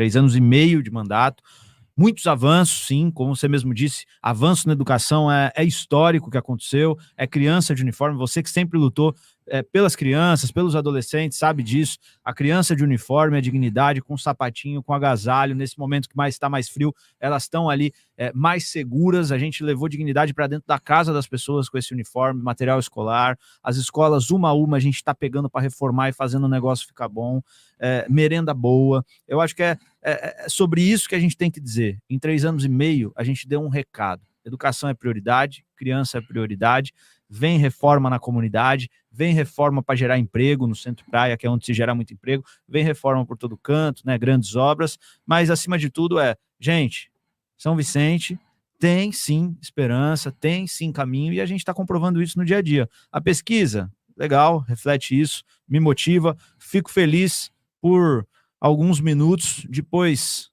3 anos e meio de mandato. Muitos avanços, sim, como você mesmo disse, avanço na educação é histórico o que aconteceu, é criança de uniforme, você que sempre lutou pelas crianças, pelos adolescentes, sabe disso, a criança de uniforme, a dignidade, com sapatinho, com agasalho, nesse momento que está mais frio, elas estão ali mais seguras, a gente levou dignidade para dentro da casa das pessoas com esse uniforme, material escolar, as escolas uma a uma a gente está pegando para reformar e fazendo o negócio ficar bom, merenda boa, eu acho que é sobre isso que a gente tem que dizer. Em 3 anos e meio, a gente deu um recado. Educação é prioridade, criança é prioridade, vem reforma na comunidade, vem reforma para gerar emprego no Centro Praia, que é onde se gera muito emprego, vem reforma por todo canto, né, grandes obras, mas acima de tudo gente, São Vicente tem sim esperança, tem sim caminho, e a gente está comprovando isso no dia a dia. A pesquisa, legal, reflete isso, me motiva, fico feliz por alguns minutos, depois,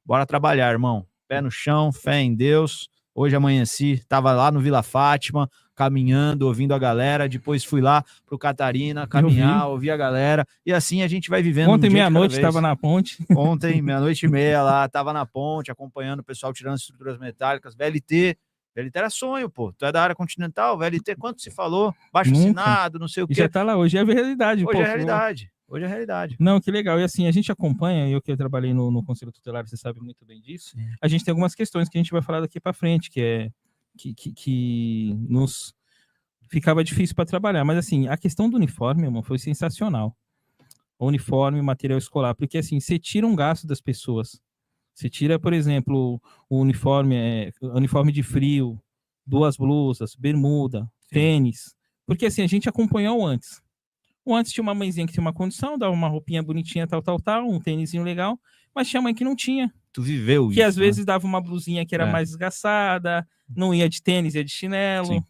bora trabalhar, irmão. Pé no chão, fé em Deus. Hoje amanheci, estava lá no Vila Fátima, caminhando, ouvindo a galera. Depois fui lá pro Catarina, caminhar, ouvir a galera. E assim a gente vai vivendo. Ontem, meia-noite, estava na ponte. Ontem, meia-noite e meia lá, estava na ponte, acompanhando o pessoal tirando estruturas metálicas. VLT era sonho, pô. Tu é da área continental, VLT, quanto se falou? Baixo assinado, não sei o quê. Já tá lá, hoje é realidade. Hoje é realidade. Hoje é realidade. Não, que legal. E assim, a gente acompanha, eu que trabalhei no Conselho Tutelar, você sabe muito bem disso. Sim. A gente tem algumas questões que a gente vai falar daqui para frente, que nos ficava difícil para trabalhar. Mas assim, a questão do uniforme, irmão, foi sensacional. O uniforme, material escolar, porque assim, você tira um gasto das pessoas. Você tira, por exemplo, o uniforme de frio, 2 blusas, bermuda, sim, tênis. Porque assim, a gente acompanhou antes. Antes tinha uma mãezinha que tinha uma condição, dava uma roupinha bonitinha, tal, um tênisinho legal, mas tinha mãe que não tinha. Tu viveu que isso, às vezes dava uma blusinha que era mais desgastada, não ia de tênis, ia de chinelo. Sim.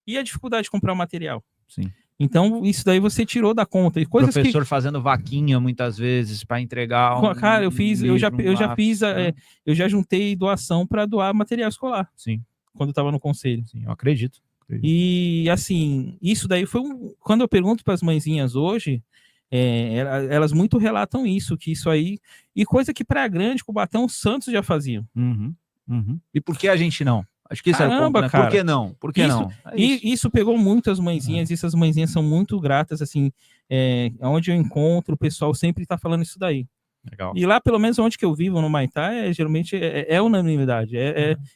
E a dificuldade de comprar o material. Sim. Então, isso daí você tirou da conta. E coisas professor fazendo vaquinha muitas vezes para entregar Cara, eu já juntei doação para doar material escolar. Sim. Quando eu estava no conselho. Sim, eu acredito. E assim, isso daí foi quando eu pergunto para as mãezinhas hoje, elas muito relatam isso, que isso aí, e coisa que para Grande, Cubatão, Santos já faziam. E por que a gente não? Acho que isso é o ponto, né? Por que não? Por que não? Isso pegou muito as mãezinhas, e essas mãezinhas são muito gratas, assim, onde eu encontro, o pessoal sempre está falando isso daí. Legal. E lá, pelo menos onde que eu vivo, no Maitá, geralmente é unanimidade,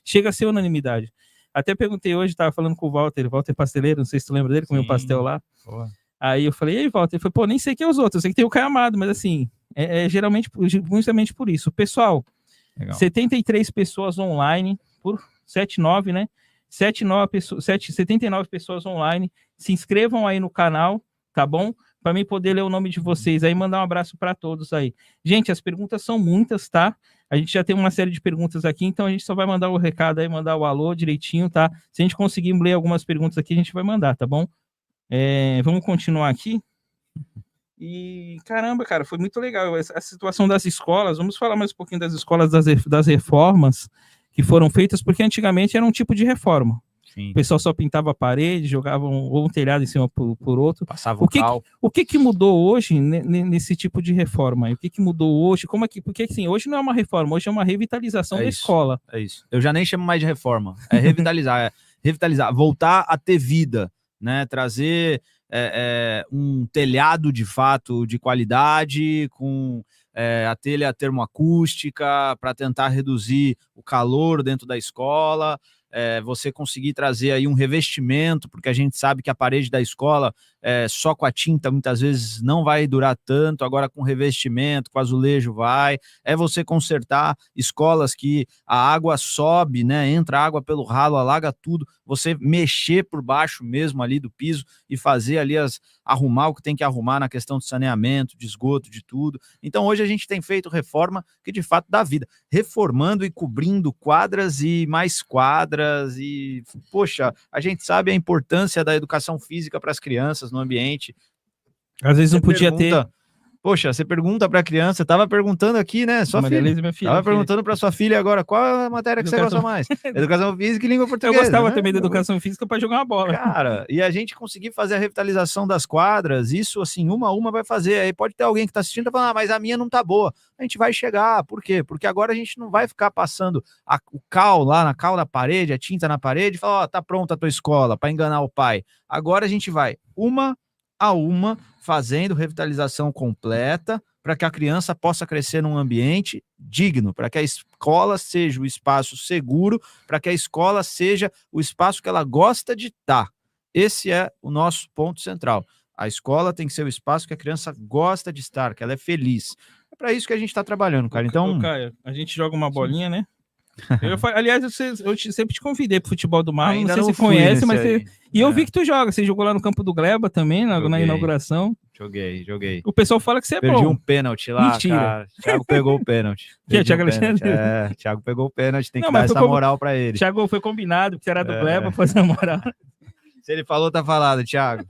chega a ser unanimidade. Até perguntei hoje, estava falando com o Walter Pasteleiro, não sei se tu lembra dele, comeu pastel lá. Boa. Aí eu falei, e aí, Walter? Ele falou, nem sei quem é os outros, eu sei que tem o Caio Amado, mas assim, geralmente, justamente por isso. Pessoal, legal. 73 pessoas online, por 79, né? 79 pessoas online, se inscrevam aí no canal, tá bom? Para mim poder ler o nome de vocês aí, mandar um abraço para todos aí. Gente, as perguntas são muitas, tá? A gente já tem uma série de perguntas aqui, então a gente só vai mandar o recado aí, mandar o alô direitinho, tá? Se a gente conseguir ler algumas perguntas aqui, a gente vai mandar, tá bom? Vamos continuar aqui. E, caramba, cara, foi muito legal a situação das escolas. Vamos falar mais um pouquinho das escolas, das reformas que foram feitas, porque antigamente era um tipo de reforma. Sim. O pessoal só pintava a parede, jogava um telhado em cima por outro. Passava cal. O que mudou hoje nesse tipo de reforma? O que mudou hoje? Porque assim, hoje não é uma reforma, hoje é uma revitalização da escola. É isso. Eu já nem chamo mais de reforma. É revitalizar, revitalizar, voltar a ter vida, né? Trazer um telhado de fato de qualidade, com a telha termoacústica, para tentar reduzir o calor dentro da escola. Você conseguir trazer aí um revestimento, porque a gente sabe que a parede da escola só com a tinta muitas vezes não vai durar tanto, agora com revestimento, com azulejo vai, você consertar escolas que a água sobe, né, entra água pelo ralo, alaga tudo, você mexer por baixo mesmo ali do piso e fazer ali arrumar o que tem que arrumar na questão de saneamento, de esgoto, de tudo. Então hoje a gente tem feito reforma que de fato dá vida, reformando e cobrindo quadras e mais quadras e, poxa, a gente sabe a importância da educação física para as crianças no ambiente. Às vezes não podia ter Poxa, você pergunta para a criança, tava perguntando aqui, né? Sua Maria filha. Elisa, minha filha. Tava perguntando para sua filha agora, qual é a matéria que você gosta mais? Educação física e língua Eu portuguesa. gostava né? também da educação física para jogar uma bola. Cara, e a gente conseguir fazer a revitalização das quadras, isso assim, uma a uma vai fazer. Aí pode ter alguém que tá assistindo e tá falando, ah, mas a minha não tá boa. A gente vai chegar, por quê? Porque agora a gente não vai ficar passando o cal lá na cal da parede, a tinta na parede, e falar, ó, tá pronta a tua escola, para enganar o pai. Agora a gente vai uma a uma fazendo revitalização completa para que a criança possa crescer num ambiente digno, para que a escola seja o espaço seguro, para que a escola seja o espaço que ela gosta de estar. Esse é o nosso ponto central. A escola tem que ser o espaço que a criança gosta de estar, que ela é feliz. É para isso que a gente está trabalhando, cara. Então, Caio, a gente joga uma bolinha, né? Aliás, eu sempre te convidei pro futebol do Marlon, não sei se você conhece, mas eu vi que tu joga. Você jogou lá no campo do Gleba também, na inauguração. Joguei. O pessoal fala que você é bom. Perdi um pênalti lá, Mentira. Cara. Thiago pegou o pênalti. Thiago Alexandre? Thiago pegou o pênalti, tem que dar essa moral pra ele. Thiago foi combinado, porque era do Gleba, fazer a moral. Se ele falou, tá falado, Thiago.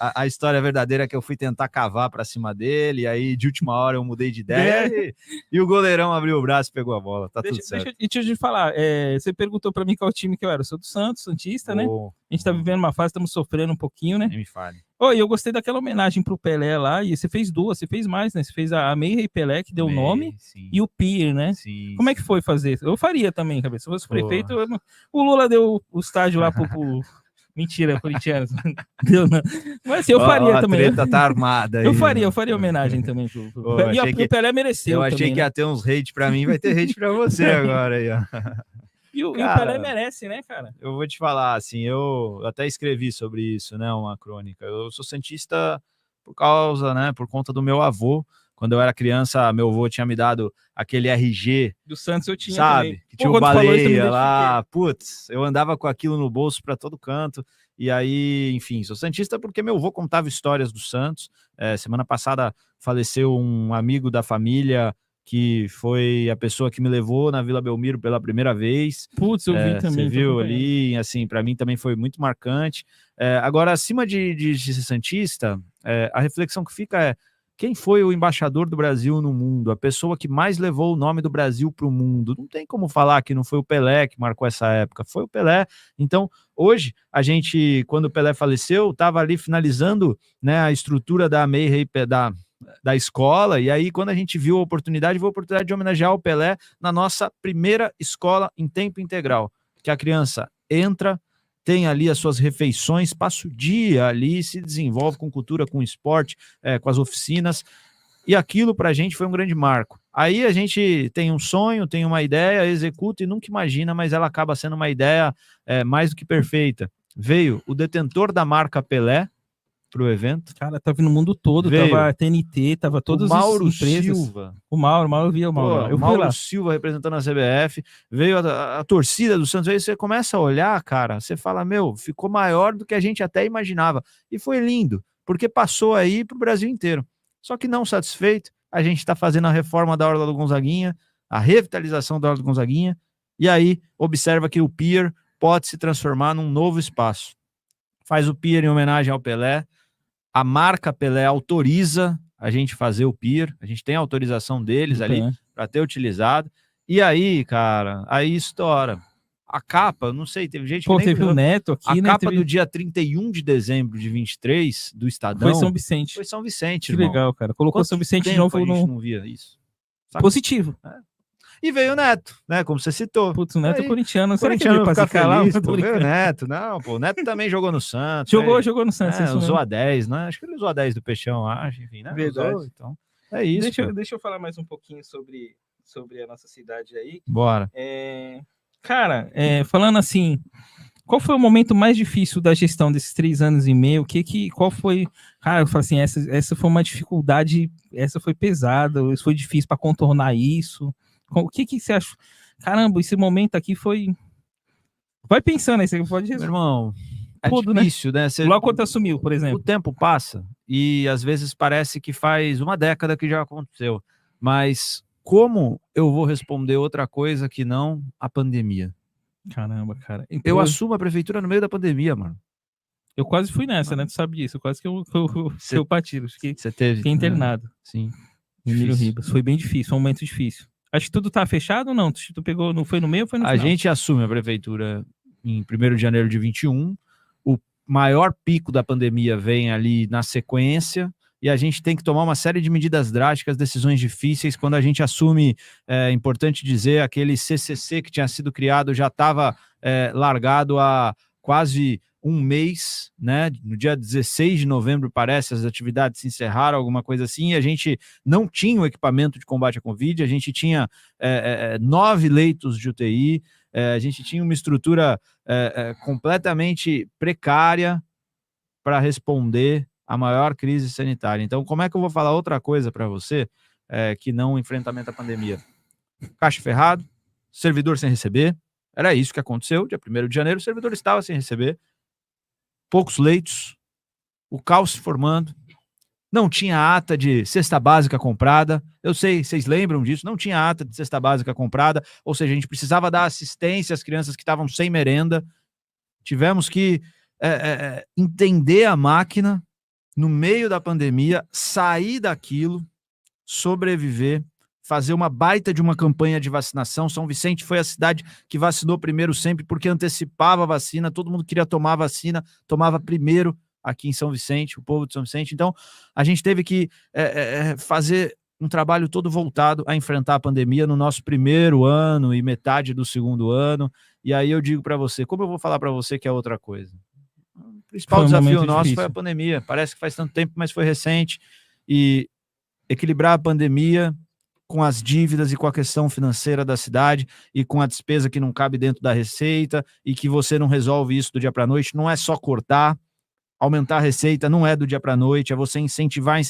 A história verdadeira é que eu fui tentar cavar pra cima dele, e aí de última hora eu mudei de ideia e o goleirão abriu o braço e pegou a bola. Tá tudo certo. Deixa eu te falar, você perguntou pra mim qual time que eu era. Eu sou do Santos, Santista, né? A gente tá vivendo uma fase, estamos sofrendo um pouquinho, né? Nem me fale. E eu gostei daquela homenagem pro Pelé lá, e você fez duas, você fez mais, né? Você fez a Meia e Pelé, que deu o nome, e o Pier, né? Sim, Como é que foi fazer? Eu faria também, cabeça. Se fosse prefeito, o Lula deu o estágio lá pro Mentira, corintianos. Deu, não. Mas assim, eu faria também. A treta tá armada aí. Eu faria homenagem também. E o Pelé mereceu. Eu achei também, que ia ter uns hate pra mim, vai ter hate pra você agora aí, ó. E o Pelé merece, né, cara? Eu vou te falar, assim, eu até escrevi sobre isso, né, uma crônica. Eu sou santista por conta do meu avô. Quando eu era criança, meu avô tinha me dado aquele RG. Do Santos eu tinha sabe? também. Que tinha o baleia lá. Putz, eu andava com aquilo no bolso para todo canto. E aí, enfim, sou santista porque meu avô contava histórias do Santos. Semana passada faleceu um amigo da família que foi a pessoa que me levou na Vila Belmiro pela primeira vez. Putz, eu vi também. Você viu ali, assim, para mim também foi muito marcante. Agora, acima de ser santista, a reflexão que fica é: quem foi o embaixador do Brasil no mundo? A pessoa que mais levou o nome do Brasil para o mundo? Não tem como falar que não foi o Pelé que marcou essa época, foi o Pelé. Então, hoje, a gente, quando o Pelé faleceu, estava ali finalizando, né, a estrutura da da escola, e aí quando a gente viu a oportunidade de homenagear o Pelé na nossa primeira escola em tempo integral, que a criança entra, tem ali as suas refeições, passa o dia ali, se desenvolve com cultura, com esporte, com as oficinas, e aquilo para a gente foi um grande marco. Aí a gente tem um sonho, tem uma ideia, executa e nunca imagina, mas ela acaba sendo uma ideia mais do que perfeita. Veio o detentor da marca Pelé para o evento. Cara, tava no mundo todo, tava TNT, tava todas as empresas. Silva. O Mauro via o Mauro. Eu Mauro Silva representando a CBF, veio a torcida do Santos, aí você começa a olhar, cara, você fala, ficou maior do que a gente até imaginava. E foi lindo, porque passou aí pro Brasil inteiro. Só que não satisfeito, a gente está fazendo a reforma da Orla do Gonzaguinha, a revitalização da Orla do Gonzaguinha, e aí observa que o Pier pode se transformar num novo espaço. Faz o Pier em homenagem ao Pelé, a marca Pelé autoriza a gente fazer o Pier, a gente tem a autorização deles ali para ter utilizado, e aí, cara, aí estoura. A capa, não sei, teve gente que nem... teve o Neto aqui, a capa do dia 31 de dezembro de 23, do Estadão... Foi São Vicente. Foi São Vicente, que irmão. Legal, cara. Colocou São Vicente de novo no... a gente não via isso. Sabe? Positivo. E veio o Neto, né? Como você citou. Putz, o Neto é corintiano. Será que ele vai ficar feliz? Veio o Neto. Não, pô, o Neto também jogou no Santos. Jogou no Santos. Usou a 10, né? Acho que ele usou a 10 do Peixão, acho. Enfim, né? Verdade. Usou, então, é isso. Deixa eu falar mais um pouquinho sobre a nossa cidade aí. Bora. Cara, falando assim, qual foi o momento mais difícil da gestão desses 3 anos e meio? Qual foi? Cara, eu falo assim, essa foi uma dificuldade, essa foi pesada, isso foi difícil para contornar isso. O que você acha? Caramba, esse momento aqui foi... Vai pensando aí, você pode... Meu irmão, é tudo, difícil, né? Logo quando assumiu, por exemplo. O tempo passa e às vezes parece que faz uma década que já aconteceu. Mas como eu vou responder outra coisa que não a pandemia? Caramba, cara. Então, eu assumo a prefeitura no meio da pandemia, mano. Eu quase fui nessa, né? Tu sabe disso. Quase que eu Cê- o patiro. Fiquei Você teve? internado. Sim. Emílio Difícil. Ribas. Foi bem difícil, um momento difícil. Acho que tudo tá fechado ou não? Tu pegou, não foi no meio ou foi no A final? gente assume a prefeitura em 1º de janeiro de 21. O maior pico da pandemia vem ali na sequência e a gente tem que tomar uma série de medidas drásticas, decisões difíceis. Quando a gente assume, é importante dizer, aquele CCC que tinha sido criado já estava largado há quase um mês, né? No dia 16 de novembro, parece, as atividades se encerraram, alguma coisa assim, e a gente não tinha o equipamento de combate à Covid, a gente tinha 9 leitos de UTI, a gente tinha uma estrutura completamente precária para responder à maior crise sanitária. Então, como é que eu vou falar outra coisa para você que não o enfrentamento à pandemia? Caixa ferrado, servidor sem receber, era isso que aconteceu, dia 1º de janeiro, o servidor estava sem receber, poucos leitos, o caos se formando, não tinha ata de cesta básica comprada, eu sei, vocês lembram disso, não tinha ata de cesta básica comprada, ou seja, a gente precisava dar assistência às crianças que estavam sem merenda, tivemos que entender a máquina no meio da pandemia, sair daquilo, sobreviver, fazer uma baita de uma campanha de vacinação. São Vicente foi a cidade que vacinou primeiro sempre, porque antecipava a vacina, todo mundo queria tomar a vacina, tomava primeiro aqui em São Vicente, o povo de São Vicente. Então, a gente teve que fazer um trabalho todo voltado a enfrentar a pandemia no nosso 1º ano e metade do 2º ano. E aí eu digo para você, como eu vou falar para você que é outra coisa? O principal desafio nosso foi a pandemia. Parece que faz tanto tempo, mas foi recente. E equilibrar a pandemia com as dívidas e com a questão financeira da cidade e com a despesa que não cabe dentro da receita e que você não resolve isso do dia para a noite, não é só cortar, aumentar a receita não é do dia para a noite, é você incentivar,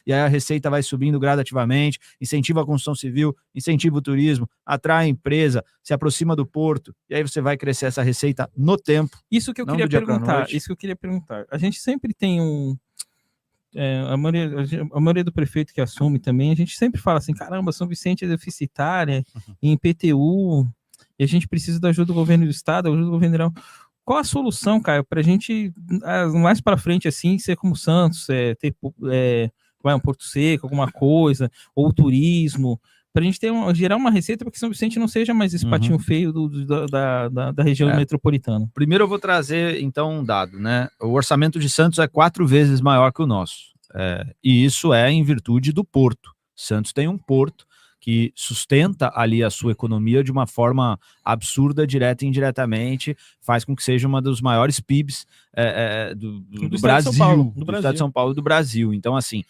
e aí a receita vai subindo gradativamente, incentiva a construção civil, incentiva o turismo, atrai a empresa, se aproxima do porto, e aí você vai crescer essa receita no tempo. Isso que eu queria perguntar. A gente sempre tem a maioria do prefeito que assume também, a gente sempre fala assim, caramba, São Vicente é deficitária em IPTU, e a gente precisa da ajuda do governo do estado, da ajuda do governo federal. Qual a solução, Caio, para a gente, mais para frente, assim, ser como Santos, ter um Porto Seco, alguma coisa, ou turismo, para a gente gerar uma receita para que São Vicente não seja mais esse patinho feio da região metropolitana? Primeiro eu vou trazer, então, um dado, né? O orçamento de Santos é 4 vezes maior que o nosso, e isso é em virtude do porto. Santos tem um porto que sustenta ali a sua economia de uma forma absurda, direta e indiretamente, faz com que seja uma dos maiores PIBs do Brasil, do estado de São Paulo e do Brasil. Então, assim,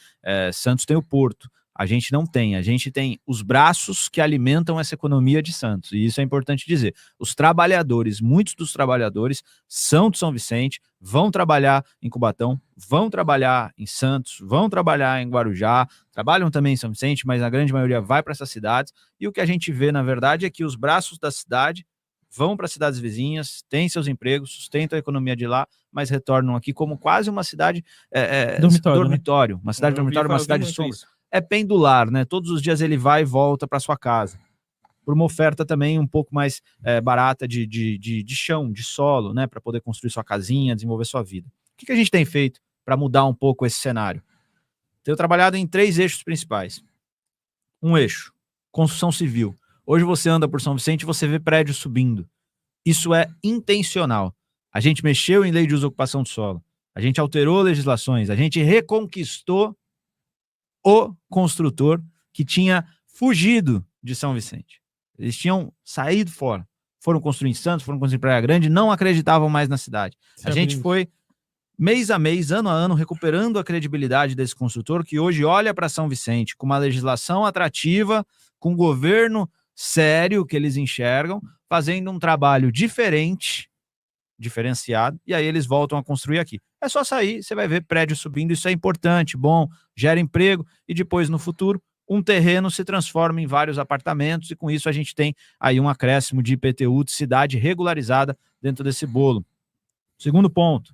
Santos tem o porto, a gente não tem, a gente tem os braços que alimentam essa economia de Santos, e isso é importante dizer. Os trabalhadores, muitos dos trabalhadores são de São Vicente, vão trabalhar em Cubatão, vão trabalhar em Santos, vão trabalhar em Guarujá, trabalham também em São Vicente, mas a grande maioria vai para essas cidades, e o que a gente vê, na verdade, é que os braços da cidade vão para cidades vizinhas, têm seus empregos, sustentam a economia de lá, mas retornam aqui como quase uma cidade dormitório, né? Uma cidade dormitório, uma cidade de sombra. É pendular, né? Todos os dias ele vai e volta para sua casa, por uma oferta também um pouco mais barata de chão, de solo, né? Para poder construir sua casinha, desenvolver sua vida. O que a gente tem feito para mudar um pouco esse cenário? Tenho trabalhado em 3 eixos principais. Um eixo, construção civil. Hoje você anda por São Vicente e você vê prédios subindo. Isso é intencional. A gente mexeu em lei de uso e ocupação do solo, a gente alterou legislações, a gente reconquistou o construtor que tinha fugido de São Vicente. Eles tinham saído fora, foram construir em Santos, foram construir em Praia Grande, não acreditavam mais na cidade. A gente foi, mês a mês, ano a ano, recuperando a credibilidade desse construtor que hoje olha para São Vicente com uma legislação atrativa, com um governo sério que eles enxergam, fazendo um trabalho diferenciado, e aí eles voltam a construir aqui. É só sair, você vai ver prédio subindo, isso é importante, bom, gera emprego, e depois, no futuro, um terreno se transforma em vários apartamentos, e com isso a gente tem aí um acréscimo de IPTU de cidade regularizada dentro desse bolo. Segundo ponto,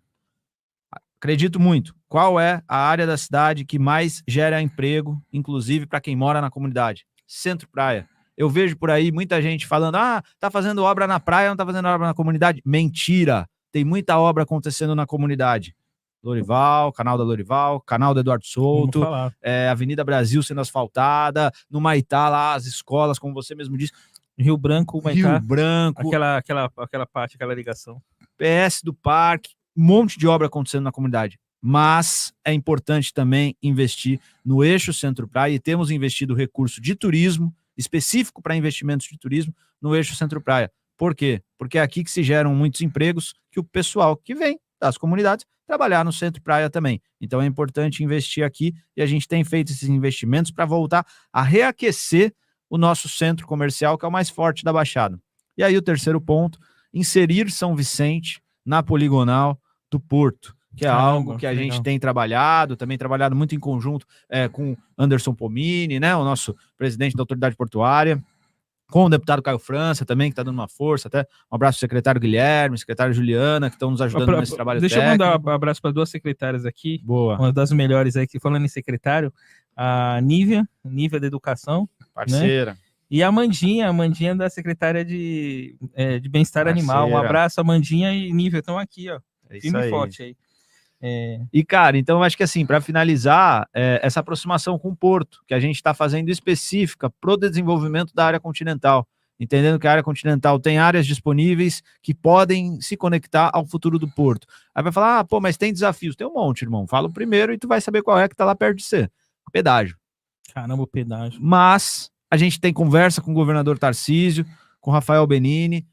acredito muito, qual é a área da cidade que mais gera emprego, inclusive para quem mora na comunidade? Centro-Praia. Eu vejo por aí muita gente falando, tá fazendo obra na praia, não tá fazendo obra na comunidade. Mentira! tem muita obra acontecendo na comunidade. Lorival, canal da Lorival, canal do Eduardo Souto, Avenida Brasil sendo asfaltada, no Maitá lá, as escolas, como você mesmo disse. Rio Branco, Maitá. Rio Branco. Aquela parte, aquela ligação. PS do Parque, um monte de obra acontecendo na comunidade. Mas é importante também investir no eixo Centro-Praia e temos investido recurso de turismo, específico para investimentos de turismo, no eixo Centro-Praia. Por quê? Porque é aqui que se geram muitos empregos que o pessoal que vem das comunidades trabalhar no Centro-Praia também. Então é importante investir aqui e a gente tem feito esses investimentos para voltar a reaquecer o nosso centro comercial, que é o mais forte da Baixada. E aí o terceiro ponto, inserir São Vicente na poligonal do Porto, que é algo que a gente tem trabalhado, também trabalhado muito em conjunto com Anderson Pomini, né, o nosso presidente da autoridade portuária, com o deputado Caio França também, que está dando uma força, até um abraço ao secretário Guilherme, secretária Juliana, que estão nos ajudando nesse trabalho técnico. Deixa eu mandar um abraço para duas secretárias aqui. Boa. Uma das melhores aqui, falando em secretário, a Nívia da Educação. Parceira. Né? E a Amandinha da secretária de Bem-Estar Animal. Um abraço, Amandinha e Nívia, estão aqui, ó. Firme e forte aí. E, cara, então eu acho que assim, para finalizar, essa aproximação com o Porto, que a gente está fazendo específica para o desenvolvimento da área continental, entendendo que a área continental tem áreas disponíveis que podem se conectar ao futuro do Porto. Aí vai falar, pô, mas tem desafios. Tem um monte, irmão. Fala o primeiro e tu vai saber qual é que tá lá perto de você. Pedágio. Caramba, o pedágio. Mas a gente tem conversa com o governador Tarcísio, com o Rafael Benini.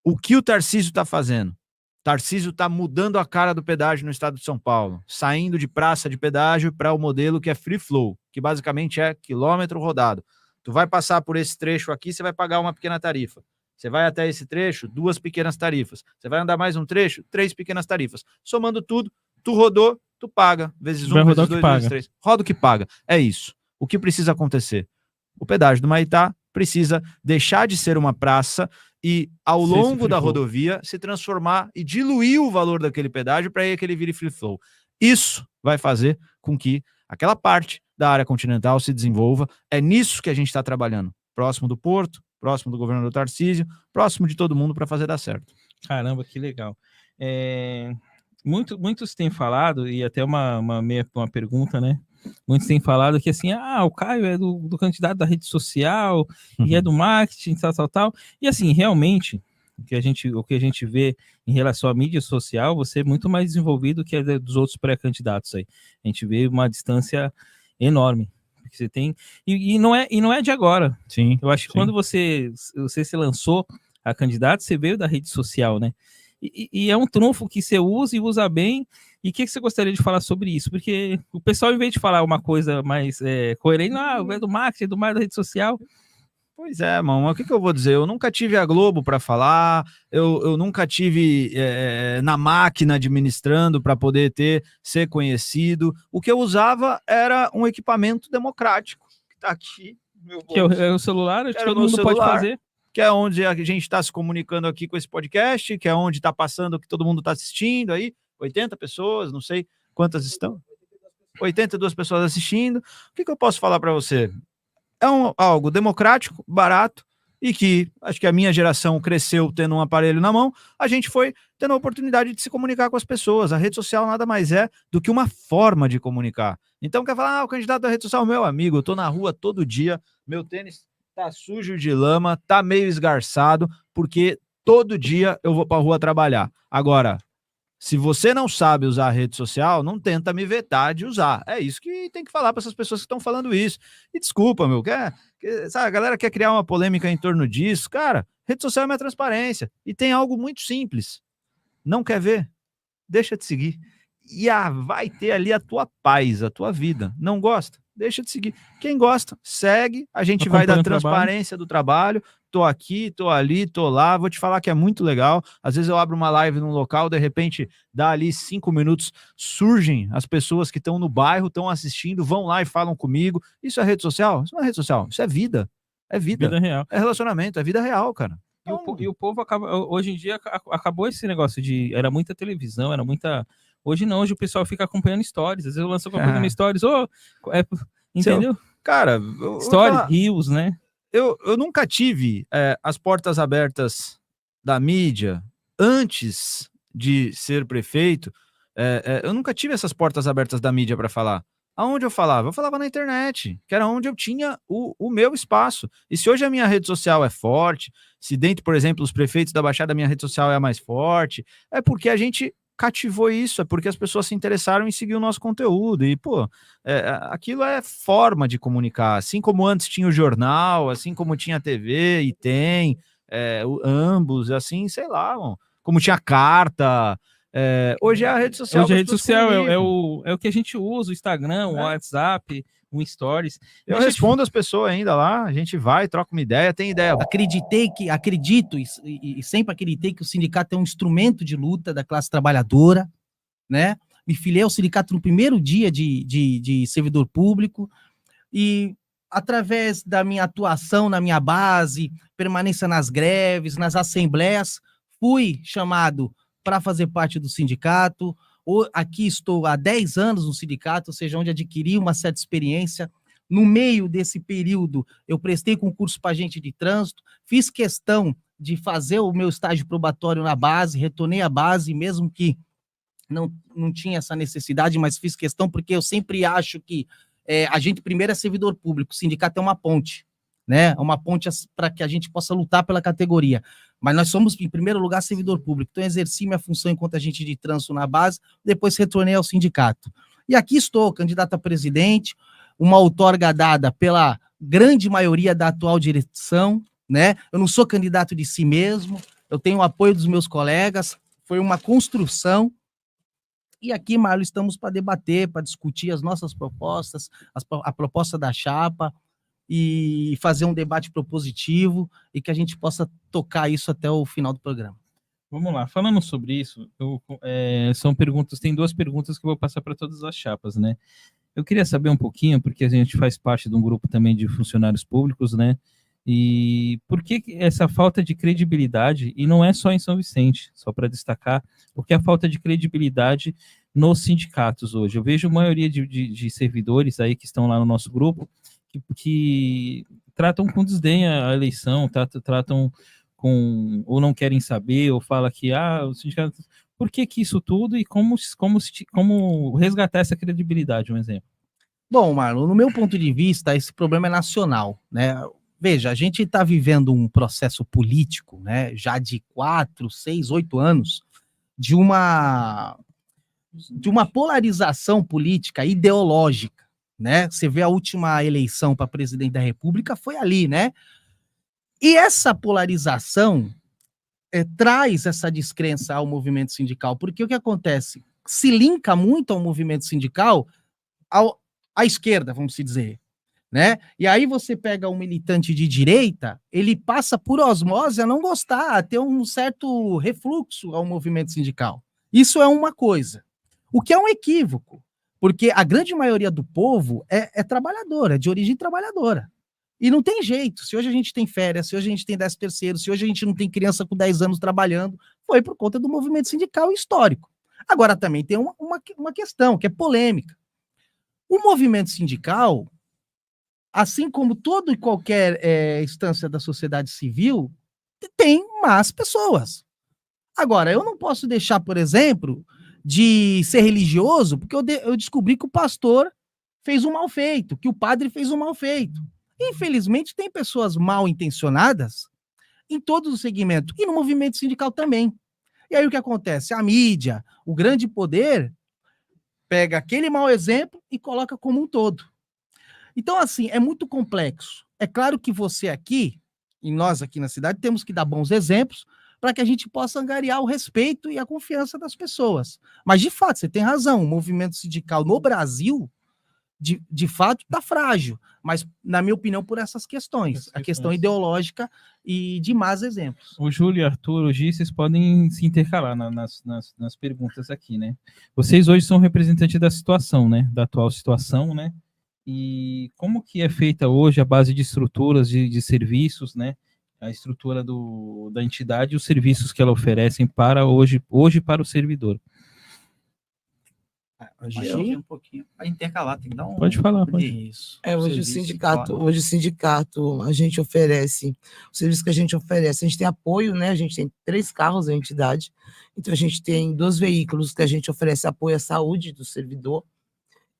O que o Tarcísio está fazendo? Tarcísio está mudando a cara do pedágio no estado de São Paulo, saindo de praça de pedágio para o modelo que é free flow, que basicamente é quilômetro rodado. Tu vai passar por esse trecho aqui, você vai pagar uma pequena tarifa. Você vai até esse trecho, 2 pequenas tarifas. Você vai andar mais um trecho, 3 pequenas tarifas. Somando tudo, tu rodou, tu paga, vezes 1, vezes 2, vezes 3. Roda o que paga. É isso. O que precisa acontecer? O pedágio do Maitá precisa deixar de ser uma praça e, ao longo da rodovia, se transformar e diluir o valor daquele pedágio para que ele vire free flow. Isso vai fazer com que aquela parte da área continental se desenvolva. É nisso que a gente está trabalhando. Próximo do Porto, próximo do governador Tarcísio, próximo de todo mundo para fazer dar certo. Caramba, que legal. Muitos têm falado, e até uma pergunta, né? Muitos têm falado que assim, o Caio é do candidato da rede social, e é do marketing, tal. E assim, realmente, o que a gente vê em relação à mídia social, você é muito mais desenvolvido que a dos outros pré-candidatos aí. A gente vê uma distância enorme. Que você tem, e não é de agora. Sim. Eu acho que quando você se lançou a candidato, você veio da rede social, né? E é um trunfo que você usa e usa bem. E o que você gostaria de falar sobre isso? Porque o pessoal, em vez de falar uma coisa mais coerente, é do marketing, do mais da rede social. Pois é, mano, o que eu vou dizer? Eu nunca tive a Globo para falar, eu nunca tive na máquina administrando para poder ser conhecido. O que eu usava era um equipamento democrático, que está aqui. Meu bolso. Que é o celular, que todo mundo pode fazer. Que é onde a gente está se comunicando aqui com esse podcast, que é onde está passando, que todo mundo está assistindo aí. 80 pessoas, não sei quantas estão. 82 pessoas assistindo. O que eu posso falar para você? É algo democrático, barato, e que acho que a minha geração cresceu tendo um aparelho na mão, a gente foi tendo a oportunidade de se comunicar com as pessoas. A rede social nada mais é do que uma forma de comunicar. Então quer falar, o candidato da rede social, meu amigo, eu tô na rua todo dia, meu tênis tá sujo de lama, tá meio esgarçado, porque todo dia eu vou pra rua trabalhar. Agora, se você não sabe usar a rede social, não tenta me vetar de usar. É isso que tem que falar para essas pessoas que estão falando isso. E desculpa, meu, sabe, a galera quer criar uma polêmica em torno disso. Cara, rede social é minha transparência. E tem algo muito simples. Não quer ver? Deixa de seguir. E vai ter ali a tua paz, a tua vida. Não gosta? Deixa de seguir. Quem gosta, segue. A gente vai dar transparência do trabalho. Tô aqui, tô ali, tô lá. Vou te falar que é muito legal. Às vezes eu abro uma live num local, de repente dá ali 5 minutos, surgem as pessoas que estão no bairro, estão assistindo, vão lá e falam comigo. Isso é rede social? Isso não é rede social, isso é vida. É vida. Vida real. É relacionamento, é vida real, cara. Então, e o povo acaba, hoje em dia acabou esse negócio era muita televisão, era muita... Hoje não, hoje o pessoal fica acompanhando stories. Às vezes eu lanço acompanhando stories. Entendeu? Cara, stories, rios, né? Eu nunca tive as portas abertas da mídia antes de ser prefeito, eu nunca tive essas portas abertas da mídia para falar. Aonde eu falava? Eu falava na internet, que era onde eu tinha o meu espaço. E se hoje a minha rede social é forte, se dentro, por exemplo, os prefeitos da Baixada, a minha rede social é a mais forte, é porque a gente cativou isso, é porque as pessoas se interessaram em seguir o nosso conteúdo. E, pô, aquilo é forma de comunicar. Assim como antes tinha o jornal, assim como tinha a TV e tem, ambos, assim, sei lá, mano, como tinha carta. Hoje é a rede social. Hoje a rede social é o que a gente usa, o Instagram, o WhatsApp, o Stories. Eu respondo as pessoas ainda lá, a gente vai, troca uma ideia, tem ideia. Acredito e sempre acreditei que o sindicato é um instrumento de luta da classe trabalhadora, né? Me filiei ao sindicato no primeiro dia de servidor público e através da minha atuação na minha base, permanência nas greves, nas assembleias, fui chamado para fazer parte do sindicato. Aqui estou há 10 anos no sindicato, ou seja, onde adquiri uma certa experiência. No meio desse período, eu prestei concurso para agente de trânsito, fiz questão de fazer o meu estágio probatório na base, retornei à base, mesmo que não tinha essa necessidade, mas fiz questão porque eu sempre acho que a gente primeiro é servidor público, o sindicato é uma ponte, né? É uma ponte para que a gente possa lutar pela categoria. Mas nós somos, em primeiro lugar, servidor público. Então, eu exerci minha função enquanto agente de trânsito na base, depois retornei ao sindicato. E aqui estou, candidato a presidente, uma outorga dada pela grande maioria da atual direção, né? Eu não sou candidato de si mesmo, eu tenho o apoio dos meus colegas, foi uma construção. E aqui, Marlon, estamos para debater, para discutir as nossas propostas, a proposta da chapa, e fazer um debate propositivo e que a gente possa tocar isso até o final do programa. Vamos lá, falando sobre isso, tem 2 perguntas que eu vou passar para todas as chapas, né? Eu queria saber um pouquinho, porque a gente faz parte de um grupo também de funcionários públicos, né? E por que essa falta de credibilidade, e não é só em São Vicente, só para destacar, porque a falta de credibilidade nos sindicatos hoje. Eu vejo a maioria de servidores aí que estão lá no nosso grupo, que tratam com desdém a eleição, tratam com, ou não querem saber, ou fala que o sindicato... Por que isso tudo e como resgatar essa credibilidade, um exemplo? Bom, Marlon, no meu ponto de vista, esse problema é nacional, né? Veja, a gente está vivendo um processo político, né, já de 4, 6, 8 anos, de uma polarização política ideológica, né? Você vê a última eleição para presidente da República foi ali, né? E essa polarização traz essa descrença ao movimento sindical, porque o que acontece? Se linka muito ao movimento sindical à esquerda, vamos dizer, né? E aí você pega um militante de direita, ele passa por osmose a não gostar, a ter um certo refluxo ao movimento sindical. Isso é uma coisa. O que é um equívoco, porque a grande maioria do povo é trabalhadora, é de origem trabalhadora. E não tem jeito. Se hoje a gente tem férias, se hoje a gente tem 13º, se hoje a gente não tem criança com 10 anos trabalhando, foi por conta do movimento sindical histórico. Agora também tem uma questão que é polêmica. O movimento sindical, assim como toda e qualquer instância da sociedade civil, tem más pessoas. Agora, eu não posso deixar, por exemplo, de ser religioso, porque eu descobri que o pastor fez um mal feito, que o padre fez um mal feito. Infelizmente, tem pessoas mal intencionadas em todos os segmentos, e no movimento sindical também. E aí o que acontece? A mídia, o grande poder, pega aquele mau exemplo e coloca como um todo. Então, assim, é muito complexo. É claro que você aqui, e nós aqui na cidade, temos que dar bons exemplos para que a gente possa angariar o respeito e a confiança das pessoas. Mas, de fato, você tem razão, o movimento sindical no Brasil, de fato, está frágil, mas, na minha opinião, por essas questões, a questão ideológica e de más exemplos. O Júlio, Arthur, o Gi, vocês podem se intercalar nas perguntas aqui, né? Vocês hoje são representantes da situação, né? Da atual situação, né? E como que é feita hoje a base de estruturas de serviços, né? A estrutura da entidade e os serviços que ela oferecem para hoje para o servidor. Um pouquinho. Vai intercalar, tem que dar um. Pode falar, pode. Isso. Hoje o sindicato, a gente oferece, o serviço que a gente oferece, a gente tem apoio, né? A gente tem 3 carros da entidade, então a gente tem 2 veículos que a gente oferece apoio à saúde do servidor.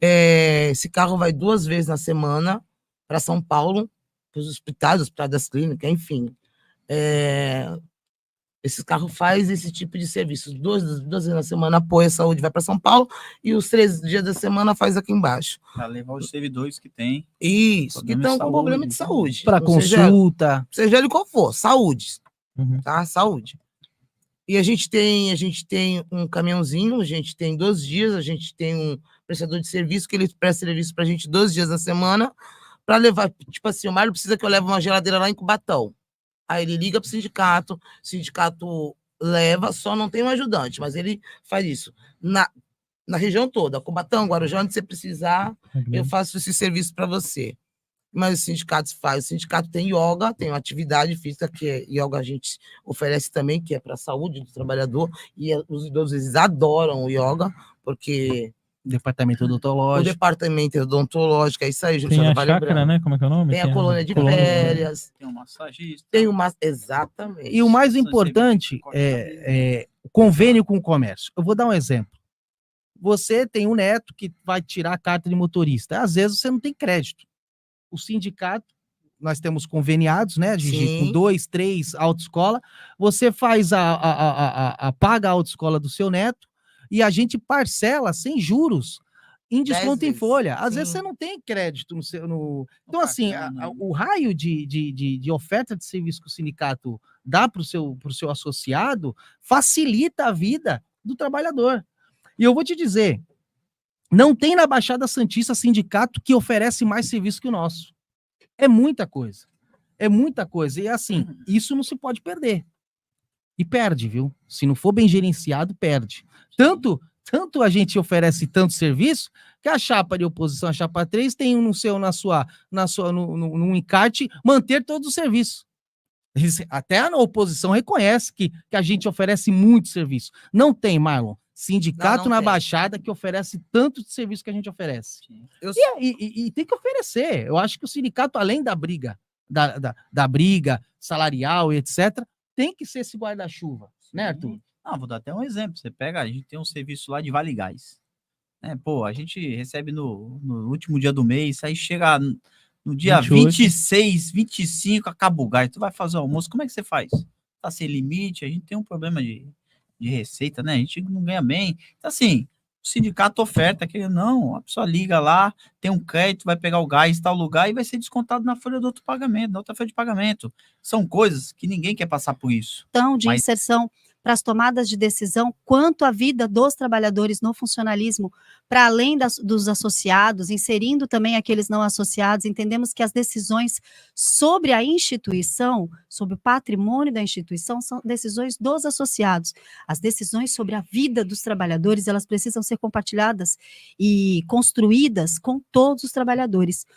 Esse carro vai 2 vezes na semana para São Paulo, para os hospitais das clínicas, enfim. Esse carro faz esse tipo de serviço. 2 vezes na semana apoia a saúde, vai para São Paulo, e os 3 dias da semana faz aqui embaixo. Para levar os servidores que têm. Isso, que estão com problema de saúde. Para consulta. Seja ele qual for, saúde. Uhum. Tá? Saúde. E a gente tem um caminhãozinho, a gente tem 2 dias, a gente tem um prestador de serviço, que ele presta serviço para a gente 2 dias na semana, para levar, tipo assim, o Mário precisa que eu leve uma geladeira lá em Cubatão. Aí ele liga para o sindicato leva, só não tem um ajudante, mas ele faz isso. Na região toda, Cubatão, Guarujá, onde você precisar, eu faço esse serviço para você. Mas os sindicatos fazem. O sindicato tem yoga, tem uma atividade física, que é yoga, a gente oferece também, que é para a saúde do trabalhador, e os idosos eles adoram o yoga, porque... Departamento O odontológico. departamento odontológico, é isso aí, Tem Juliana, a vai chácara, lembrando. né? Como é que é o nome? Tem a colônia de colônia. férias, Tem um massagista. tem uma... Exatamente. E o mais importante é o convênio com o comércio. Eu vou dar um exemplo. Você tem um neto que vai tirar a carta de motorista. Às vezes você não tem crédito. O sindicato, nós temos conveniados, né, Gigi, Sim. com 2, 3 autoescola. Você faz paga a autoescola do seu neto e a gente parcela sem juros em 10 desconto em vezes. folha. Às vezes Sim. você não tem crédito no seu. Então, No assim, cartão, né? o raio de oferta de serviço que o sindicato dá para o seu associado facilita a vida do trabalhador. E eu vou te dizer, não tem na Baixada Santista sindicato que oferece mais serviço que o nosso. É muita coisa. É muita coisa. E assim, isso não se pode perder. E perde, viu? Se não for bem gerenciado, perde. Tanto a gente oferece tanto serviço que a chapa de oposição, a chapa 3, tem no encarte manter todos os serviços. Até a oposição reconhece que a gente oferece muito serviço. Não tem, Marlon, sindicato Não na tem. Baixada que oferece tanto de serviço que a gente oferece. Eu- E tem que oferecer. Eu acho que o sindicato, além da briga, da briga salarial e etc., tem que ser esse guarda-chuva, né, Arthur? Ah, vou dar até um exemplo. Você pega, a gente tem um serviço lá de Vale Gás. Pô, a gente recebe no último dia do mês, aí chega no dia 28. 26, 25, acaba o gás. Tu vai fazer o almoço, como é que você faz? Tá sem limite, a gente tem um problema de receita, né? A gente não ganha bem. Então, assim, o sindicato oferta, que não, a pessoa liga lá, tem um crédito, vai pegar o gás em tal lugar e vai ser descontado na folha do outro pagamento, na outra folha de pagamento. São coisas que ninguém quer passar por isso. De inserção para as tomadas de decisão quanto à vida dos trabalhadores no funcionalismo, para além dos associados, inserindo também aqueles não associados, entendemos que as decisões sobre a instituição, sobre o patrimônio da instituição, são decisões dos associados. As decisões sobre a vida dos trabalhadores, elas precisam ser compartilhadas e construídas com todos os trabalhadores.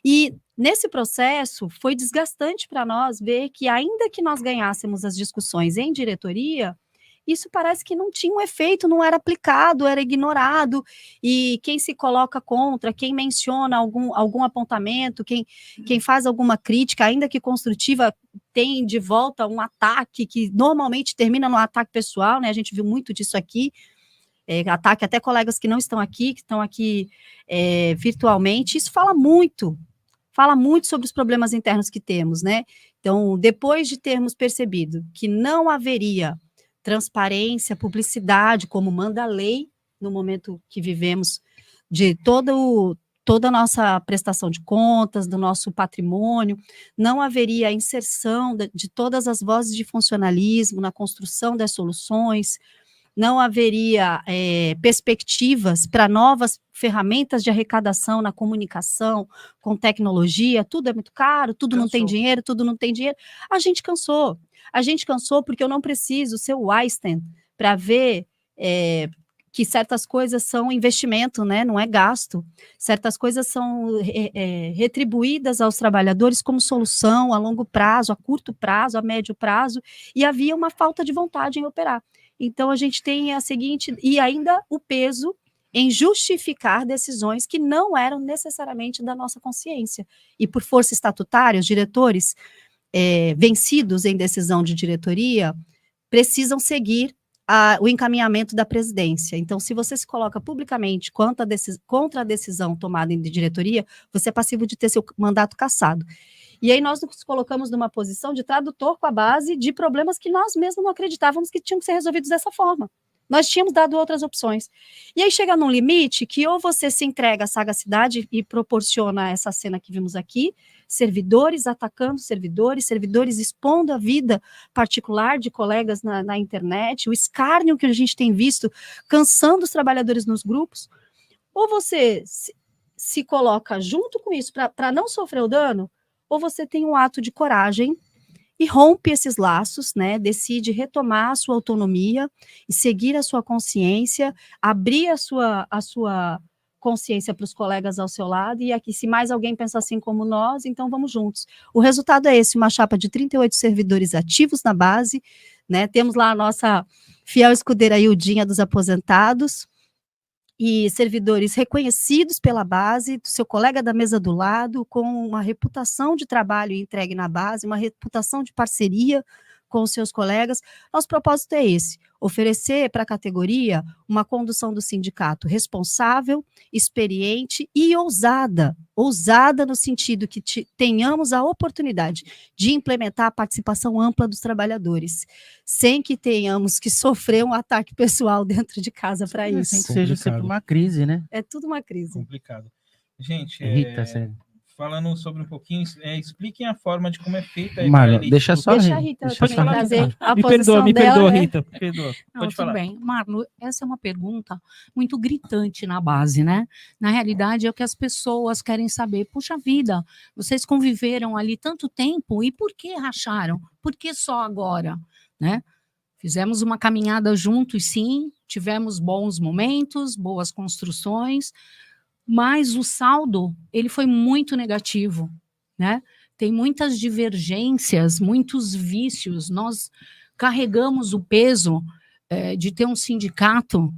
E nesse processo foi desgastante para nós ver que, ainda que nós ganhássemos as discussões em diretoria, isso parece que não tinha um efeito, não era aplicado, era ignorado, e quem se coloca contra, quem menciona algum apontamento, quem faz alguma crítica, ainda que construtiva, tem de volta um ataque que normalmente termina no ataque pessoal, né? A gente viu muito disso aqui, ataque até colegas que não estão aqui, que estão aqui virtualmente. Isso fala muito sobre os problemas internos que temos, né? Então, depois de termos percebido que não haveria transparência, publicidade, como manda a lei, no momento que vivemos, de toda a nossa prestação de contas, do nosso patrimônio, não haveria inserção de todas as vozes de funcionalismo na construção das soluções, não haveria perspectivas para novas ferramentas de arrecadação na comunicação, com tecnologia, tudo é muito caro, tudo não tem dinheiro, a gente cansou porque eu não preciso ser o Einstein para ver que certas coisas são investimento, né? Não é gasto, certas coisas são retribuídas aos trabalhadores como solução a longo prazo, a curto prazo, a médio prazo, e havia uma falta de vontade em operar. Então, a gente tem a seguinte, e ainda o peso em justificar decisões que não eram necessariamente da nossa consciência. E por força estatutária, os diretores vencidos em decisão de diretoria precisam seguir o encaminhamento da presidência. Então, se você se coloca publicamente contra a decisão tomada em diretoria, você é passivo de ter seu mandato cassado. E aí nós nos colocamos numa posição de tradutor com a base de problemas que nós mesmos não acreditávamos que tinham que ser resolvidos dessa forma. Nós tínhamos dado outras opções. E aí chega num limite que ou você se entrega à sagacidade e proporciona essa cena que vimos aqui, servidores atacando servidores, servidores expondo a vida particular de colegas na internet, o escárnio que a gente tem visto, cansando os trabalhadores nos grupos, ou você se coloca junto com isso para não sofrer o dano, ou você tem um ato de coragem e rompe esses laços, né? Decide retomar a sua autonomia e seguir a sua consciência, abrir a sua consciência para os colegas ao seu lado, e aqui, se mais alguém pensa assim como nós, então vamos juntos. O resultado é esse, uma chapa de 38 servidores ativos na base, né? Temos lá a nossa fiel escudeira Ildinha dos aposentados, e servidores reconhecidos pela base, do seu colega da mesa do lado, com uma reputação de trabalho entregue na base, uma reputação de parceria com os seus colegas. Nosso propósito é esse, oferecer para a categoria uma condução do sindicato responsável, experiente e ousada no sentido que tenhamos a oportunidade de implementar a participação ampla dos trabalhadores, sem que tenhamos que sofrer um ataque pessoal dentro de casa para isso. Sem que seja sempre uma crise, né? É tudo uma crise. Complicado. Gente, Rita, sério. falando sobre um pouquinho, expliquem a forma de como é feita a Marlon, eleição. deixa só Deixa a Rita deixa também só- trazer a Me posição perdoa, dela, né? Rita. Perdoa. Não, Pode tudo falar. bem. Marlo, essa é uma pergunta muito gritante na base, né? Na realidade, é o que as pessoas querem saber. Puxa vida, vocês conviveram ali tanto tempo e por que racharam? Por que só agora, né? Fizemos uma caminhada juntos, sim, tivemos bons momentos, boas construções, mas o saldo, ele foi muito negativo, né? Tem muitas divergências, muitos vícios. Nós carregamos o peso de ter um sindicato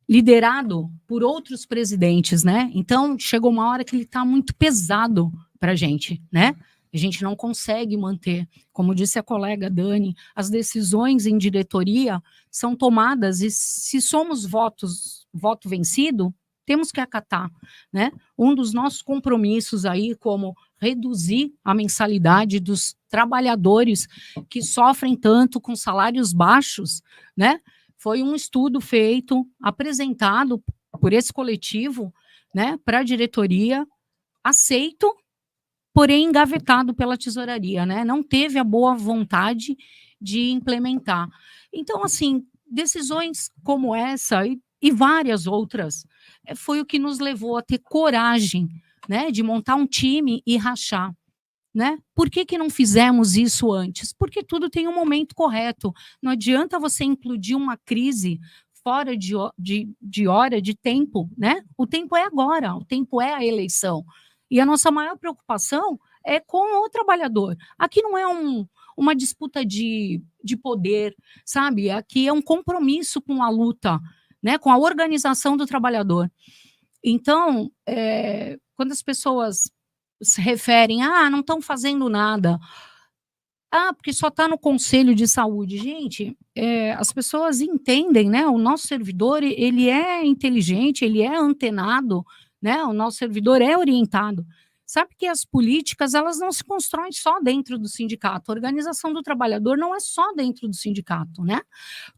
liderado por outros presidentes, né? Então, chegou uma hora que ele está muito pesado para a gente, né? A gente não consegue manter. Como disse a colega Dani, as decisões em diretoria são tomadas e se somos voto vencido, temos que acatar, né? Um dos nossos compromissos aí, como reduzir a mensalidade dos trabalhadores que sofrem tanto com salários baixos, né? Foi um estudo feito, apresentado por esse coletivo, né, para a diretoria, aceito, porém engavetado pela tesouraria, né? Não teve a boa vontade de implementar. Então, assim, decisões como essa e várias outras, foi o que nos levou a ter coragem, né, de montar um time e rachar, né? Por que não fizemos isso antes? Porque tudo tem um momento correto. Não adianta você implodir uma crise fora de hora, de tempo, né? O tempo é agora, o tempo é a eleição. E a nossa maior preocupação é com o trabalhador. Aqui não é uma disputa de poder, sabe? Aqui é um compromisso com a luta, né? Com a organização do trabalhador. Então, quando as pessoas se referem, não estão fazendo nada, porque só está no Conselho de Saúde. Gente, as pessoas entendem, né? O nosso servidor, ele é inteligente, ele é antenado, né? O nosso servidor é orientado. Sabe que as políticas, elas não se constroem só dentro do sindicato. A organização do trabalhador não é só dentro do sindicato, né?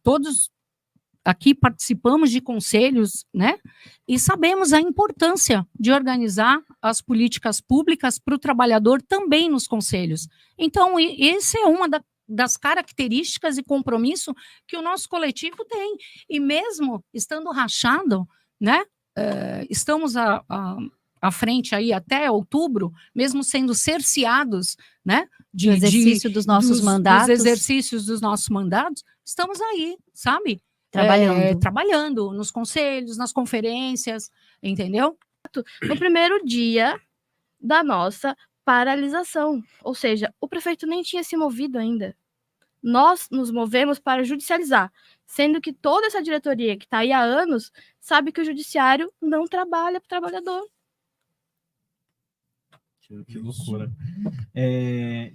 Todos aqui participamos de conselhos, né? E sabemos a importância de organizar as políticas públicas para o trabalhador também nos conselhos. Então, essa é uma das características e compromisso que o nosso coletivo tem. E mesmo estando rachado, né? Estamos à frente aí até outubro, mesmo sendo cerceados, né? De exercício dos nossos mandatos. Dos exercícios dos nossos mandatos, estamos aí, sabe? Trabalhando nos conselhos, nas conferências, entendeu? No primeiro dia da nossa paralisação, ou seja, o prefeito nem tinha se movido ainda. nós nos movemos para judicializar, sendo que toda essa diretoria que está aí há anos sabe que o judiciário não trabalha para o trabalhador. Que loucura.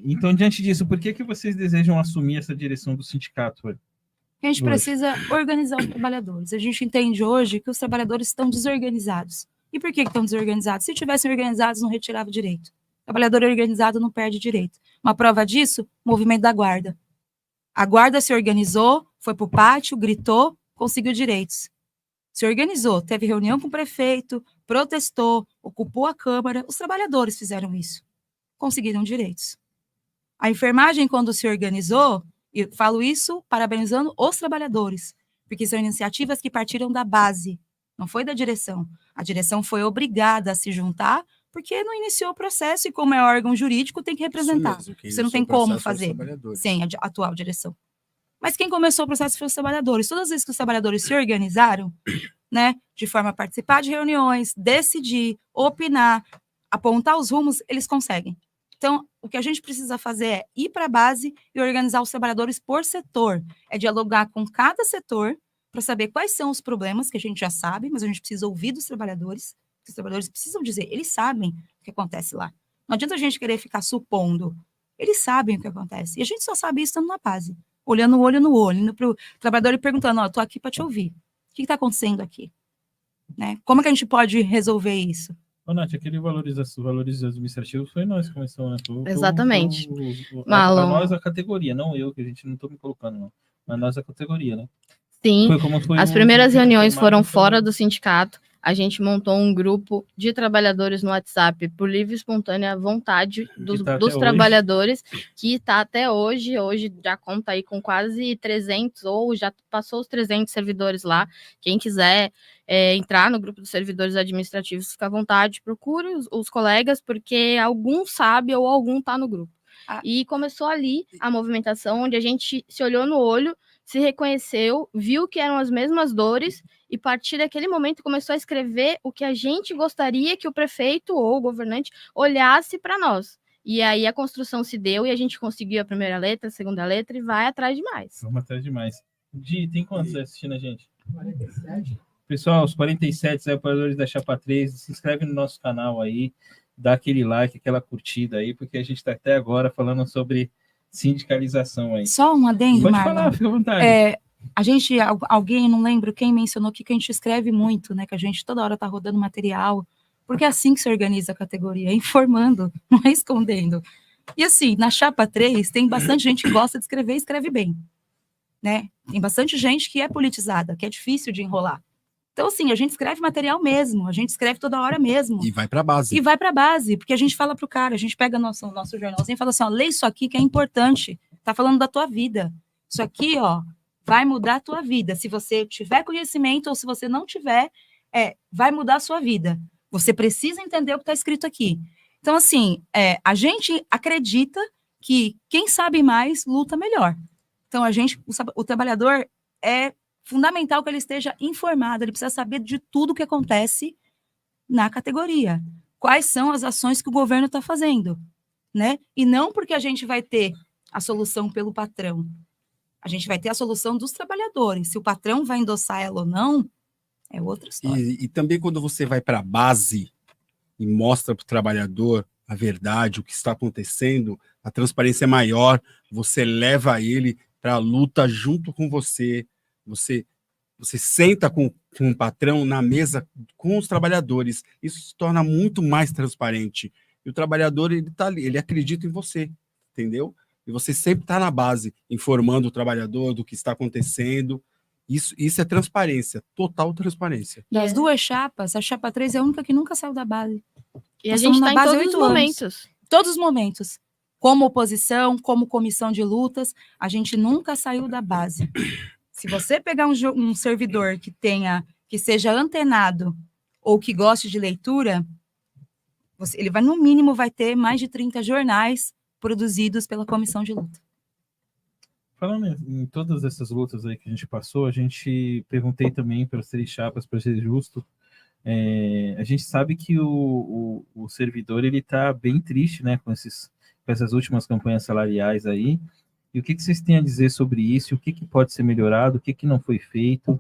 Então, diante disso, por que vocês desejam assumir essa direção do sindicato? A gente Hoje. precisa organizar os trabalhadores. A gente entende hoje que os trabalhadores estão desorganizados. E por que estão desorganizados? Se tivessem organizados, não retirava o direito. O trabalhador organizado não perde direito. Uma prova disso, o movimento da guarda. A guarda se organizou, foi para o pátio, gritou, conseguiu direitos. Se organizou, teve reunião com o prefeito, protestou, ocupou a Câmara. Os trabalhadores fizeram isso. Conseguiram direitos. A enfermagem, quando se organizou, eu falo isso parabenizando os trabalhadores, porque são iniciativas que partiram da base, não foi da direção. A direção foi obrigada a se juntar, porque não iniciou o processo e, como é órgão jurídico, tem que representar. Você não tem como fazer sem a atual direção. Mas quem começou o processo foi os trabalhadores. Todas as vezes que os trabalhadores se organizaram, né, de forma a participar de reuniões, decidir, opinar, apontar os rumos, eles conseguem. Então, o que a gente precisa fazer é ir para a base e organizar os trabalhadores por setor. É dialogar com cada setor para saber quais são os problemas, que a gente já sabe, mas a gente precisa ouvir dos trabalhadores. Os trabalhadores precisam dizer, eles sabem o que acontece lá. Não adianta a gente querer ficar supondo. Eles sabem o que acontece. E a gente só sabe isso estando na base. Olhando o olho no olho, indo para o trabalhador e perguntando, estou aqui para te ouvir. O que está acontecendo aqui? Né? Como é que a gente pode resolver isso? Ô, Nath, aquele valores administrativos foi nós que começamos, né? Exatamente. Nós, a categoria, não eu, que a gente não estou me colocando, não. Mas nós, a categoria, né? Sim, as primeiras reuniões foram fora do do sindicato. A gente montou um grupo de trabalhadores no WhatsApp por livre e espontânea vontade dos trabalhadores, que está até hoje. Hoje já conta aí com quase 300, ou já passou os 300 servidores lá. Quem quiser entrar no grupo dos servidores administrativos, fica à vontade, procure os colegas, porque algum sabe ou algum está no grupo. E começou ali a movimentação, onde a gente se olhou no olho, se reconheceu, viu que eram as mesmas dores, e a partir daquele momento começou a escrever o que a gente gostaria que o prefeito ou o governante olhasse para nós. E aí a construção se deu e a gente conseguiu a primeira letra, a segunda letra e vai atrás de mais. Vamos atrás de mais. Di, tem quantos assistindo a gente? 47. Pessoal, os 47 apoiadores da Chapa 3, se inscreve no nosso canal aí, dá aquele like, aquela curtida aí, porque a gente está até agora falando sobre sindicalização aí. Só um adendo, Pode Marlon. falar, fica à vontade. A gente, alguém, não lembro quem mencionou aqui, que a gente escreve muito, né? Que a gente toda hora tá rodando material, porque é assim que se organiza a categoria, informando, não é escondendo. E assim, na Chapa 3, tem bastante gente que gosta de escrever e escreve bem, né? Tem bastante gente que é politizada, que é difícil de enrolar. Então, assim, a gente escreve material mesmo, a gente escreve toda hora mesmo. E vai para a base. E vai para a base, porque a gente fala pro cara, a gente pega nosso jornalzinho e fala assim, ó, lê isso aqui que é importante, tá falando da tua vida. Isso aqui, ó, vai mudar a tua vida. Se você tiver conhecimento ou se você não tiver, vai mudar a sua vida. Você precisa entender o que está escrito aqui. Então, assim, a gente acredita que quem sabe mais luta melhor. Então, o trabalhador é fundamental que ele esteja informado, ele precisa saber de tudo o que acontece na categoria. Quais são as ações que o governo está fazendo, né? E não porque a gente vai ter a solução pelo patrão. A gente vai ter a solução dos trabalhadores. Se o patrão vai endossar ela ou não, é outra história. E também quando você vai para a base e mostra para o trabalhador a verdade, o que está acontecendo, a transparência é maior, você leva ele para a luta junto com você, você senta com o patrão na mesa com os trabalhadores, isso se torna muito mais transparente. E o trabalhador, ele tá ali, ele acredita em você, entendeu? E você sempre está na base, informando o trabalhador do que está acontecendo. Isso é transparência, total transparência. Das duas chapas, a Chapa 3 é a única que nunca saiu da base. E a gente está em todos os momentos. Todos os momentos. Como oposição, como comissão de lutas, a gente nunca saiu da base. Se você pegar um servidor que seja antenado ou que goste de leitura, ele vai, no mínimo, vai ter mais de 30 jornais produzidos pela comissão de luta. Falando em todas essas lutas aí que a gente passou, a gente perguntei também para as 3 chapas, para ser justo, a gente sabe que o servidor ele está bem triste, né, com essas últimas campanhas salariais aí, E o que vocês têm a dizer sobre isso? O que pode ser melhorado? O que não foi feito?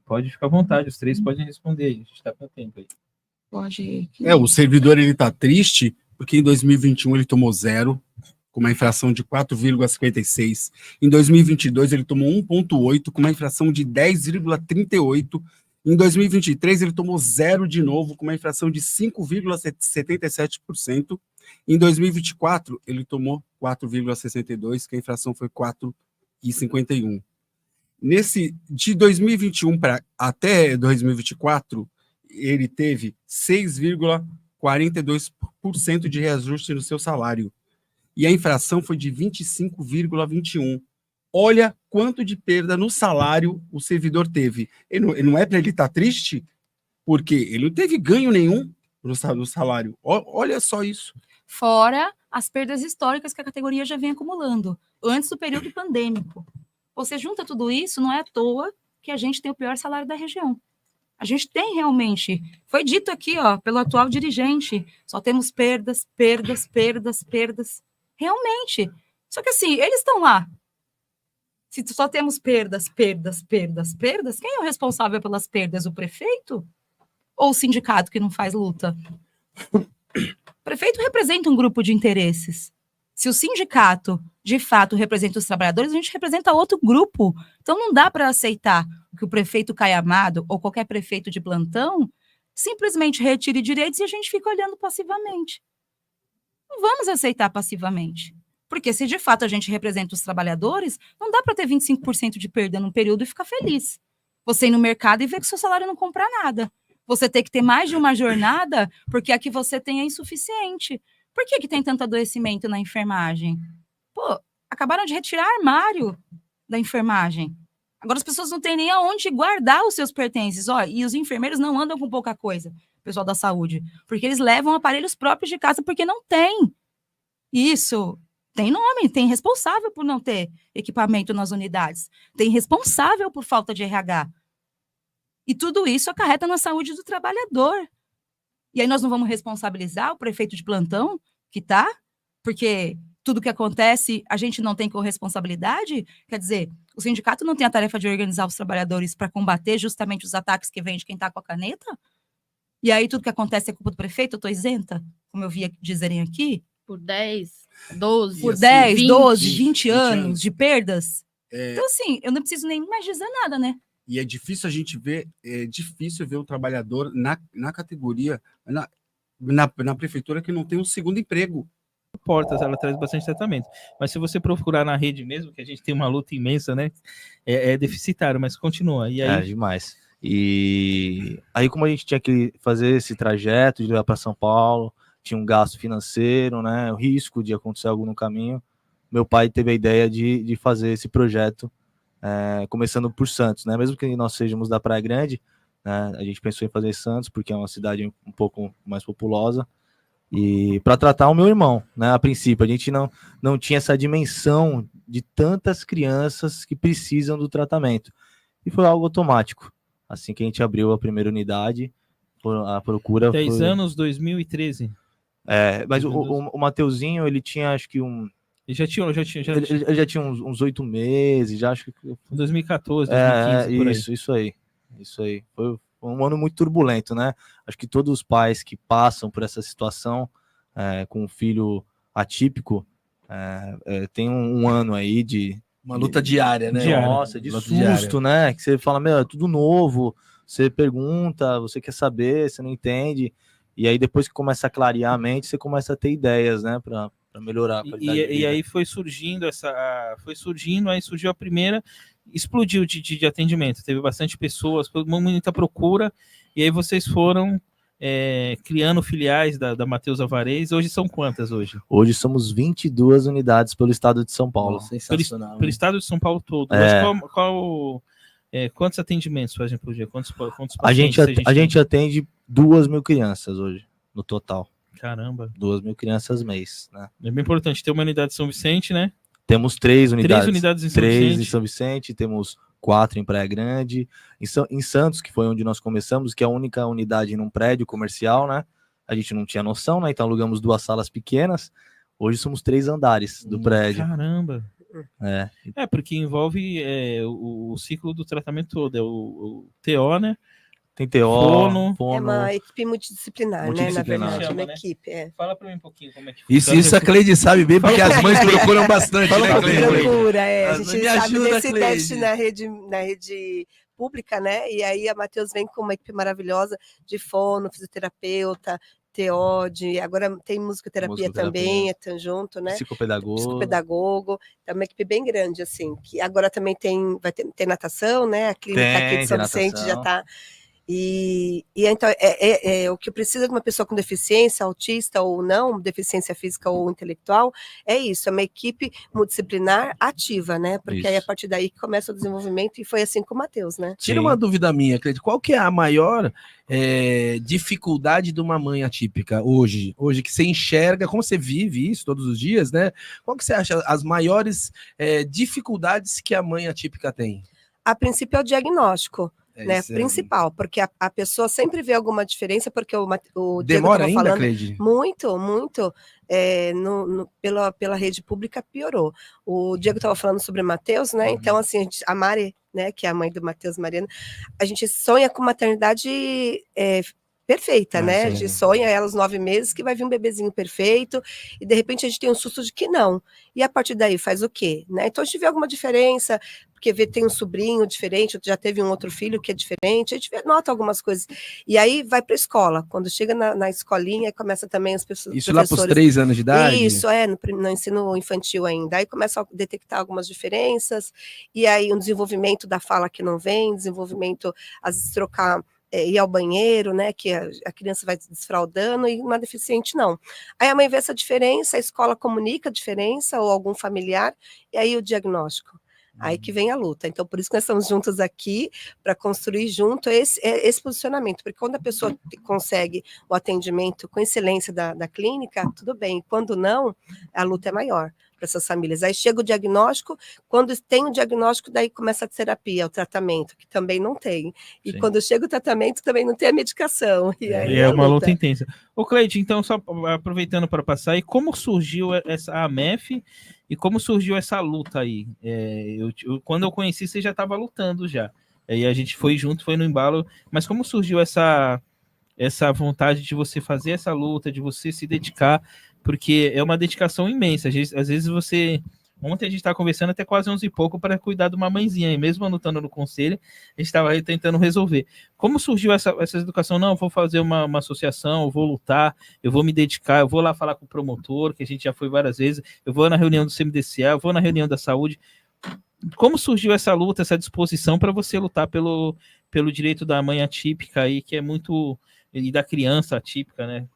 Pode ficar à vontade, os três podem responder. A gente está com tempo aí. Pode. O servidor ele tá triste porque em 2021 ele tomou 0, com uma inflação de 4,56. Em 2022 ele tomou 1,8, com uma inflação de 10,38. Em 2023 ele tomou 0 de novo, com uma inflação de 5,77%. Em 2024 ele tomou 4,62, que a inflação foi 4,51. De 2021 até 2024, ele teve 6,42% de reajuste no seu salário. E a inflação foi de 25,21%. Olha quanto de perda no salário o servidor teve. Não é para ele estar triste, porque ele não teve ganho nenhum no salário. Olha só isso. Fora as perdas históricas que a categoria já vem acumulando, antes do período pandêmico. Você junta tudo isso, não é à toa que a gente tem o pior salário da região. A gente tem realmente, foi dito aqui, pelo atual dirigente, só temos perdas. Realmente. Só que assim, eles estão lá. Se só temos perdas, quem é o responsável pelas perdas? O prefeito? Ou o sindicato que não faz luta? O prefeito representa um grupo de interesses. Se o sindicato, de fato, representa os trabalhadores, a gente representa outro grupo. Então, não dá para aceitar que o prefeito Caio Amado ou qualquer prefeito de plantão simplesmente retire direitos e a gente fica olhando passivamente. Não vamos aceitar passivamente. Porque se, de fato, a gente representa os trabalhadores, não dá para ter 25% de perda num período e ficar feliz. Você ir no mercado e ver que seu salário não compra nada. Você ter que ter mais de uma jornada porque a que você tem é insuficiente. Por que tem tanto adoecimento na enfermagem? Pô, acabaram de retirar armário da enfermagem. Agora as pessoas não têm nem aonde guardar os seus pertences. E os enfermeiros não andam com pouca coisa, o pessoal da saúde, porque eles levam aparelhos próprios de casa porque não tem. Isso tem nome, tem responsável por não ter equipamento nas unidades, tem responsável por falta de RH. E tudo isso acarreta na saúde do trabalhador. E aí nós não vamos responsabilizar o prefeito de plantão que tá? Porque tudo que acontece, a gente não tem corresponsabilidade? Quer dizer, o sindicato não tem a tarefa de organizar os trabalhadores para combater justamente os ataques que vem de quem está com a caneta? E aí tudo que acontece é culpa do prefeito? Eu estou isenta? Como eu via dizerem aqui? Por 10, 12, Por assim, 10, 20. 12, 20 anos de perdas? Então, assim, eu não preciso nem mais dizer nada, né? E é difícil a gente ver, o trabalhador na categoria, na prefeitura que não tem um segundo emprego. Portas, ela traz bastante tratamento. Mas se você procurar na rede mesmo, que a gente tem uma luta imensa, né? É deficitário, mas continua. E aí... demais. E aí, como a gente tinha que fazer esse trajeto de levar para São Paulo, tinha um gasto financeiro, né? O risco de acontecer algo no caminho, meu pai teve a ideia de fazer esse projeto, começando por Santos, né? Mesmo que nós sejamos da Praia Grande, né? A gente pensou em fazer Santos, porque é uma cidade um pouco mais populosa, e para tratar o meu irmão, né? A princípio, a gente não tinha essa dimensão de tantas crianças que precisam do tratamento. E foi algo automático. Assim que a gente abriu a primeira unidade, a procura 10 anos, 2013. Mas o Mateuzinho, ele tinha, acho que Ele já tinha uns 8 meses, já acho que... 2014, 2015, por aí. Isso aí. Foi um ano muito turbulento, né? Acho que todos os pais que passam por essa situação com um filho atípico tem um ano aí de... Uma luta diária, né? Nossa, de susto, né? Que você fala, é tudo novo, você pergunta, você quer saber, você não entende, e aí depois que começa a clarear a mente, você começa a ter ideias, né, para melhorar a qualidade de vida. E aí foi surgindo aí surgiu a primeira, explodiu de atendimento, teve bastante pessoas, muita procura, e aí vocês foram criando filiais da Matheus Alvarez. Hoje são quantas hoje? Hoje somos 22 unidades pelo estado de São Paulo. Sensacional. Pelo estado de São Paulo todo. Quantos atendimentos fazem por dia? Quantos a gente atende 2.000 crianças hoje, no total. Caramba. 2.000 crianças mês, né? É bem importante ter uma unidade de São Vicente, né? Temos 3 unidades. 3 unidades em São Vicente. 3 em São Vicente, temos 4 em Praia Grande. Em Santos, que foi onde nós começamos, que é a única unidade num prédio comercial, né? A gente não tinha noção, né? Então alugamos 2 salas pequenas. Hoje somos 3 andares do prédio. Caramba! Porque envolve o ciclo do tratamento todo, o TO, né? Tem TO, fono. É uma equipe multidisciplinar, né? Na verdade, Chama, uma né? equipe. Fala para mim um pouquinho como é que Isso a Cleide sabe bem, porque as mães procuram bastante, né, Cleide? Procura, a As gente mães, me sabe ajuda, desse Cleide. teste na rede pública, né? E aí a Matheus vem com uma equipe maravilhosa de fono, fisioterapeuta, TO, agora tem musicoterapia também, tá junto, né? Psicopedagogo, é uma equipe bem grande, assim, que agora também vai ter natação, né? A clínica aqui de São Vicente já está. E então, o que precisa de uma pessoa com deficiência, autista ou não, deficiência física ou intelectual, é isso, é uma equipe multidisciplinar ativa, né? Porque aí a partir daí que começa o desenvolvimento, e foi assim com o Matheus, né? Tira uma dúvida minha, Cleide, qual que é a maior dificuldade de uma mãe atípica hoje que você enxerga, como você vive isso todos os dias, né? Qual que você acha as maiores dificuldades que a mãe atípica tem? A princípio é o diagnóstico. Né, principal, porque a pessoa sempre vê alguma diferença, porque o demora ainda, falando, Cleide? Muito, pela rede pública piorou. O Diego estava falando sobre o Matheus, né? Então, assim, a Mari, né, que é a mãe do Matheus Mariano, a gente sonha com maternidade perfeita, né? A gente sonha ela aos 9 meses que vai vir um bebezinho perfeito, e de repente a gente tem um susto de que não. E a partir daí faz o quê? Né? Então a gente vê alguma diferença, porque tem um sobrinho diferente, já teve um outro filho que é diferente, a gente nota algumas coisas. E aí vai para a escola. Quando chega na escolinha, começa também as pessoas. Isso lá para os 3 anos de idade? Isso, no ensino infantil ainda. Aí começa a detectar algumas diferenças, e aí um desenvolvimento da fala que não vem, desenvolvimento, às vezes trocar. Ir ao banheiro, né, que a criança vai desfraldando, e uma deficiente não. Aí a mãe vê essa diferença, a escola comunica a diferença, ou algum familiar, e aí o diagnóstico. Aí que vem a luta. Então, por isso que nós estamos juntos aqui, para construir junto esse posicionamento, porque quando a pessoa consegue o atendimento com excelência da clínica, tudo bem. Quando não, a luta é maior para essas famílias. Aí chega o diagnóstico, quando tem o diagnóstico, daí começa a terapia, o tratamento, que também não tem. E quando chega o tratamento, também não tem a medicação. E aí é uma luta intensa. Ô, Cleide, então, só aproveitando para passar, e como surgiu a AMEF, e como surgiu essa luta aí? Quando eu conheci, você já estava lutando já. Aí a gente foi junto, foi no embalo, mas como surgiu essa vontade de você fazer essa luta, de você se dedicar, porque é uma dedicação imensa. Às vezes você... Ontem a gente estava conversando até quase 11 e pouco para cuidar de uma mãezinha, e mesmo anotando no conselho, a gente estava tentando resolver. Como surgiu essa educação? Não, eu vou fazer uma associação, eu vou lutar, eu vou me dedicar, eu vou lá falar com o promotor, que a gente já foi várias vezes, eu vou na reunião do CMDCA, eu vou na reunião da saúde. Como surgiu essa luta, essa disposição para você lutar pelo direito da mãe atípica aí, que é muito... e da criança atípica, né?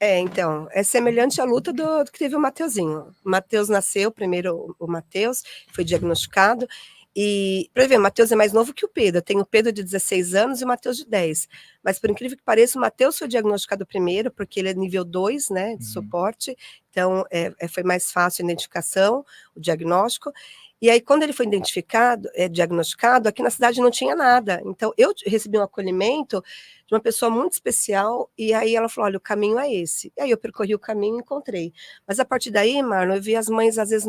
Então, é semelhante à luta do que teve o Mateuzinho. O Matheus nasceu, primeiro o Matheus, foi diagnosticado, e, para ver, o Matheus é mais novo que o Pedro. Eu tenho o Pedro de 16 anos e o Matheus de 10. Mas, por incrível que pareça, o Matheus foi diagnosticado primeiro, porque ele é nível 2, né, de suporte, então foi mais fácil a identificação, o diagnóstico. E aí, quando ele foi diagnosticado, aqui na cidade não tinha nada. Então, eu recebi um acolhimento de uma pessoa muito especial, e aí ela falou, olha, o caminho é esse. E aí eu percorri o caminho e encontrei. Mas a partir daí, Marlon, eu vi as mães, às vezes,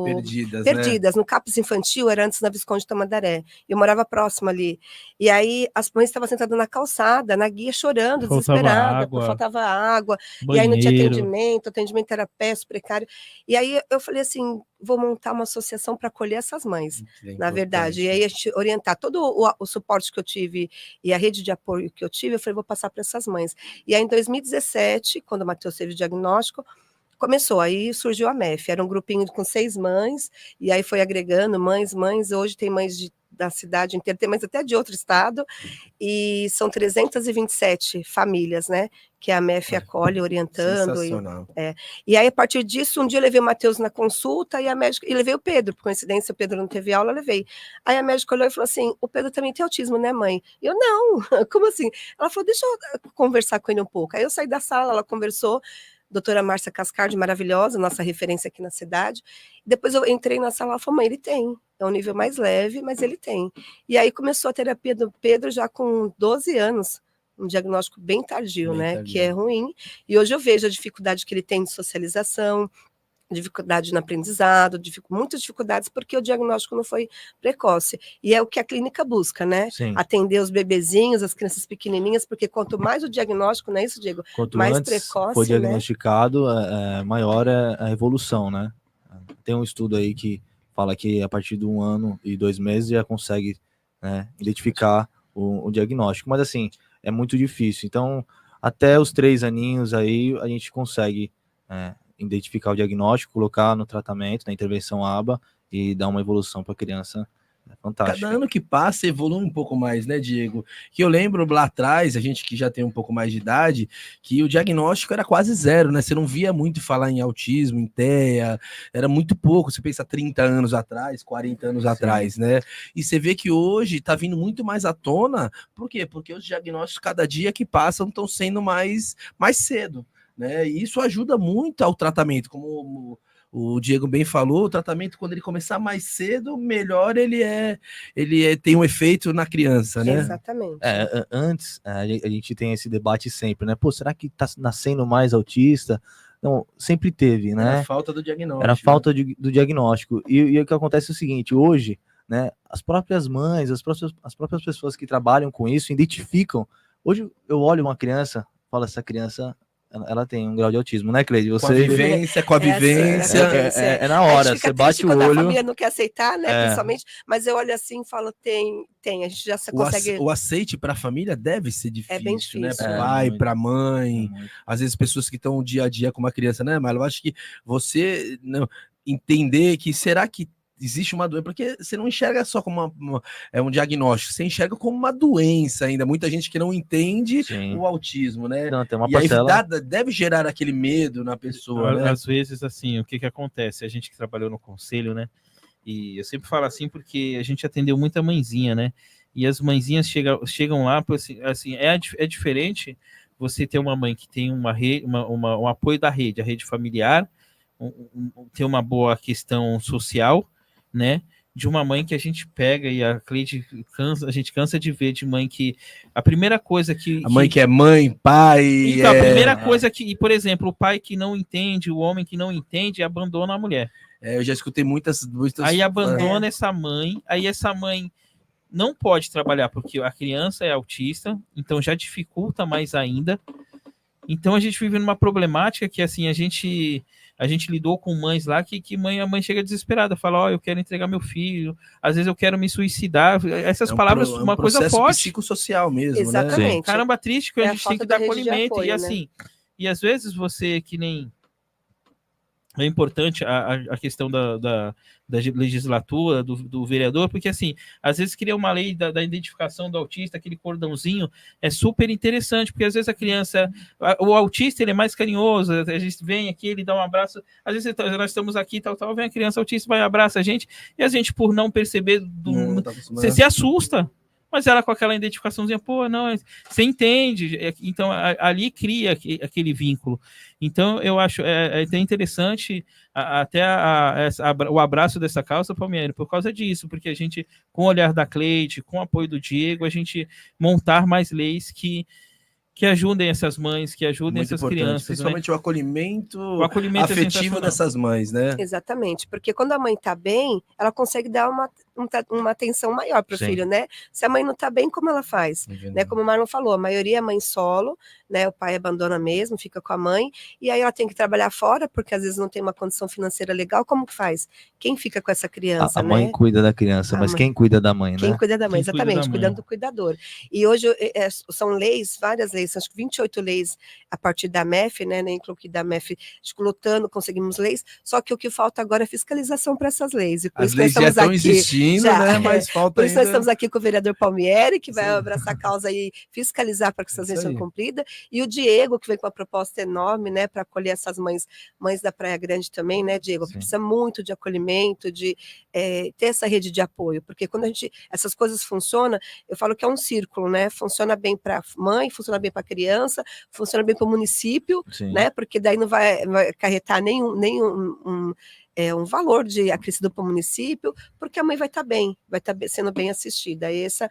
perdidas, né? No CAPS infantil, era antes na Visconde Tamandaré. Eu morava próximo ali. E aí, as mães estavam sentadas na calçada, na guia, chorando, desesperadas, porque faltava água, banheiro. E aí não tinha atendimento era péssimo, precário. E aí eu falei assim, vou montar uma associação para acolher essas mães, na verdade. E aí a gente orientar todo o suporte que eu tive e a rede de apoio que eu tive, eu falei, vou passar para essas mães. E aí em 2017, quando o Matheus teve o diagnóstico, começou, aí surgiu a MEF, era um grupinho com 6 mães, e aí foi agregando mães, hoje tem mães da cidade inteira, tem mães até de outro estado, e são 327 famílias, né, que a MEF acolhe, orientando. Sensacional. E aí, a partir disso, um dia eu levei o Matheus na consulta, e a médica, e levei o Pedro, por coincidência, o Pedro não teve aula, eu levei. Aí a médica olhou e falou assim, o Pedro também tem autismo, né, mãe? E eu, não, como assim? Ela falou, deixa eu conversar com ele um pouco. Aí eu saí da sala, ela conversou, doutora Márcia Cascardi, maravilhosa, nossa referência aqui na cidade. Depois eu entrei na sala e falei, mãe, ele tem. É um nível mais leve, mas ele tem. E aí começou a terapia do Pedro já com 12 anos, um diagnóstico bem tardio, né? Que é ruim. E hoje eu vejo a dificuldade que ele tem de socialização, dificuldade no aprendizado, muitas dificuldades porque o diagnóstico não foi precoce. E é o que a clínica busca, né? Sim. Atender os bebezinhos, as crianças pequenininhas, porque quanto mais o diagnóstico, não é isso, Diego? Quanto Mais antes precoce, for né? diagnosticado, maior é a evolução, né? Tem um estudo aí que fala que a partir de 1 ano e 2 meses já consegue, né, identificar o diagnóstico. Mas assim, é muito difícil. Então, até os 3 aninhos aí, a gente consegue identificar o diagnóstico, colocar no tratamento, na intervenção ABA e dar uma evolução para a criança. É fantástico. Cada ano que passa evolui um pouco mais, né, Diego? Que eu lembro lá atrás, a gente que já tem um pouco mais de idade, que o diagnóstico era quase zero, né? Você não via muito falar em autismo, em TEA, era muito pouco. Você pensa 30 anos atrás, 40 anos atrás, né? E você vê que hoje tá vindo muito mais à tona. Por quê? Porque os diagnósticos, cada dia que passam, estão sendo mais cedo, né? E isso ajuda muito ao tratamento, como o Diego bem falou, o tratamento, quando ele começar mais cedo, melhor ele tem um efeito na criança, né? Exatamente. Antes, a gente tem esse debate sempre, né? Pô, será que tá nascendo mais autista? Não, sempre teve, né? Era a falta do diagnóstico. Era a falta do diagnóstico. E o que acontece é o seguinte, hoje, né, as próprias mães, as próprias pessoas que trabalham com isso, identificam. Hoje eu olho uma criança, falo, essa criança... ela tem um grau de autismo, né, Cleide? Com a vivência. É na hora, você bate o olho. A família não quer aceitar, né, principalmente, mas eu olho assim e falo, tem, a gente já consegue... O aceite para a família deve ser difícil, é bem difícil, né? Para o pai, para a mãe, às vezes pessoas que estão o dia a dia com uma criança, né, mas eu acho que você entender que será que existe uma doença, porque você não enxerga só como um diagnóstico, você enxerga como uma doença ainda. Muita gente que não entende o autismo, né? Não, tem uma e parcela... aí deve gerar aquele medo na pessoa, né? Às vezes, assim, o que acontece? A gente que trabalhou no conselho, né? E eu sempre falo assim porque a gente atendeu muita mãezinha, né? E as mãezinhas chegam lá, assim, é diferente você ter uma mãe que tem uma rede, um apoio da rede, a rede familiar, ter uma boa questão social, né? De uma mãe que a gente pega e a gente cansa de ver de mãe que a primeira coisa que... A mãe que é mãe, pai... Então, a primeira coisa que, por exemplo, o pai que não entende, o homem que não entende, abandona a mulher. Eu já escutei muitas... Aí abandona essa mãe, aí essa mãe não pode trabalhar porque a criança é autista, então já dificulta mais ainda. Então a gente vive numa problemática que, assim, a gente lidou com mães lá que a mãe chega desesperada, fala, eu quero entregar meu filho, às vezes eu quero me suicidar. Essas palavras, uma coisa forte. Psicossocial mesmo, exatamente, né? Caramba, triste que a gente tem que dar acolhimento. Apoio, e assim, e às vezes você que nem... É importante a questão da legislatura, do vereador, porque, assim, às vezes cria uma lei da identificação do autista, aquele cordãozinho, é super interessante, porque às vezes a criança, o autista, ele é mais carinhoso, a gente vem aqui, ele dá um abraço, às vezes nós estamos aqui, tal, vem a criança autista, vai abraça a gente, e a gente, por não perceber, você se assusta. Mas ela com aquela identificaçãozinha, você entende, então ali cria aquele vínculo. Então eu acho até interessante até o abraço dessa causa, Palmieri, por causa disso, porque a gente, com o olhar da Cleide, com o apoio do Diego, a gente montar mais leis que ajudem essas mães, que ajudem essas crianças. Principalmente, né? O acolhimento afetivo dessas mães, né? Exatamente, porque quando a mãe tá bem, ela consegue dar uma atenção maior para o filho, né? Se a mãe não tá bem, como ela faz? Né? Como o Marlon falou, a maioria é mãe solo, né? O pai abandona mesmo, fica com a mãe, e aí ela tem que trabalhar fora, porque às vezes não tem uma condição financeira legal, como que faz? Quem fica com essa criança, a mãe, né? cuida da criança, mas quem cuida da mãe, né? Quem cuida da mãe, exatamente, cuidando do cuidador. E hoje são leis, várias leis, acho que 28 leis a partir da MEF, né? Nem que da MEF, lutando, conseguimos leis, só que o que falta agora é fiscalização para essas leis. E por As isso leis nós já estamos estão existindo, né? Mas falta por isso ainda... nós estamos aqui com o vereador Palmieri, que vai abraçar a causa e fiscalizar para que essas leis sejam cumpridas, e o Diego, que vem com uma proposta enorme, né, para acolher essas mães da Praia Grande também, né, Diego? Sim. Precisa muito de acolhimento, de ter essa rede de apoio, porque quando essas coisas funcionam, eu falo que é um círculo, né? Funciona bem para a mãe, funciona bem para a criança, funciona bem para o município, Sim. né? Porque daí não vai acarretar nenhum um valor acrescido para o município, porque a mãe vai estar bem, vai estar sendo bem assistida. E essa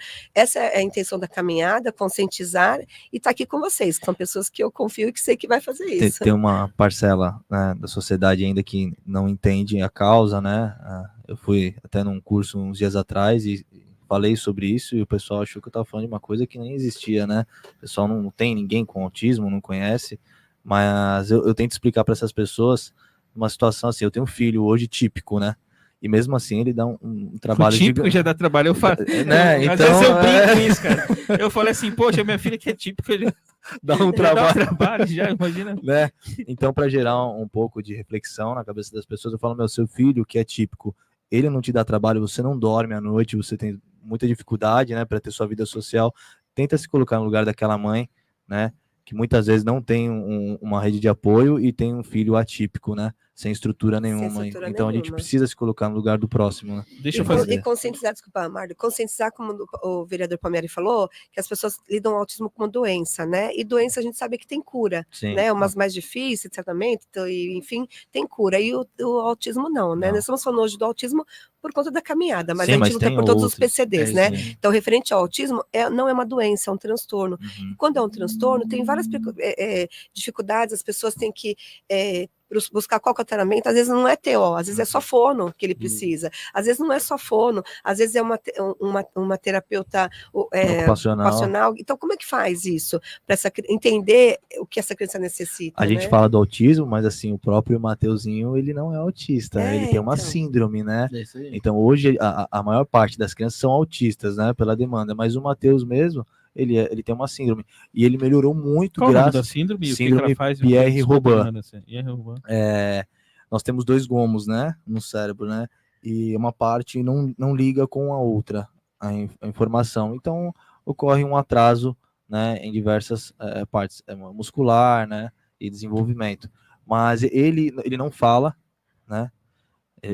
é a intenção da caminhada, conscientizar e estar aqui com vocês, que são pessoas que eu confio e que sei que vai fazer isso. Tem uma parcela, né, da sociedade ainda que não entende a causa, né? Eu fui até num curso uns dias atrás e falei sobre isso e o pessoal achou que eu estava falando de uma coisa que nem existia, né? O pessoal não tem ninguém com autismo, não conhece, mas eu tento explicar para essas pessoas uma situação assim. Eu tenho um filho hoje típico, né? E mesmo assim ele dá um trabalho... O típico já dá trabalho, eu falo. Né? Às Então, vezes eu brinco com isso, cara. Eu falei assim, poxa, minha filha que é típica, ele dá um trabalho, já, imagina. né? Então, para gerar um pouco de reflexão na cabeça das pessoas, eu falo, meu, seu filho que é típico, ele não te dá trabalho, você não dorme à noite, você tem muita dificuldade, né, para ter sua vida social, tenta se colocar no lugar daquela mãe, né, que muitas vezes não tem uma rede de apoio e tem um filho atípico, né, sem estrutura nenhuma. Então a gente precisa se colocar no lugar do próximo, né? Deixa eu fazer. E conscientizar, desculpa, Mário, conscientizar, como o vereador Palmieri falou, que as pessoas lidam o autismo como doença, né? E doença a gente sabe que tem cura, Sim. né? Umas mais difíceis, tratamento, e, enfim, tem cura. E o autismo não, né? Não. Nós estamos falando hoje do autismo por conta da caminhada, mas Sim, a gente mas luta tem por todos os outros. PCDs, né? Então, referente ao autismo, não é uma doença, é um transtorno. Uhum. E quando é um transtorno, tem várias dificuldades, as pessoas têm que buscar qual que é o tratamento, às vezes não é TO, às vezes é só fono que ele precisa, às vezes não é só fono, às vezes é uma terapeuta ocupacional. Então, como é que faz isso? Para entender o que essa criança necessita, A gente fala do autismo, mas assim, o próprio Mateuzinho, ele não é autista, né? Ele tem uma síndrome, né? Então, hoje, a maior parte das crianças são autistas, né? Pela demanda, mas o Mateus mesmo, ele tem uma síndrome. E ele melhorou muito Qual graças... da síndrome? Síndrome o que ela faz? Pierre-Robin. Pierre-Robin. Nós temos 2 gomos, né? No cérebro, né? E uma parte não liga com a outra, a informação. Então, ocorre um atraso, né? Em diversas partes, muscular, né? E desenvolvimento. Mas ele não fala, né?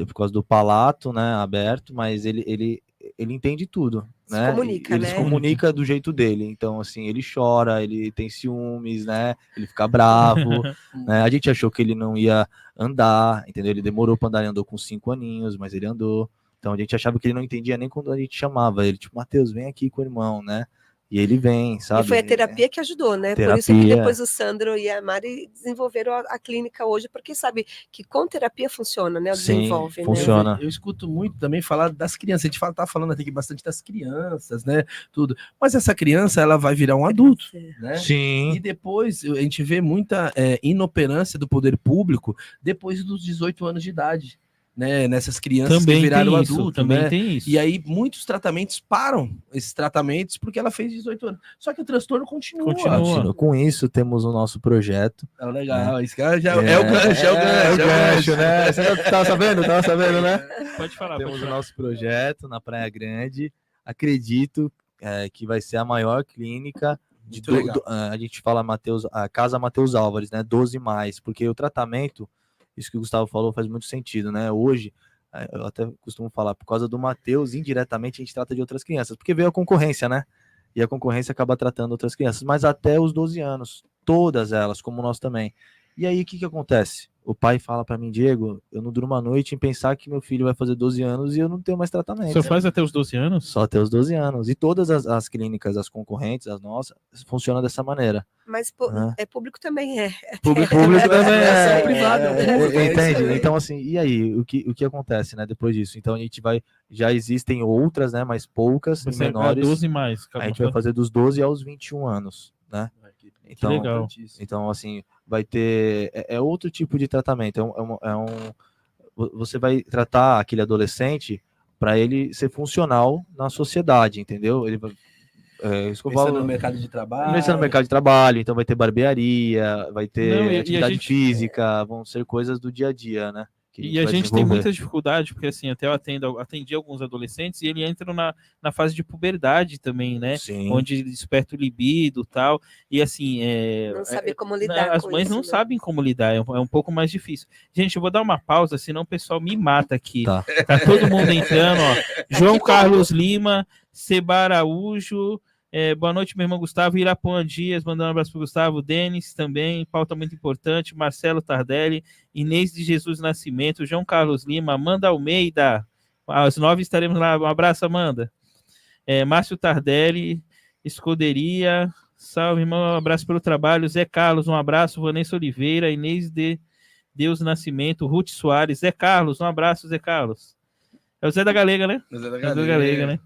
Por causa do palato, né? Aberto, mas ele entende tudo, né? Ele se comunica do jeito dele. Então, assim, ele chora, ele tem ciúmes, né? Ele fica bravo, né? A gente achou que ele não ia andar, entendeu? Ele demorou para andar, ele andou com 5 aninhos, mas ele andou. Então, a gente achava que ele não entendia nem quando a gente chamava ele, tipo, Mateus, vem aqui com o irmão, né? E ele vem, sabe? E foi a terapia que ajudou, né? Terapia. Por isso que depois o Sandro e a Mari desenvolveram a clínica hoje, porque sabe que com terapia funciona, né? Desenvolve, sim, funciona. Eu escuto muito também falar das crianças. A gente tá falando aqui bastante das crianças, né? Tudo. Mas essa criança, ela vai virar um adulto, né? Sim. E depois a gente vê muita inoperância do poder público depois dos 18 anos de idade. Né, nessas crianças também que viraram tem isso, adulto, também né? tem isso. E aí muitos tratamentos param, esses tratamentos, porque ela fez 18 anos. Só que o transtorno continua. Com isso, temos o nosso projeto. Legal, né? Esse cara já é o gancho, né? Você tava sabendo, né? Pode falar. Temos o nosso projeto na Praia Grande. Acredito que vai ser a maior clínica a gente fala a Casa Mateus Álvares, né? 12 mais, porque o tratamento, isso que o Gustavo falou faz muito sentido, né? Hoje, eu até costumo falar, por causa do Mateus, indiretamente a gente trata de outras crianças, porque veio a concorrência, né? E a concorrência acaba tratando outras crianças, mas até os 12 anos, todas elas, como nós também. E aí, o que acontece? O pai fala para mim, Diego, eu não durmo a noite em pensar que meu filho vai fazer 12 anos e eu não tenho mais tratamento. Você faz até os 12 anos? Só até os 12 anos. E todas as clínicas, as concorrentes, as nossas, funcionam dessa maneira. Mas público também é. Público também é. Privado. Entende? Então, assim, e aí? O que acontece, né, depois disso? Então, a gente já existem outras, né, mas poucas, menores. 12 mais. A gente vai fazer dos 12 aos 21 anos, né? Então, legal. Então, assim, vai ter... É outro tipo de tratamento. Você vai tratar aquele adolescente para ele ser funcional na sociedade, entendeu? Ele vai... Pensando no mercado de trabalho. Pensando no mercado de trabalho, então vai ter barbearia, vai ter atividade física, vão ser coisas do dia a dia, né? E a gente tem muita dificuldade, porque assim, até eu atendi alguns adolescentes e ele entra na fase de puberdade também, né? Sim. Onde desperta o libido e tal. E assim, não sabe como lidar as com mães isso, não né? sabem como lidar, é um pouco mais difícil. Gente, eu vou dar uma pausa, senão o pessoal me mata aqui. Tá Todo mundo entrando, ó. João Carlos Lima, Seba Araújo, Boa noite, meu irmão Gustavo. Irapuã Dias, mandando um abraço para o Gustavo. Denis também, pauta muito importante. Marcelo Tardelli, Inês de Jesus Nascimento, João Carlos Lima, Amanda Almeida. Às 9 estaremos lá. Um abraço, Amanda. Márcio Tardelli, Escuderia. Salve, irmão. Um abraço pelo trabalho. Zé Carlos, um abraço. Vanessa Oliveira, Inês de Deus Nascimento, Ruth Soares. Zé Carlos, um abraço, Zé Carlos. É o Zé da Galega, né? Zé da É o Zé da Galega, né?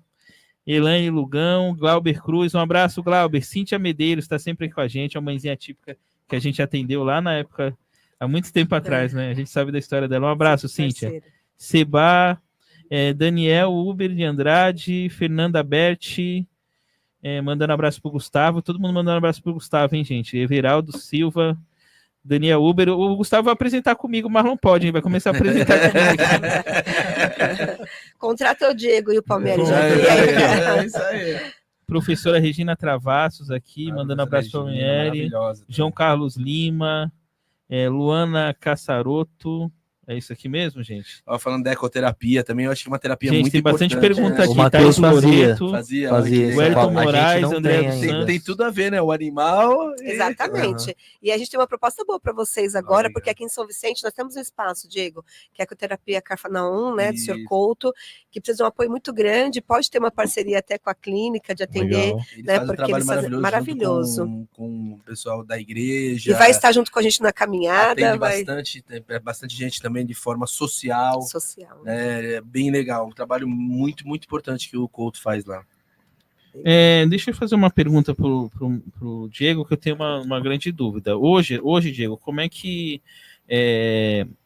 Elaine Lugão, Glauber Cruz, um abraço, Glauber. Cíntia Medeiros está sempre aqui com a gente, a mãezinha típica que a gente atendeu lá na época, há muito tempo atrás, né? A gente sabe da história dela. Um abraço, Cíntia. Seba, Daniel Uber de Andrade, Fernanda Berti, mandando abraço pro Gustavo. Todo mundo mandando abraço pro Gustavo, hein, gente? Everaldo Silva, Daniel Uber. O Gustavo vai apresentar comigo, o Marlon pode, hein? Vai começar a apresentar comigo. Contrata o Diego e o Palmeiras. Isso aí. Professora Regina Travassos aqui, mandando abraço para a Palmieri. João Carlos Lima, Luana Cassaroto. É isso aqui mesmo, gente? Falando da ecoterapia também, eu acho que é uma terapia gente, muito tem importante. bastante pergunta aqui. O Matheus fazia. O Elton Moraes, André dos Santos. Tem tudo a ver, né? O animal... Exatamente. E a gente tem uma proposta boa para vocês agora, porque aqui em São Vicente nós temos um espaço, Diego, que é a ecoterapia Carfanaum, né, do Sr. Couto, que precisa de um apoio muito grande, pode ter uma parceria até com a clínica de atender, né, porque eles fazem maravilhoso. Com o pessoal da igreja. E vai estar junto com a gente na caminhada. Tem bastante gente também de forma social. Né? É bem legal, um trabalho muito, muito importante que o Couto faz lá. Deixa eu fazer uma pergunta pro Diego, que eu tenho uma grande dúvida. Hoje, Diego, como é que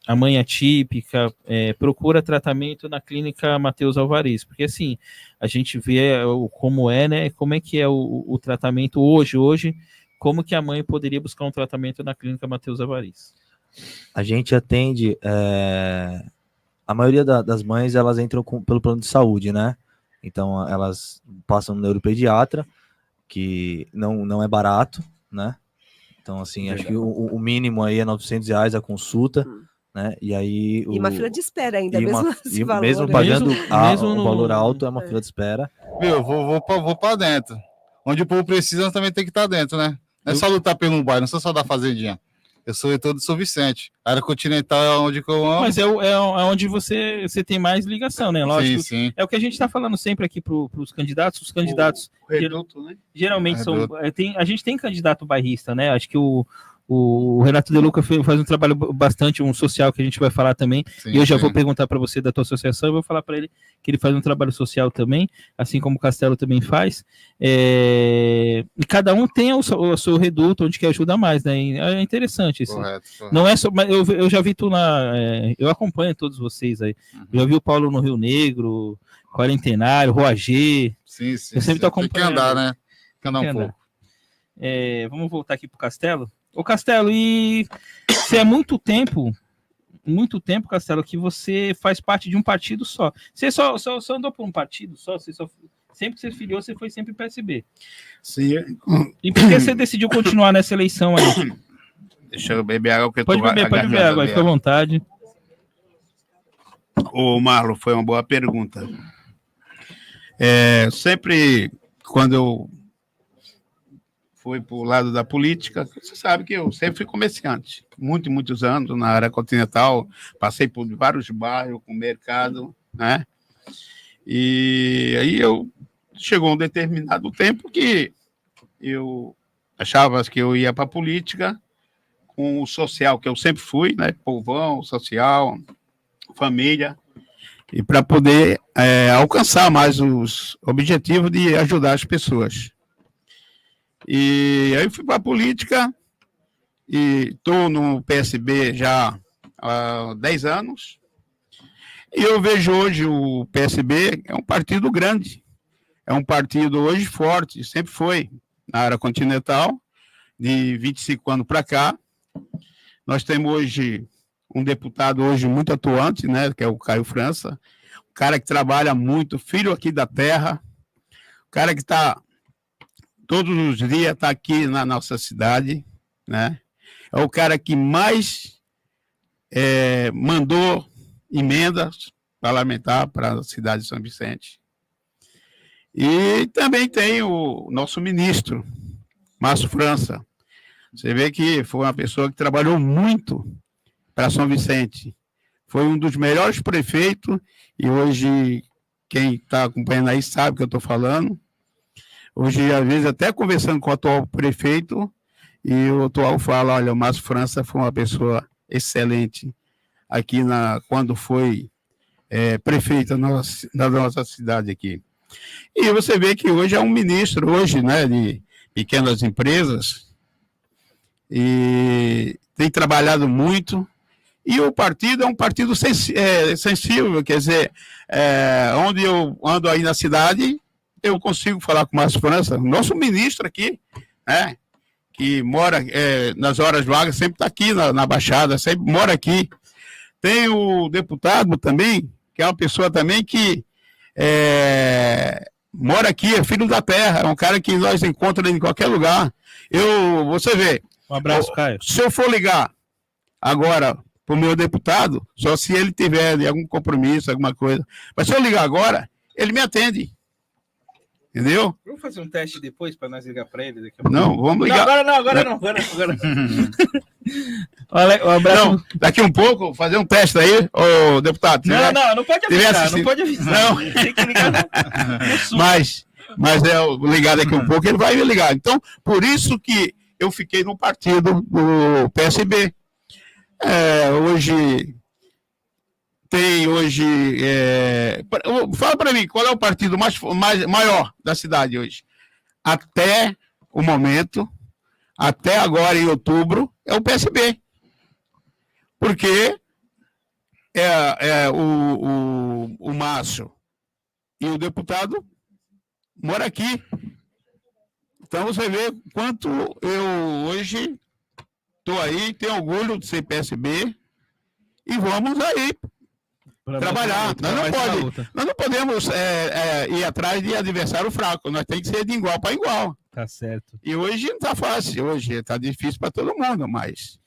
a mãe atípica procura tratamento na clínica Matheus Alvarez? Porque assim, a gente vê como né? Como é que é o tratamento hoje, como que a mãe poderia buscar um tratamento na clínica Matheus Alvarez? A gente atende, a maioria das mães, elas entram pelo plano de saúde, né? Então, elas passam no neuropediatra, que não é barato, né? Então, assim, acho que o mínimo aí é R$900 a consulta, né? E aí... E uma fila de espera ainda, mesmo pagando o valor alto, é uma fila de espera. Meu, vou para dentro. Onde o povo precisa, também tem que estar dentro, né? Não é só lutar pelo bairro, não sou só da fazendinha. Eu sou reitor do São Vicente. A área continental é onde eu amo. Mas é onde você tem mais ligação, né? Lógico. Sim. É o que a gente está falando sempre aqui para os candidatos. Os candidatos reduto, né? Geralmente a gente tem candidato bairrista, né? Acho que o Renato De Luca faz um trabalho bastante, um social que a gente vai falar também. E eu já vou perguntar para você da tua associação, eu vou falar para ele que ele faz um trabalho social também, assim como o Castelo também faz. E cada um tem o seu reduto, onde quer ajuda mais, né? E é interessante isso. Correto. Não é só, mas eu já vi tu eu acompanho todos vocês aí. Eu já vi o Paulo no Rio Negro, Quarentenário, Roagê. Sim. Eu sempre tô acompanhando. Tem que andar, né? Tem que andar um pouco. Vamos voltar aqui pro Castelo. Ô, Castelo, e se é muito tempo, Castelo, que você faz parte de um partido só. Você só andou por um partido só? Sempre que você filiou, você foi sempre PSB. Sim. E por que você decidiu continuar nessa eleição aí? Deixa eu beber água. Pode beber água, fica à vontade. Ô, Marlon, foi uma boa pergunta. Sempre, quando eu fui para o lado da política, você sabe que eu sempre fui comerciante, muitos anos na área continental, passei por vários bairros com mercado, né? E aí chegou um determinado tempo que eu achava que eu ia para a política com o social, que eu sempre fui, né? Povão, social, família, e para poder alcançar mais os objetivos de ajudar as pessoas. E aí fui para a política e estou no PSB já há 10 anos. E eu vejo hoje o PSB é um partido grande, é um partido hoje forte, sempre foi na área continental, de 25 anos para cá. Nós temos hoje um deputado hoje muito atuante, né, que é o Caio França, um cara que trabalha muito, filho aqui da terra, um cara que está todos os dias está aqui na nossa cidade, né? É o cara que mais mandou emendas parlamentar para a cidade de São Vicente. E também tem o nosso ministro, Márcio França. Você vê que foi uma pessoa que trabalhou muito para São Vicente. Foi um dos melhores prefeitos, e hoje, quem está acompanhando aí sabe o que eu estou falando. Hoje, às vezes, até conversando com o atual prefeito, e o atual fala, olha, o Márcio França foi uma pessoa excelente aqui quando foi prefeito da nossa cidade aqui. E você vê que hoje é um ministro, hoje, né, de pequenas empresas, e tem trabalhado muito, e o partido é um partido sensível, quer dizer, onde eu ando aí na cidade, eu consigo falar com o Márcio França, nosso ministro aqui, né, que mora nas horas vagas, sempre está aqui na Baixada, sempre mora aqui. Tem o deputado também, que é uma pessoa também que mora aqui, é filho da terra, é um cara que nós encontramos em qualquer lugar. Você vê. Um abraço, Caio. Se eu for ligar agora para o meu deputado, só se ele tiver algum compromisso, alguma coisa. Mas se eu ligar agora, ele me atende. Entendeu? Vamos fazer um teste depois para nós ligar para ele? Não, vamos ligar. Não, agora não. Olha, um abraço. Não, daqui um pouco, fazer um teste aí, ô deputado. Não pode avisar, não pode avisar. Não. Tem que ligar. Mas ligar daqui um pouco, ele vai me ligar. Então, por isso que eu fiquei no partido do PSB. Hoje... fala para mim, qual é o partido maior da cidade hoje? Até o momento, até agora em outubro, é o PSB. Porque o Márcio e o deputado moram aqui. Então você vê quanto eu hoje estou aí, tenho orgulho de ser PSB, e vamos aí trabalhar. Nós não podemos ir atrás de adversário fraco, nós temos que ser de igual para igual. Tá certo. E hoje não está fácil, hoje está difícil para todo mundo, mas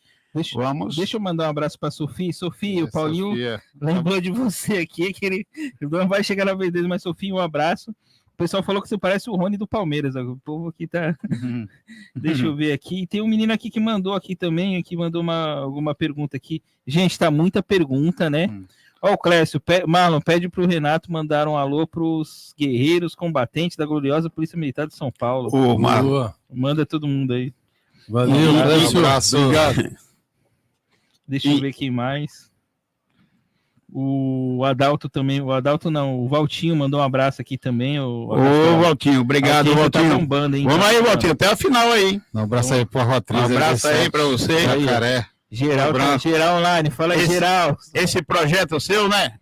deixa eu mandar um abraço para Sofia. Sofia, o Paulinho lembrou de você aqui, que ele não vai chegar na vez dele, mas Sofia, um abraço. O pessoal falou que você parece o Rony do Palmeiras. O povo aqui tá. Deixa eu ver aqui. Tem um menino aqui que mandou aqui também, que mandou alguma pergunta aqui. Gente, tá muita pergunta, né? Ó, o Clécio, Marlon, pede pro Renato mandar um alô pros guerreiros combatentes da gloriosa Polícia Militar de São Paulo. Ô, Marlon. Manda todo mundo aí. Valeu, um abraço. Obrigado. Deixa eu ver quem mais. O Adalto também, o Valtinho mandou um abraço aqui também. Ô, Valtinho, obrigado, Valtinho. Tá bombando, hein, vamos aí, Valtinho, até a final aí. Um abraço aí pro Rotriz. Um abraço aí pra você. Jacaré. Geral online, fala aí, geral. Esse projeto seu, né?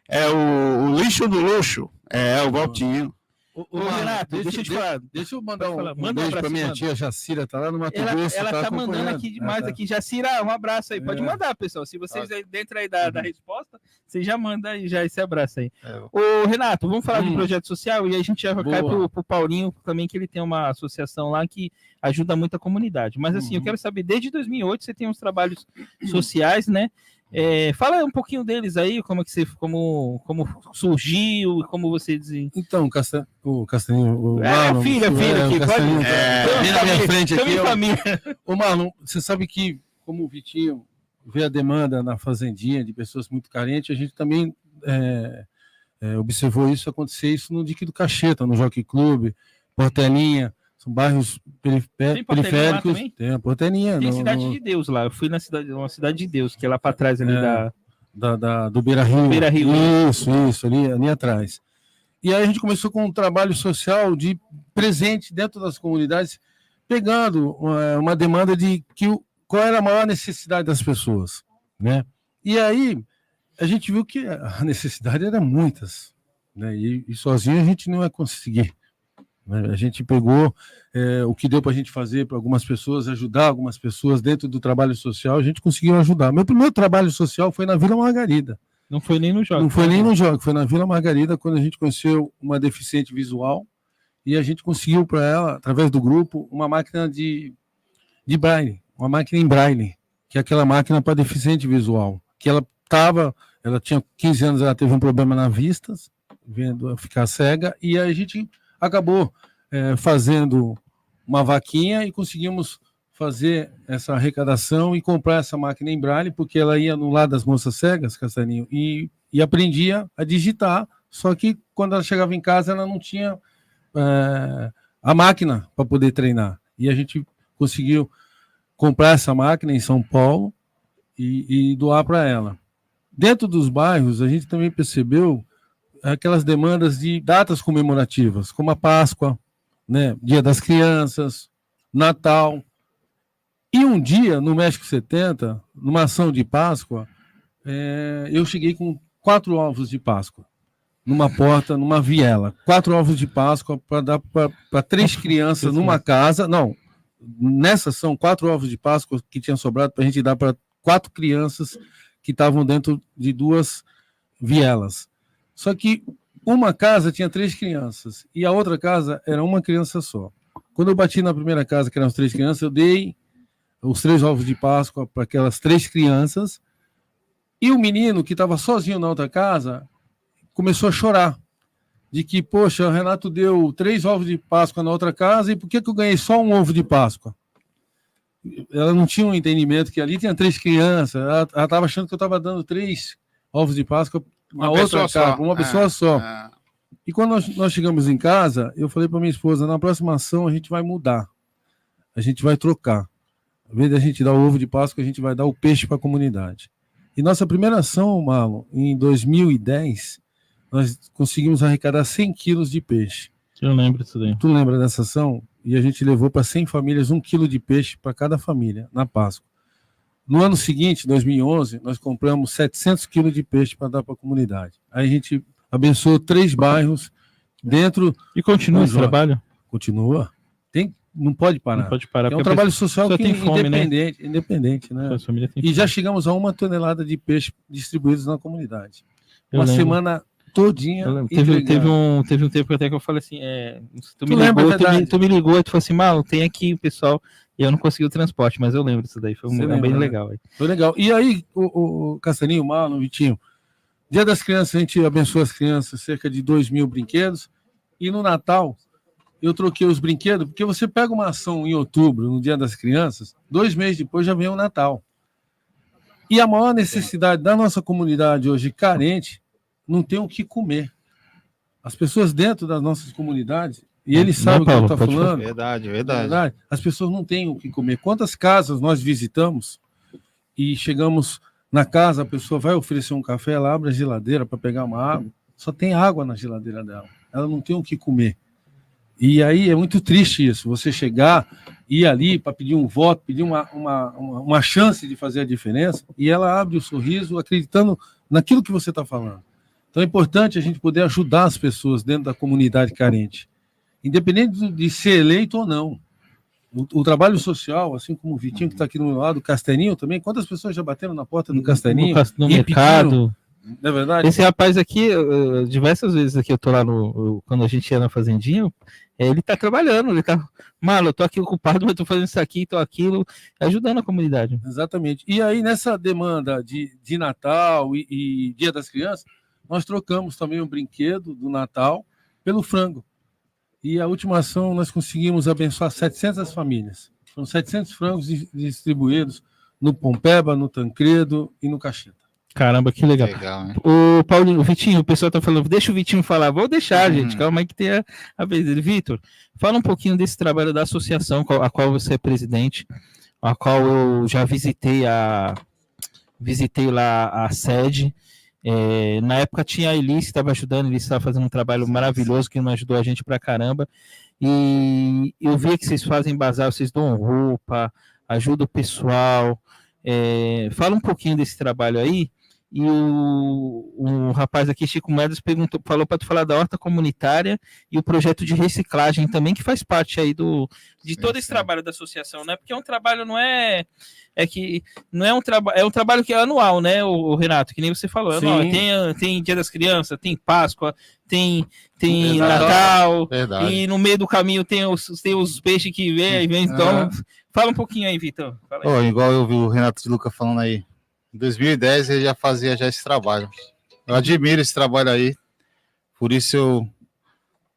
É o lixo do luxo. É o Valtinho. Ô, Renato, deixa eu te falar. Deixa eu mandar um beijo pra minha tia Jacira, tá lá no Mato Grosso. Ela tá mandando aqui demais aqui. Jacira, um abraço aí. Pode mandar, pessoal. Se vocês aí dentro aí da resposta, você já manda aí já esse abraço aí. Ô, Renato, vamos falar de projeto social e aí a gente já cai pro Paulinho também, que ele tem uma associação lá que ajuda muito a comunidade. Mas assim, eu quero saber, desde 2008 você tem uns trabalhos sociais, né? Fala um pouquinho deles aí, como surgiu, como você diz. Então, o Castanhinho. A filha aqui, pode. Vem na minha frente aqui. Família. Ô, Marlon, você sabe que, como o Vitinho vê a demanda na fazendinha de pessoas muito carentes, a gente também observou isso acontecer no Dique do Cacheta, no Jockey Club, Portelinha. São bairros periféricos. Tem a Portelinha. Tem Cidade de Deus lá. Eu fui uma Cidade de Deus, que é lá para trás ali do Beira Rio. Beira Rio. Isso, ali atrás. E aí a gente começou com um trabalho social de presente dentro das comunidades, pegando uma demanda de qual era a maior necessidade das pessoas, né? E aí a gente viu que a necessidade era muitas, né? E sozinho a gente não ia conseguir. A gente pegou o que deu para a gente fazer para algumas pessoas, ajudar algumas pessoas dentro do trabalho social, a gente conseguiu ajudar. Meu primeiro trabalho social foi na Vila Margarida. Não foi nem no jogo. Não foi nem no jogo, foi na Vila Margarida, quando a gente conheceu uma deficiente visual e a gente conseguiu para ela, através do grupo, uma máquina de braille, uma máquina em braille, que é aquela máquina para deficiente visual, que ela tinha 15 anos, ela teve um problema na vista, vendo ficar cega, e a gente acabou fazendo uma vaquinha e conseguimos fazer essa arrecadação e comprar essa máquina em braille, porque ela ia no lado das moças cegas, Castaninho, e aprendia a digitar, só que quando ela chegava em casa ela não tinha a máquina para poder treinar. E a gente conseguiu comprar essa máquina em São Paulo e doar para ela. Dentro dos bairros, a gente também percebeu aquelas demandas de datas comemorativas, como a Páscoa, né, Dia das Crianças, Natal. E um dia, no México 70, numa ação de Páscoa, eu cheguei com 4 ovos de Páscoa, numa porta, numa viela. 4 ovos de Páscoa para dar para 3 crianças numa casa. Não, nessa ação, 4 ovos de Páscoa que tinham sobrado para a gente dar para 4 crianças que estavam dentro de 2 vielas. Só que uma casa tinha 3 crianças e a outra casa era uma criança só. Quando eu bati na primeira casa, que eram as 3 crianças, eu dei os 3 ovos de Páscoa para aquelas 3 crianças, e o menino que estava sozinho na outra casa começou a chorar, de que, poxa, o Renato deu 3 ovos de Páscoa na outra casa, e por que eu ganhei só um ovo de Páscoa? Ela não tinha um entendimento que ali tinha 3 crianças, ela estava achando que eu estava dando 3 ovos de Páscoa na outra casa, uma pessoa só. E quando nós chegamos em casa, eu falei para minha esposa, na próxima ação a gente vai mudar, a gente vai trocar. Ao invés de a gente dar o ovo de Páscoa, a gente vai dar o peixe para a comunidade. E nossa primeira ação, Marlon, em 2010, nós conseguimos arrecadar 100 quilos de peixe. Eu lembro disso daí. Tu lembra dessa ação? E a gente levou para 100 famílias 1 quilo de peixe para cada família, na Páscoa. No ano seguinte, 2011, nós compramos 700 quilos de peixe para dar para a comunidade. Aí a gente abençoou 3 bairros dentro... E continua esse trabalho? Continua. Não pode parar. Não pode parar. É um trabalho social que tem fome, independente, né? E já chegamos a 1 tonelada de peixe distribuídos na comunidade. Uma semana todinha. Teve um tempo até que eu falei assim, tu me ligou e tu falou assim, Marlon, tem aqui o pessoal, e eu não consegui o transporte, mas eu lembro disso daí, foi bem legal. Foi legal. E aí, o Castaninho, o Marlon, o Vitinho, Dia das Crianças, a gente abençoa as crianças, cerca de 2.000 brinquedos, e no Natal, eu troquei os brinquedos, porque você pega uma ação em outubro, no Dia das Crianças, 2 meses depois já vem o Natal. E a maior necessidade da nossa comunidade hoje, carente, não tem o que comer. As pessoas dentro das nossas comunidades, e eles sabem o que eu estou falando. Verdade. As pessoas não têm o que comer. Quantas casas nós visitamos e chegamos na casa, a pessoa vai oferecer um café, ela abre a geladeira para pegar uma água, só tem água na geladeira dela. Ela não tem o que comer. E aí é muito triste isso, você chegar, ir ali para pedir um voto, pedir uma chance de fazer a diferença, e ela abre o sorriso acreditando naquilo que você está falando. Então é importante a gente poder ajudar as pessoas dentro da comunidade carente, independente de ser eleito ou não. O trabalho social, assim como o Vitinho que está aqui do meu lado, o Castaninho também, quantas pessoas já bateram na porta do Castaninho? No mercado. Não é verdade? Esse rapaz aqui, diversas vezes aqui eu tô lá quando a gente ia na fazendinha, ele tá trabalhando, Marlon, eu tô aqui ocupado, mas tô fazendo isso aqui, tô aquilo, ajudando a comunidade. Exatamente. E aí, nessa demanda de Natal e Dia das Crianças, nós trocamos também um brinquedo do Natal pelo frango. E a última ação, nós conseguimos abençoar 700 famílias. Foram 700 frangos distribuídos no Pompeba, no Tancredo e no Caxeta. Caramba, que legal. Né? O Paulinho, o Vitinho, o pessoal tá falando, deixa o Vitinho falar. Vou deixar, gente, calma aí que tem a vez dele. Vitor, fala um pouquinho desse trabalho da associação, a qual você é presidente, a qual eu já visitei lá a sede. Na época tinha a Elis que estava ajudando, Elis estava fazendo um trabalho maravilhoso, que ajudou a gente pra caramba. E eu vi que vocês fazem bazar, vocês dão roupa, ajudam o pessoal. Fala um pouquinho desse trabalho aí. E o rapaz aqui, Chico Mendes, falou para tu falar da horta comunitária e o projeto de reciclagem também, que faz parte aí de todo esse trabalho da associação, né? Porque é um trabalho, é um trabalho que é anual, né, o Renato, que nem você falou, anual. Tem Dia das Crianças, tem Páscoa, tem Natal, e no meio do caminho tem os peixes que vem, então fala um pouquinho aí, Vitor. Igual eu vi o Renato de Luca falando aí, em 2010 ele já fazia esse trabalho. Eu admiro esse trabalho aí. Por isso eu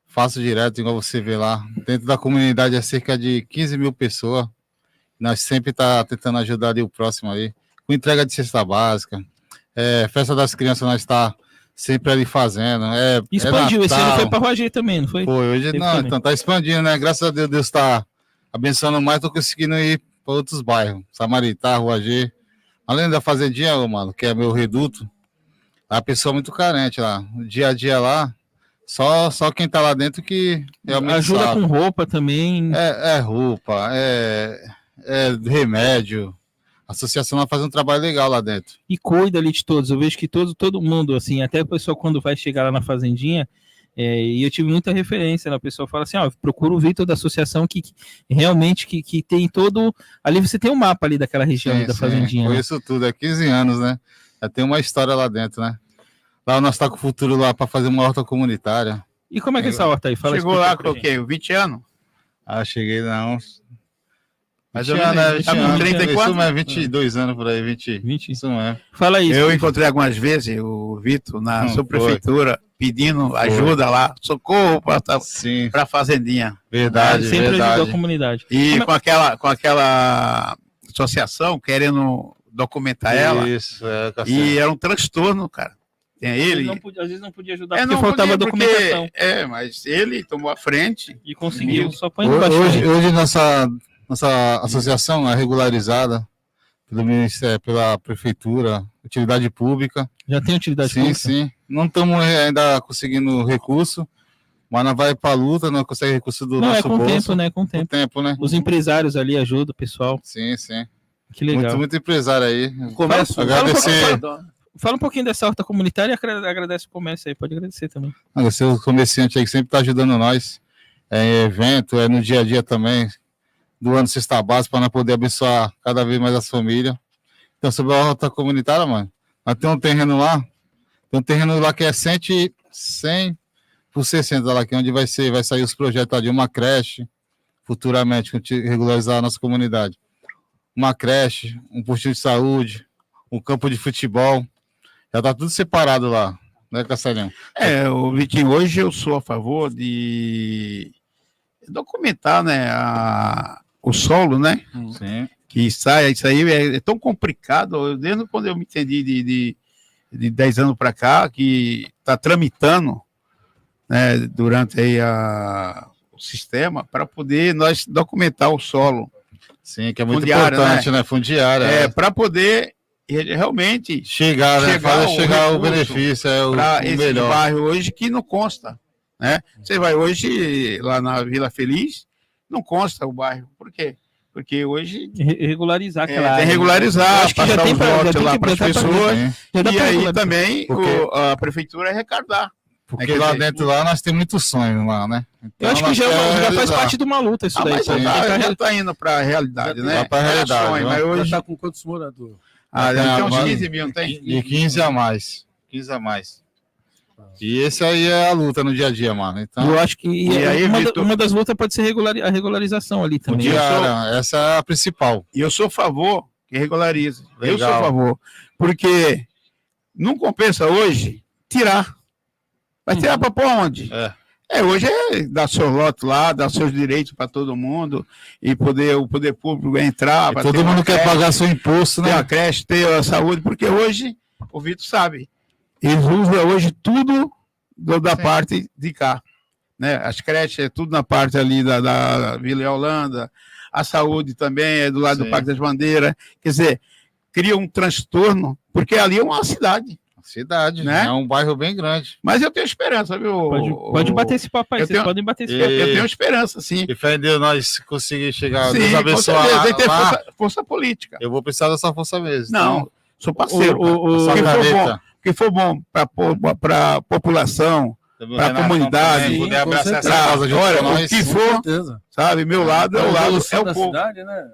faço direto, igual você vê lá. Dentro da comunidade é cerca de 15 mil pessoas. Nós sempre tá tentando ajudar ali o próximo ali. Com entrega de cesta básica. Festa das crianças nós está sempre ali fazendo. Expandiu, esse ano foi para Roger também, não foi? Foi, hoje não, então tá expandindo, né? Graças a Deus, Deus está abençoando mais, tô conseguindo ir para outros bairros. Samaritá, Roger. Além da fazendinha, mano, que é meu reduto, a pessoa é muito carente lá. O dia a dia lá, só quem tá lá dentro que realmente ajuda sabe. com roupa também. Roupa, remédio. A associação lá faz um trabalho legal lá dentro. E cuida ali de todos. Eu vejo que todo mundo, assim, até a pessoa quando vai chegar lá na fazendinha, e eu tive muita referência, né? A pessoa fala assim, procura o Vitor da associação que realmente que tem todo... Ali você tem um mapa ali daquela região ali da fazendinha. Conheço tudo, 15 anos, né? Já tem uma história lá dentro, né? Lá nós tá com o futuro lá para fazer uma horta comunitária. E como é que é essa horta aí? Chegou lá com o quê? 20 anos? Cheguei não. Mais ou menos, tá com 34? Isso mesmo, 22 anos por aí, 20. Isso mesmo. Fala isso. Eu encontrei algumas vezes o Vitor na subprefeitura pedindo ajuda lá, socorro para a fazendinha. Verdade, sempre verdade. ajudou a comunidade. E com aquela associação querendo documentar ela. Isso, e era um transtorno, cara. Tem ele. Às vezes não podia ajudar porque faltava documentação. Mas ele tomou a frente. E conseguiu. Só põe hoje nossa associação é regularizada pelo Ministério, pela Prefeitura, utilidade pública. Já tem utilidade pública? Sim. Não estamos ainda conseguindo recurso, mas nós vai para a luta, não consegue recurso do nosso bolso. Tempo, né? Com tempo, né? Os empresários ali ajudam o pessoal. Sim. Que legal. Muito empresário aí. Começo. Agradecer. Fala um pouquinho dessa horta comunitária e agradece o comércio aí. Pode agradecer também. Agradecer o comerciante aí que sempre está ajudando nós. Em evento, no dia a dia também. Doando cesta básica para nós poder abençoar cada vez mais as famílias. Então, sobre a horta comunitária, mano, nós temos um terreno lá. Tem um terreno lá que é 100 por 60 lá, que é onde vai sair os projetos de uma creche, futuramente, regularizar a nossa comunidade. Uma creche, um postinho de saúde, um campo de futebol. Já tá tudo separado lá, né, Cassarinho? O Vitinho, hoje eu sou a favor de documentar, né, o solo, né? Sim. Que isso aí é tão complicado. Desde quando eu me entendi de 10 anos para cá, que está tramitando, né, durante aí o sistema, para poder nós documentar o solo. Sim, que é muito importante, né? Fundiária. Para poder realmente chegar o benefício, para esse melhor. bairro hoje que não consta, né? Você vai hoje lá na Vila Feliz, não consta o bairro. Por quê? Porque hoje regularizar aquela área. Regularizar, passar os votos lá para as pessoas, e aí também a prefeitura arrecadar. Porque lá dentro lá nós temos muitos sonhos lá, né? Então, eu acho que já faz parte de uma luta isso daí. Já está indo para a realidade, né? Está para a realidade. Sonho, mas hoje está com quantos moradores? Já tem uns 15 mil, não tem? De 15 a mais. 15 a mais. E esse aí é a luta no dia a dia, mano. Então, eu acho que uma das lutas pode ser a regularização ali também. Essa é a principal. E eu sou a favor que regularize. Legal. Eu sou a favor. Porque não compensa hoje tirar. Vai tirar para pôr onde? Hoje é dar seu lote lá, dar seus direitos para todo mundo e o poder público entrar. Todo mundo quer pagar seu imposto, né? Ter a creche, ter a saúde, porque hoje, o Vitor sabe, eles usam hoje tudo da parte de cá. Né? As creches é tudo na parte ali da Vila Holanda, a saúde também é do lado do Parque das Bandeiras. Quer dizer, cria um transtorno, porque ali é uma cidade. Né? É um bairro bem grande. Mas eu tenho esperança, viu? Pode bater esse papo aí, vocês podem bater esse papo. Eu tenho esperança, sim. E fé em Deus, nós conseguimos chegar, sim, nos abençoar. Tem que ter força política. Eu vou precisar dessa força mesmo. Não, então, sou parceiro. Que for bom para a população, para a comunidade, poder abraçar essa causa junto com nós. O que for, sabe, meu lado é o lado é o povo. Cidade, né?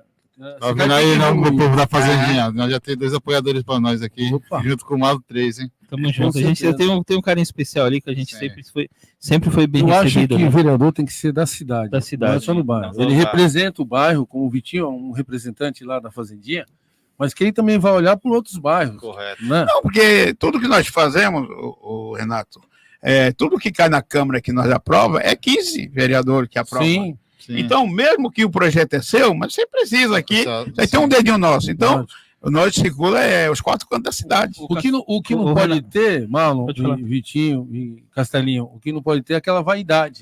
Tá vendo aí, o povo da Fazendinha? Nós já temos 2 apoiadores para nós aqui, junto com o Mauro 3, hein? Tamo junto. A gente tem um carinho especial ali, que a gente sempre foi bem recebido. Eu acho que o vereador tem que ser da cidade. Não é só no bairro. Ele representa o bairro, como o Vitinho é um representante lá da Fazendinha, mas que ele também vai olhar por outros bairros. Correto. Né? Não, porque tudo que nós fazemos, o Renato, tudo que cai na Câmara que nós aprova é 15 vereadores que aprovam. Sim. Então, mesmo que o projeto é seu, mas você precisa aqui, vai ter um dedinho nosso. Então, nós circula os 4 cantos da cidade. O que não pode ter, Marlon, e Vitinho e Castelinho, o que não pode ter é aquela vaidade.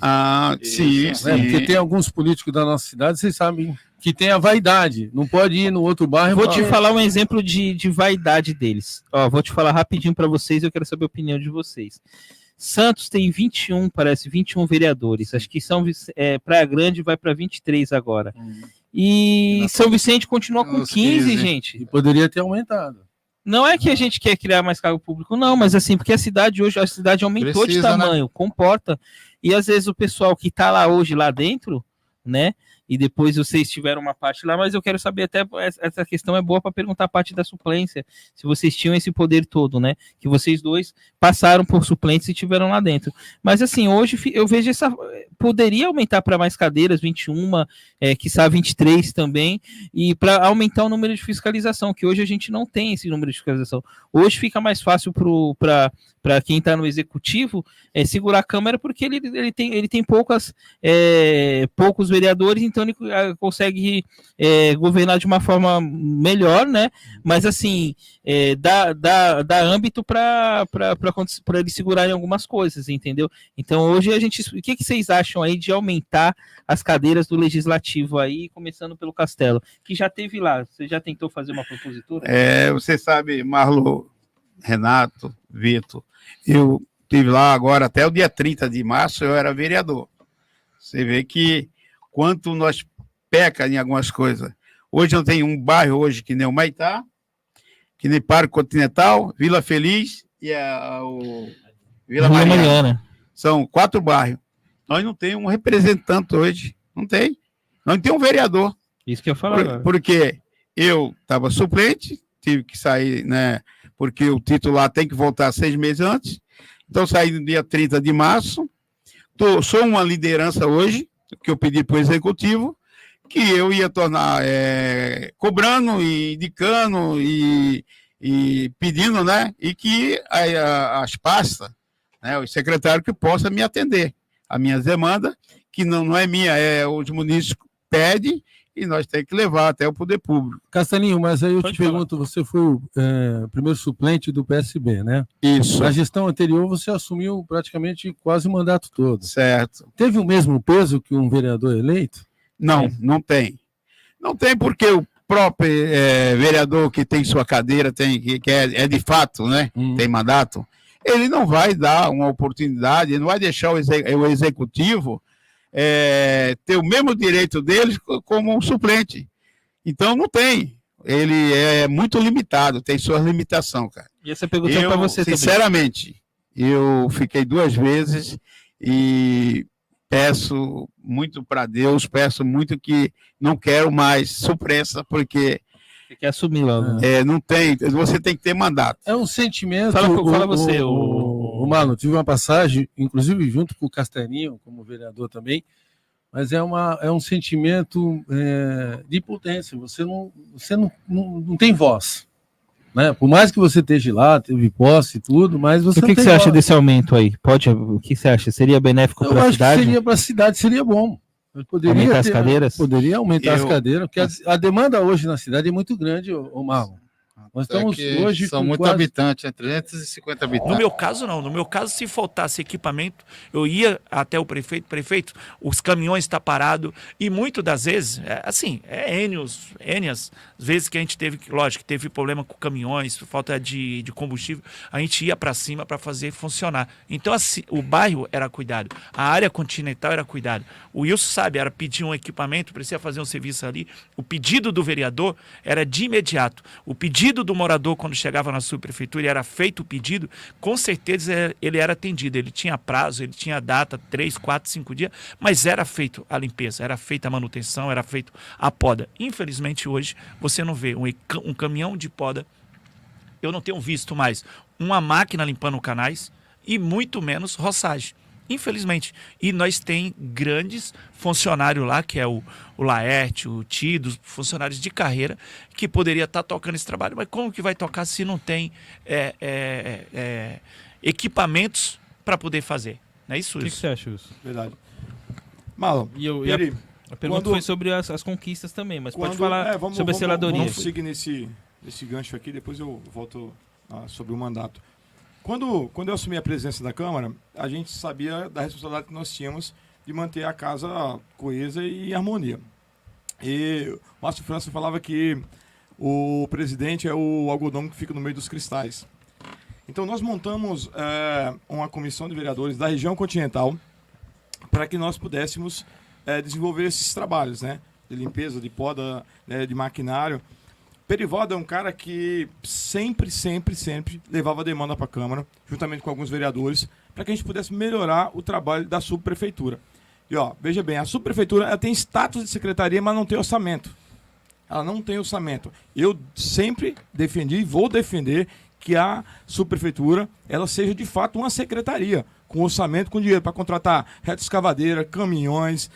Sim, sim. Porque tem alguns políticos da nossa cidade, vocês sabem, que tem a vaidade. Não pode ir no outro bairro. Vou te falar um exemplo de vaidade deles. Ó, vou te falar rapidinho para vocês, eu quero saber a opinião de vocês. Santos tem 21 vereadores. Acho que Praia Grande vai para 23 agora. E São Vicente continua com 15, gente. E poderia ter aumentado. Não é que a gente quer criar mais cargo público, não, mas assim, porque a cidade aumentou de tamanho, comporta. E às vezes o pessoal que está lá hoje, lá dentro, né? E depois vocês tiveram uma parte lá, mas eu quero saber, até essa questão é boa para perguntar a parte da suplência, se vocês tinham esse poder todo, né? Que vocês dois passaram por suplentes e tiveram lá dentro. Mas assim, hoje eu vejo poderia aumentar para mais cadeiras, 21, quiçá 23 também, e para aumentar o número de fiscalização, que hoje a gente não tem esse número de fiscalização. Hoje fica mais fácil para quem está no executivo segurar a Câmara, porque ele tem poucos vereadores, então ele consegue governar de uma forma melhor, né? Mas assim, dá âmbito para eles segurarem algumas coisas, entendeu? Então hoje o que vocês acham aí de aumentar as cadeiras do Legislativo aí, começando pelo Castelo, que já teve lá? Você já tentou fazer uma propositura? Você sabe, Marlon, Renato, Vitor, eu estive lá agora até o dia 30 de março, eu era vereador. Você vê que quanto nós peca em algumas coisas. Hoje não tem um bairro hoje que nem o Maitá, que nem Parque Continental, Vila Feliz e o Vila Mariana. São 4 bairros. Nós não temos um representante hoje. Não tem. Nós não temos um vereador. Isso que eu falo. Porque eu estava suplente, tive que sair, né? Porque o titular tem que voltar 6 meses antes. Então, saí no dia 30 de março. Sou uma liderança hoje, que eu pedi para o Executivo, que eu ia tornar cobrando e indicando e pedindo, né? E que as pastas, né, os secretários que possam me atender. A minha demanda, que não é minha, os munícipes pedem e nós temos que levar até o poder público. Castelinho, mas aí eu te pergunto, você foi o primeiro suplente do PSB, né? Isso. Na gestão anterior você assumiu praticamente quase o mandato todo. Certo. Teve o mesmo peso que um vereador eleito? Não, não tem. Não tem porque o próprio vereador que tem sua cadeira, que é de fato, né? Tem mandato, ele não vai dar uma oportunidade, ele não vai deixar o executivo ter o mesmo direito deles como um suplente. Então não tem. Ele é muito limitado, tem suas limitações, cara. E essa pergunta é para você sinceramente, também. Eu fiquei 2 vezes e peço muito para Deus, peço muito que não quero mais suplência, porque você quer assumir logo. Né? Não tem, você tem que ter mandato. É um sentimento. Fala você, Mano, tive uma passagem, inclusive junto com o Castelinho, como vereador também, mas é um sentimento de impotência. Você não tem voz. Né? Por mais que você esteja lá, teve posse e tudo, mas você não tem voz. O que você acha desse aumento aí? O que você acha? Seria benéfico para a cidade? Seria para a cidade, seria bom. Poderia aumentar as cadeiras? Poderia aumentar as cadeiras, porque a demanda hoje na cidade é muito grande, Marlon. Nós estamos hoje são muitos habitantes, 350 habitantes. No meu caso, não. No meu caso, se faltasse equipamento, eu ia até o prefeito, os caminhões estão parados, e muitas das vezes, N vezes que a gente teve, lógico, que teve problema com caminhões, falta de combustível, a gente ia para cima para fazer funcionar. Então, assim, o bairro era cuidado, a área continental era cuidado. O Wilson sabe, era pedir um equipamento, precisa fazer um serviço ali, o pedido do vereador era de imediato. O pedido do morador, quando chegava na subprefeitura e era feito o pedido, com certeza ele era atendido, ele tinha prazo, ele tinha data, 3, 4, 5 dias, mas era feito a limpeza, era feita a manutenção, era feito a poda. Infelizmente hoje você não vê um caminhão de poda, eu não tenho visto mais uma máquina limpando canais e muito menos roçagem. Infelizmente. E nós tem grandes funcionários lá, que é o Laerte, o Tido, funcionários de carreira, que poderia estar tocando esse trabalho. Mas como que vai tocar se não tem equipamentos para poder fazer. Não é isso, O que Wilson? você acha, Wilson? Verdade. Marlon, E Peri, a pergunta quando- foi sobre as conquistas também, mas pode quando- falar sobre a seladoria. Vamos seguir nesse gancho aqui, depois eu volto sobre o mandato. Quando eu assumi a presidência da Câmara, a gente sabia da responsabilidade que nós tínhamos de manter a casa coesa e em harmonia. E o Márcio França falava que o presidente é o algodão que fica no meio dos cristais. Então nós montamos uma comissão de vereadores da região continental para que nós pudéssemos desenvolver esses trabalhos, né? De limpeza, de poda, né, de maquinário. Perivaldo é um cara que sempre levava demanda para a Câmara, juntamente com alguns vereadores, para que a gente pudesse melhorar o trabalho da subprefeitura. E ó, veja bem, a subprefeitura ela tem status de secretaria, mas não tem orçamento. Ela não tem orçamento. Eu sempre defendi e vou defender que a subprefeitura ela seja de fato uma secretaria, com orçamento, com dinheiro para contratar retroescavadeira, caminhões,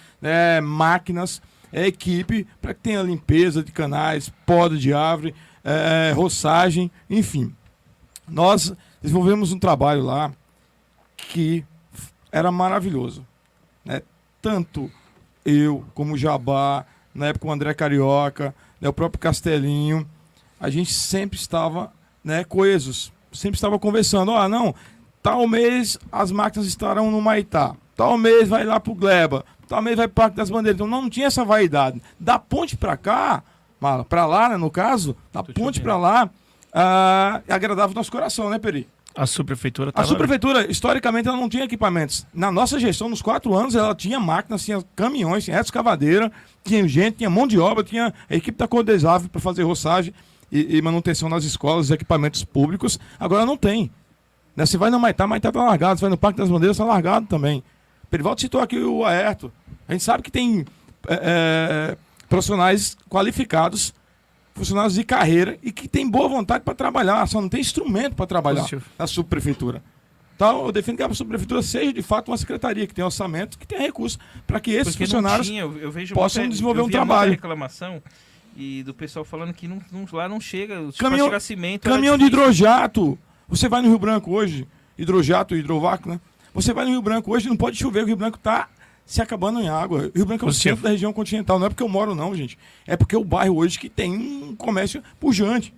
máquinas, equipe, para que tenha limpeza de canais, poda de árvore, roçagem, enfim. Nós desenvolvemos um trabalho lá que era maravilhoso, né? Tanto eu como o Jabá, na época o André Carioca, né, o próprio Castelinho, a gente sempre estava, né, coesos, sempre estava conversando, não, tal mês as máquinas estarão no Maitá, tal mês vai lá pro Gleba, tal mês vai pro Parque das Bandeiras. Então não tinha essa vaidade. Da ponte para cá, para lá, né, no caso, da ponte para lá, agradava o nosso coração, né, Peri? A subprefeitura A subprefeitura, historicamente, ela não tinha equipamentos. Na nossa gestão, nos 4 anos, ela tinha máquinas, tinha caminhões, tinha escavadeira, tinha gente, tinha mão de obra, tinha a equipe da Cordesável para fazer roçagem e manutenção nas escolas, equipamentos públicos. Agora não tem. Né? Você vai no Maitá tá largado. Você vai no Parque das Bandeiras, tá largado também. Perivaldo citou aqui o Aerto. A gente sabe que tem profissionais qualificados, funcionários de carreira e que tem boa vontade para trabalhar, só não tem instrumento para trabalhar na subprefeitura. Então, eu defendo que a subprefeitura seja, de fato, uma secretaria que tenha orçamento, que tenha recursos para que esses Porque funcionários eu vejo possam desenvolver um trabalho. Reclamação e do pessoal falando que lá não chega, Caminhão, chegar cimento. caminhão de hidrojato. Você vai no Rio Branco hoje, hidrojato, hidrovac, né? Você vai no Rio Branco hoje, não pode chover, o Rio Branco está se acabando em água. O Rio Branco é o centro da região continental. Não é porque eu moro, não, gente. É porque é o bairro hoje que tem um comércio pujante.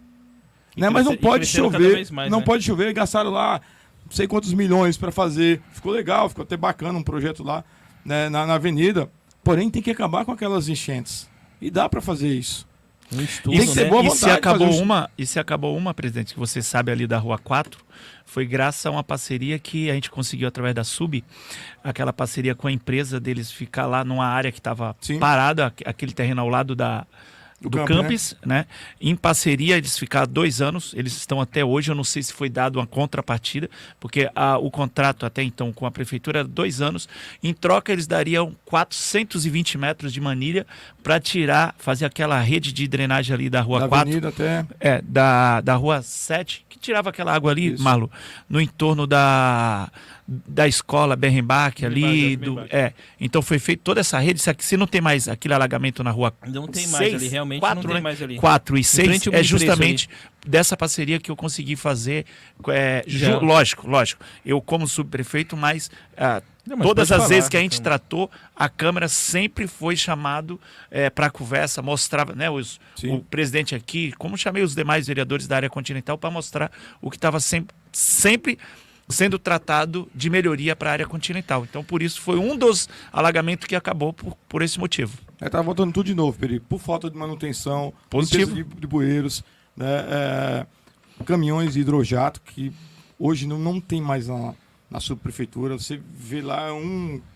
Né? Mas não pode chover. Não pode chover. Gastaram lá não sei quantos milhões para fazer. Ficou legal, ficou até bacana um projeto lá, né, na avenida. Porém, tem que acabar com aquelas enchentes. E dá para fazer isso. Tem que ter boa vontade. E se acabou uma, presidente, que você sabe ali da Rua 4, foi graças a uma parceria que a gente conseguiu através da SUB, aquela parceria com a empresa deles ficar lá numa área que estava parada, aquele terreno ao lado do campus, né? Em parceria, eles ficaram 2 anos, eles estão até hoje, eu não sei se foi dado uma contrapartida, porque o contrato até então com a prefeitura era 2 anos, em troca eles dariam 420 metros de manilha para fazer aquela rede de drenagem ali da Rua 4. Da Rua 7, que tirava aquela água ali, Marlo, no entorno da escola Berrenbach ali. Então foi feita toda essa rede. Se não tem mais aquele alagamento na Rua não tem 6, mais ali, realmente 4, não tem né? mais ali. 4 e 6 é justamente ali. Dessa parceria que eu consegui fazer. Lógico. Eu como subprefeito, mas todas as vezes que a gente tratou, a Câmara sempre foi chamado para conversa, mostrava, né, o presidente aqui, como chamei os demais vereadores da área continental para mostrar o que estava sempre sendo tratado de melhoria para a área continental. Então, por isso, foi um dos alagamentos que acabou por esse motivo. Tá voltando tudo de novo, Peri, por falta de manutenção, positivo de bueiros, né, caminhões de hidrojato, que hoje não tem mais na subprefeitura. Você vê lá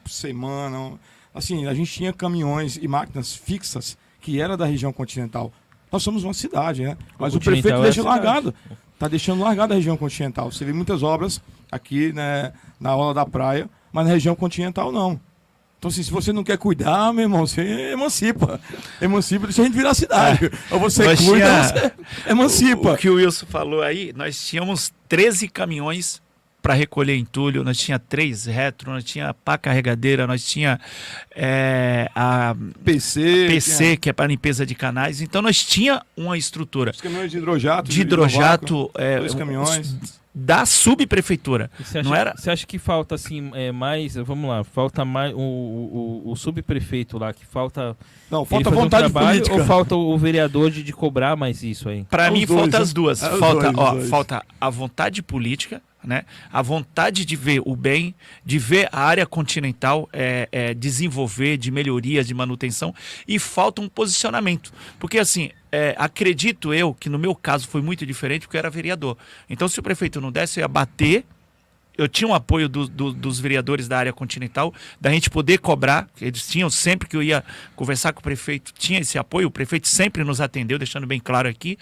semana. Assim, a gente tinha caminhões e máquinas fixas que era da região continental. Nós somos uma cidade, né? Mas o prefeito deixa largado. Está deixando largada a região continental. Você vê muitas obras aqui, né, na orla da praia, mas na região continental não. Então, assim, se você não quer cuidar, meu irmão, você emancipa. Deixa a gente virar cidade. Ou você cuida, ou você emancipa. O que o Wilson falou aí, nós tínhamos 13 caminhões para recolher entulho, nós tinha 3 retro, nós tinha pá carregadeira, nós tinha a PC que é para limpeza de canais. Então nós tinha uma estrutura. Os caminhões de hidrojato. 2 caminhões. da subprefeitura. Você acha, Não era... você acha que falta assim mais, vamos lá, falta mais o subprefeito lá, que falta... Não, ele falta fazer vontade trabalho, política. ou falta o vereador de cobrar mais isso aí? Para mim, falta as duas. Os Falta, dois, ó, os dois. falta a vontade política, né? A vontade de ver o bem, de ver a área continental desenvolver, de melhorias, de manutenção, e falta um posicionamento. Porque, assim, acredito eu que no meu caso foi muito diferente, porque eu era vereador. Então, se o prefeito não desse, eu ia bater. Eu tinha um apoio dos vereadores da área continental, da gente poder cobrar. Eles tinham, sempre que eu ia conversar com o prefeito, tinha esse apoio. O prefeito sempre nos atendeu, deixando bem claro aqui.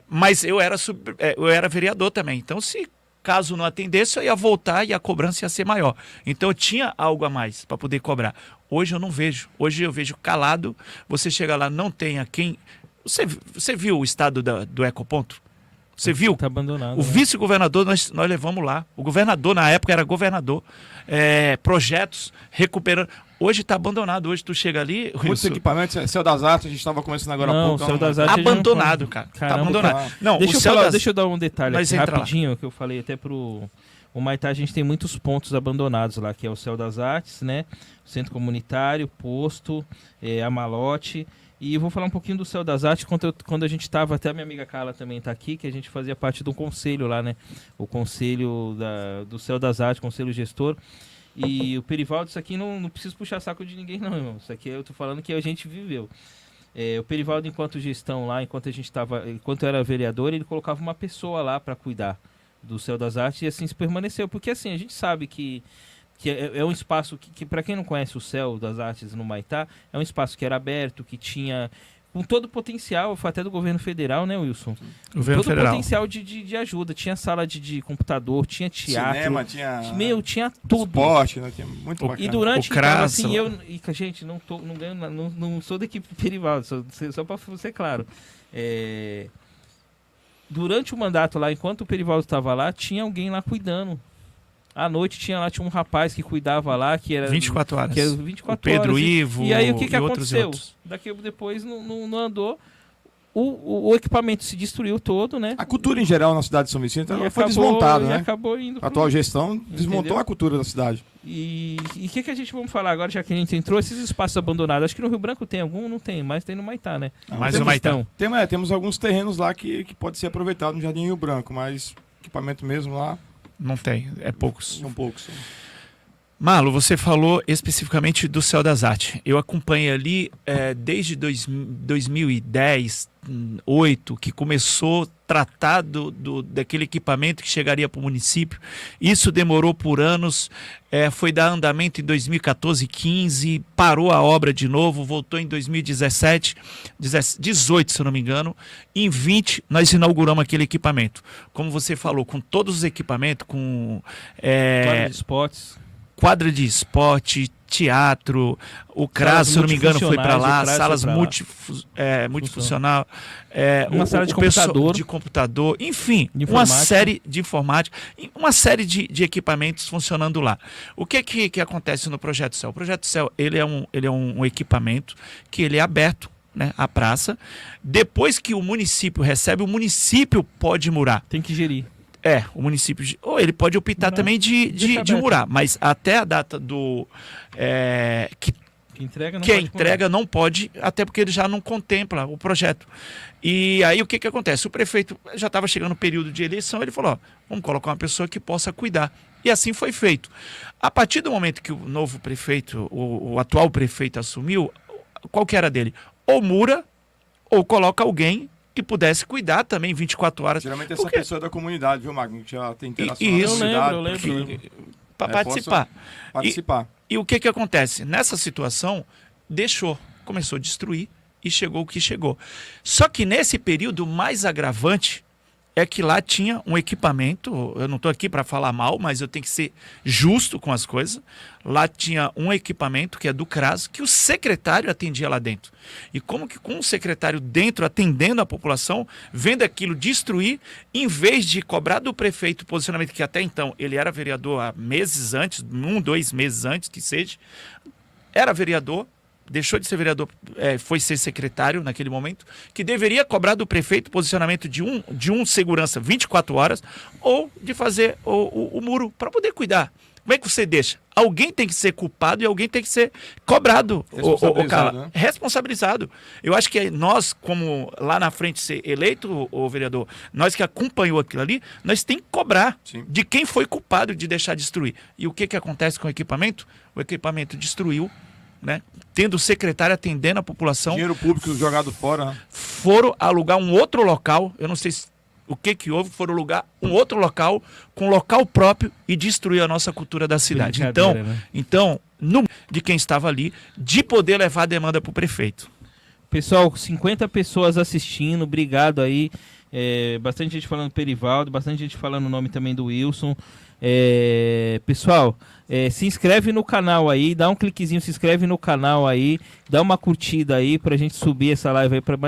Mas eu era vereador também. Então, se caso não atendesse, eu ia voltar e a cobrança ia ser maior. Então, eu tinha algo a mais para poder cobrar. Hoje eu não vejo. Hoje eu vejo calado. Você chega lá, não tem a quem... Você viu o estado do Ecoponto? Você viu? Tá abandonado. O vice-governador nós levamos lá. O governador, na época, era governador. Projetos recuperando. Hoje está abandonado. Hoje tu chega ali. Muitos equipamentos, Céu das Artes, a gente estava começando agora há Não, pouco. Céu das Artes abandonado, cara. Caramba, tá abandonado. cara. Não, Deixa eu dar um detalhe Nós aqui, entra lá. rapidinho, que eu falei até pro o Maitá. A gente tem muitos pontos abandonados lá, que é o Céu das Artes, né? O Centro Comunitário, Posto, a Malote. E eu vou falar um pouquinho do Céu das Artes, quando a gente estava, até a minha amiga Carla também está aqui, que a gente fazia parte de um conselho lá, né? O conselho do Céu das Artes, conselho gestor. E o Perivaldo, isso aqui não preciso puxar saco de ninguém não, irmão. Isso aqui eu tô falando que a gente viveu. O Perivaldo, enquanto gestão lá, enquanto eu era vereador, ele colocava uma pessoa lá para cuidar do Céu das Artes, e assim se permaneceu. Porque assim, a gente sabe que é um espaço que para quem não conhece o Céu das Artes no Maitá, é um espaço que era aberto, que tinha com todo o potencial, foi até do governo federal, né, Wilson? Governo todo federal. O potencial de ajuda. Tinha sala de computador, tinha teatro. Cinema, tinha tudo. Esporte, né? Tinha muito bacana. E durante, O Crasso. então, assim, gente, não ganho, não sou da equipe Perivaldo, só para ser claro. Durante o mandato lá, enquanto o Perivaldo estava lá, tinha alguém lá cuidando. À noite tinha um rapaz que cuidava lá, que era 24 horas. Que era 24 o Pedro horas. Ivo. E aí o que e aconteceu? Daqui depois não andou. O equipamento se destruiu todo, né? A cultura em geral na cidade de São Vicente foi acabou, desmontada, né? Acabou indo a atual gestão desmontou entendeu? A cultura da cidade. E o que a gente vamos falar agora, já que a gente entrou, esses espaços abandonados? Acho que no Rio Branco tem algum, não tem, mas tem no Maitá, né? Mas no Maitá. Temos alguns terrenos lá que pode ser aproveitado no Jardim Rio Branco, mas equipamento mesmo lá... Não tem, poucos. São poucos. Malu, você falou especificamente do Céu das Artes. Eu acompanhei ali desde 2010, 2008, que começou a tratar daquele equipamento que chegaria para o município. Isso demorou por anos, foi dar andamento em 2014, 15, parou a obra de novo, voltou em 2017, 18, se eu não me engano. Em 20, nós inauguramos aquele equipamento. Como você falou, com todos os equipamentos, com... Quadra de esportes. Quadra de esporte, teatro, o CRAS, se eu não me engano, foi para lá, salas multifuncional, uma sala de computador, enfim, uma série de informática, uma série de equipamentos funcionando lá. O que acontece no Projeto Céu? O Projeto Céu, ele é um equipamento que ele é aberto, né, a praça. Depois que o município recebe, o município pode murar. Tem que gerir. O município... Ou ele pode optar também de murar, mas até a data que a entrega não pode, até porque ele já não contempla o projeto. E aí o que acontece? O prefeito já estava chegando no período de eleição, ele falou, vamos colocar uma pessoa que possa cuidar. E assim foi feito. A partir do momento que o novo prefeito, o atual prefeito assumiu, qual que era dele? Ou mura, ou coloca alguém que pudesse cuidar também 24 horas. Geralmente essa pessoa é da comunidade, viu, Magno? Que já tem interação isso, eu lembro. Para participar. E o que acontece? Nessa situação, começou a destruir e chegou o que chegou. Só que nesse período, mais agravante é que lá tinha um equipamento, eu não estou aqui para falar mal, mas eu tenho que ser justo com as coisas. Lá tinha um equipamento que é do CRAS, que o secretário atendia lá dentro. E como que com o secretário dentro, atendendo a população, vendo aquilo destruir, em vez de cobrar do prefeito o posicionamento, que até então ele era vereador há meses antes, 2 meses antes que seja, era vereador, deixou de ser vereador, foi ser secretário naquele momento, que deveria cobrar do prefeito posicionamento de um segurança 24 horas ou de fazer o muro para poder cuidar. Como é que você deixa? Alguém tem que ser culpado e alguém tem que ser cobrado. Responsabilizado, né? Responsabilizado. Eu acho que nós, como lá na frente ser eleito, o vereador, nós que acompanhou aquilo ali, nós tem que cobrar de quem foi culpado de deixar destruir. E o que acontece com o equipamento? O equipamento destruiu, né? Tendo o secretário atendendo a população. Dinheiro público jogado fora. Né? Foram alugar um outro local, eu não sei o que houve, foram alugar um outro local, com local próprio e destruir a nossa cultura da cidade. Então, de quem estava ali, de poder levar a demanda para o prefeito. Pessoal, 50 pessoas assistindo, obrigado aí. Bastante gente falando Perivaldo, bastante gente falando o nome também do Wilson. Pessoal, se inscreve no canal aí, dá um cliquezinho, se inscreve no canal aí, dá uma curtida aí pra gente subir essa live aí pra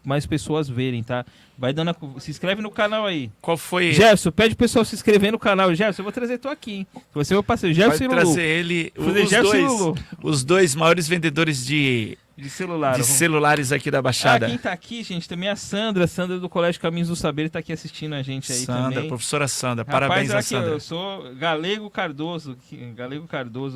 mais pessoas verem, tá? Vai dando se inscreve no canal aí. Qual foi? Jefferson, pede o pessoal se inscrever no canal. Jefferson, eu vou trazer tu aqui, hein? Você vai passar Jefferson e Lulu. Trazer ele, os dois maiores vendedores de celulares aqui da Baixada. Quem tá aqui, gente, também é a Sandra do Colégio Caminhos do Saber, tá aqui assistindo a gente aí também. Professora Sandra, Rapaz, parabéns a aqui, Sandra. Eu sou Galego Cardoso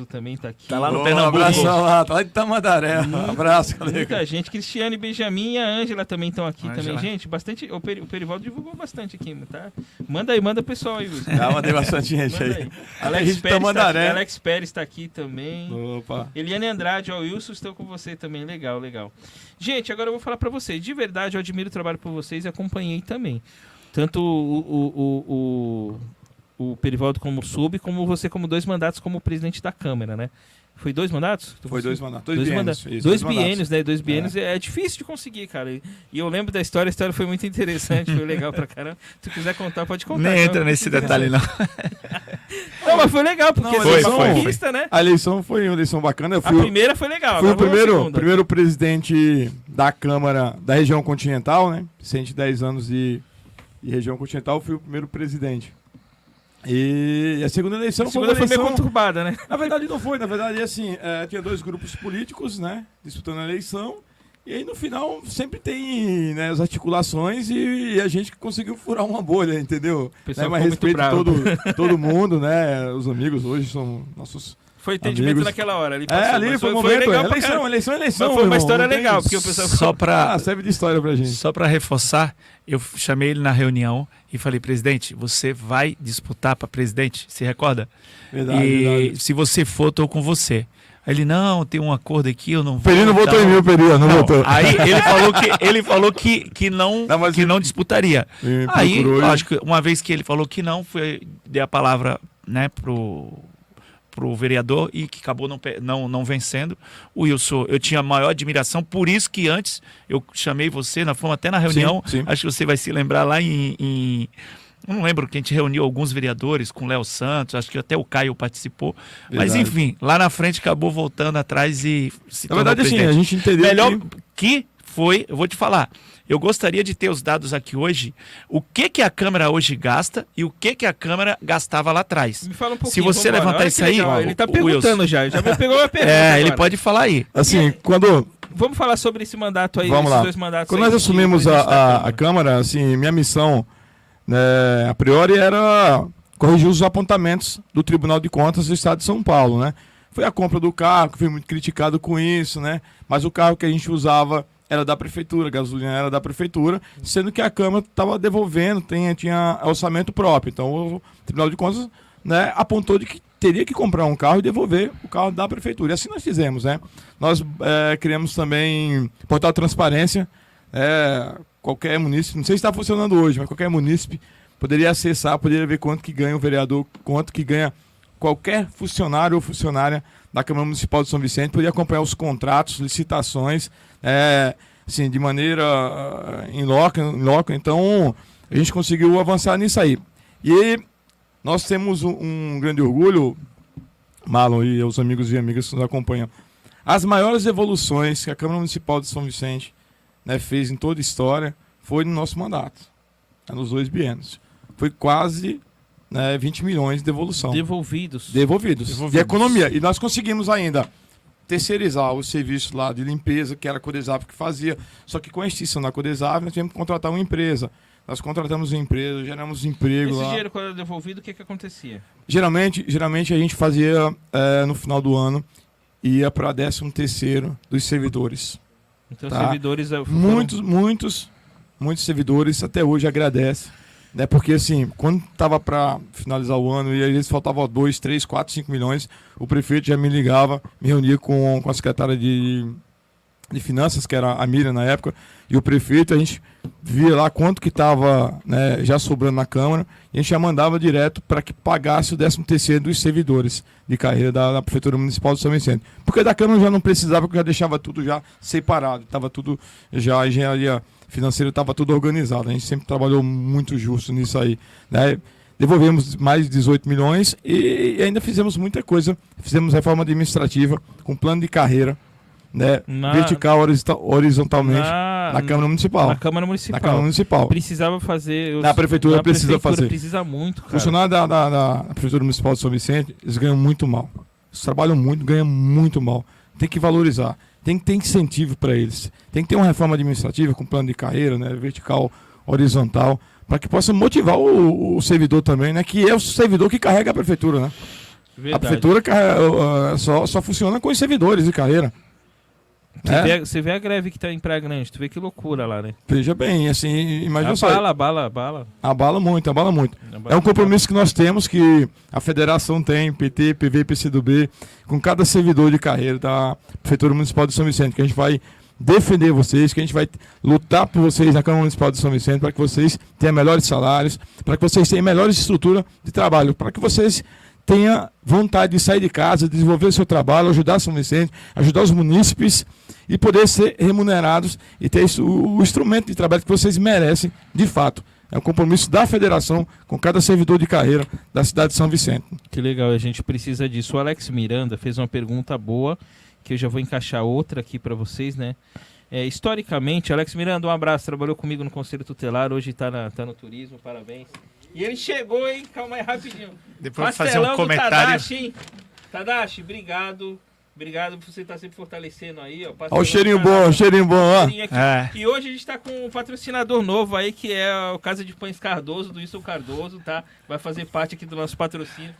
também tá aqui. Tá lá no Pernambuco. Um abração lá, tá lá de Tamandaré. Um abraço, Galego. Muita gente, Cristiane, Benjamin e a Ângela também estão aqui Ângela. também. Gente, bastante, o Perivaldo divulgou bastante aqui, tá? Manda pessoal aí, Wilson. Mandei bastante gente aí. Alex Pérez tá aqui também. Opa. Eliane Andrade, ó, Wilson, estou com você também, legal. Gente, agora eu vou falar pra vocês, de verdade, eu admiro o trabalho por vocês e acompanhei também. Tanto o Perivaldo como sub, como você como 2 mandatos como presidente da Câmara, né? Foi 2 mandatos? Foi 2 mandatos. 2 biênios. Isso, 2 biênios, né? 2 biênios é difícil de conseguir, cara. E eu lembro da história, a história foi muito interessante, foi legal pra caramba. Se tu quiser contar, pode contar. Nem entra nesse detalhe, não. Não, mas foi legal, porque foi uma conquista, né? A eleição foi uma eleição bacana. A primeira foi legal. Fui o primeiro presidente da Câmara da região continental, né? 110 anos de região continental, fui o primeiro presidente. E a segunda eleição foi meio conturbada, né? Na verdade não foi, na verdade assim, tinha 2 grupos políticos, né, disputando a eleição, e aí no final sempre tem, né, as articulações e a gente conseguiu furar uma bolha, entendeu? Mas respeito todo mundo, né, os amigos hoje são nossos Foi entendimento amigos. Naquela hora. Ali foi um momento, eleição. Foi uma história legal, porque o pessoal... Só pra... serve de história pra gente. Só para reforçar, eu chamei ele na reunião e falei, presidente, você vai disputar para presidente? Se recorda? Verdade. Se você for, tô com você. Aí ele, não, tem um acordo aqui, eu não vou. Peri não votou em mim, o Peri, não votou. Aí ele falou que não disputaria. Aí, lógico, uma vez que ele falou que não, dei a palavra, né, pro vereador e que acabou não vencendo. O Wilson, eu tinha a maior admiração, por isso que antes eu chamei você, nós fomos até na reunião, sim. Acho que você vai se lembrar lá eu não lembro que a gente reuniu alguns vereadores com o Léo Santos, acho que até o Caio participou. Verdade. Mas enfim, lá na frente acabou voltando atrás e se tornou verdade, presidente. Assim, a gente entendeu melhor que foi, eu vou te falar, eu gostaria de ter os dados aqui hoje, o que a Câmara hoje gasta e o que a Câmara gastava lá atrás. Me fala um pouquinho. Se você levantar isso aí... Ele tá perguntando já me pegou a pergunta. Ele pode falar aí. Assim, quando... Vamos falar sobre esse mandato aí, Vamos lá. 2 mandatos. Quando nós assumimos a Câmara, assim, minha missão, né, a priori era corrigir os apontamentos do Tribunal de Contas do Estado de São Paulo, né? Foi a compra do carro, que foi muito criticado com isso, né? Mas o carro que a gente usava era da prefeitura, a gasolina era da prefeitura, sendo que a Câmara estava devolvendo, tinha orçamento próprio. Então o Tribunal de Contas, né, apontou de que teria que comprar um carro e devolver o carro da prefeitura. E assim nós fizemos, né? Nós criamos também portal de transparência. Qualquer munícipe, não sei se está funcionando hoje, mas qualquer munícipe poderia acessar, poderia ver quanto que ganha o vereador, quanto que ganha qualquer funcionário ou funcionária da Câmara Municipal de São Vicente, poderia acompanhar os contratos, licitações, assim, de maneira em loco. Então, a gente conseguiu avançar nisso aí. E nós temos um grande orgulho, Marlon e os amigos e amigas que nos acompanham. As maiores evoluções que a Câmara Municipal de São Vicente, né, fez em toda a história foi no nosso mandato, nos 2 biênios. Foi quase 20 milhões de devolução. Devolvidos. De economia. E nós conseguimos ainda terceirizar o serviço lá de limpeza, que era a Codesaf que fazia. Só que com a extinção da Codesaf, nós tivemos que contratar uma empresa. Nós contratamos uma empresa, geramos emprego Esse lá. dinheiro, quando era devolvido, o que acontecia? Geralmente a gente fazia no final do ano, ia para 13º dos servidores. Então, tá? servidores... Muitos servidores até hoje agradecem. Né? Porque, assim, quando estava para finalizar o ano e às vezes faltava 2, 3, 4, 5 milhões, o prefeito já me ligava, me reunia com a secretária de Finanças, que era a Miriam na época, e o prefeito, a gente via lá quanto que estava, né, já sobrando na Câmara, e a gente já mandava direto para que pagasse o 13º dos servidores de carreira da Prefeitura Municipal de São Vicente. Porque da Câmara já não precisava, porque já deixava tudo já separado, estava tudo já, a engenharia financeira estava tudo organizado. A gente sempre trabalhou muito justo nisso aí, né? Devolvemos mais de 18 milhões e ainda fizemos muita coisa. Fizemos reforma administrativa com plano de carreira, né? Vertical, horizontalmente na Câmara Municipal. Na Câmara Municipal. Na Câmara Municipal. Precisava fazer... Na Prefeitura precisa fazer. Precisa muito, cara. Funcionário da Prefeitura Municipal de São Vicente, eles ganham muito mal. Eles trabalham muito, ganham muito mal. Tem que valorizar. Tem que ter incentivo para eles. Tem que ter uma reforma administrativa com plano de carreira, né, vertical, horizontal, para que possa motivar o servidor também, né, que é o servidor que carrega a prefeitura, né? Verdade. A prefeitura só funciona com os servidores de carreira. Você vê a greve que tá em Praia Grande, tu vê que loucura lá, né? Veja bem, assim, imagina só. Abala. Abala muito. É um compromisso que nós temos, que a federação tem, PT, PV, PCdoB, com cada servidor de carreira da Prefeitura Municipal de São Vicente, que a gente vai defender vocês, que a gente vai lutar por vocês na Câmara Municipal de São Vicente, para que vocês tenham melhores salários, para que vocês tenham melhores estrutura de trabalho, para que vocês tenham vontade de sair de casa, desenvolver o seu trabalho, ajudar São Vicente, ajudar os munícipes e poder ser remunerados e ter o instrumento de trabalho que vocês merecem de fato. É um compromisso da federação com cada servidor de carreira da cidade de São Vicente. Que legal, a gente precisa disso. O Alex Miranda fez uma pergunta boa, que eu já vou encaixar outra aqui para vocês, né? Historicamente, Alex Miranda, um abraço, trabalhou comigo no Conselho Tutelar, hoje tá no turismo, parabéns. E ele chegou, hein? Calma aí, rapidinho. Depois fazer um comentário. Tadashi, hein? Tadashi, obrigado. Obrigado por você estar sempre fortalecendo aí, ó. Olha o cheirinho bom, ó. E hoje a gente tá com um patrocinador novo aí, que é o Casa de Pães Cardoso, do Wilson Cardoso, tá? Vai fazer parte aqui do nosso patrocínio.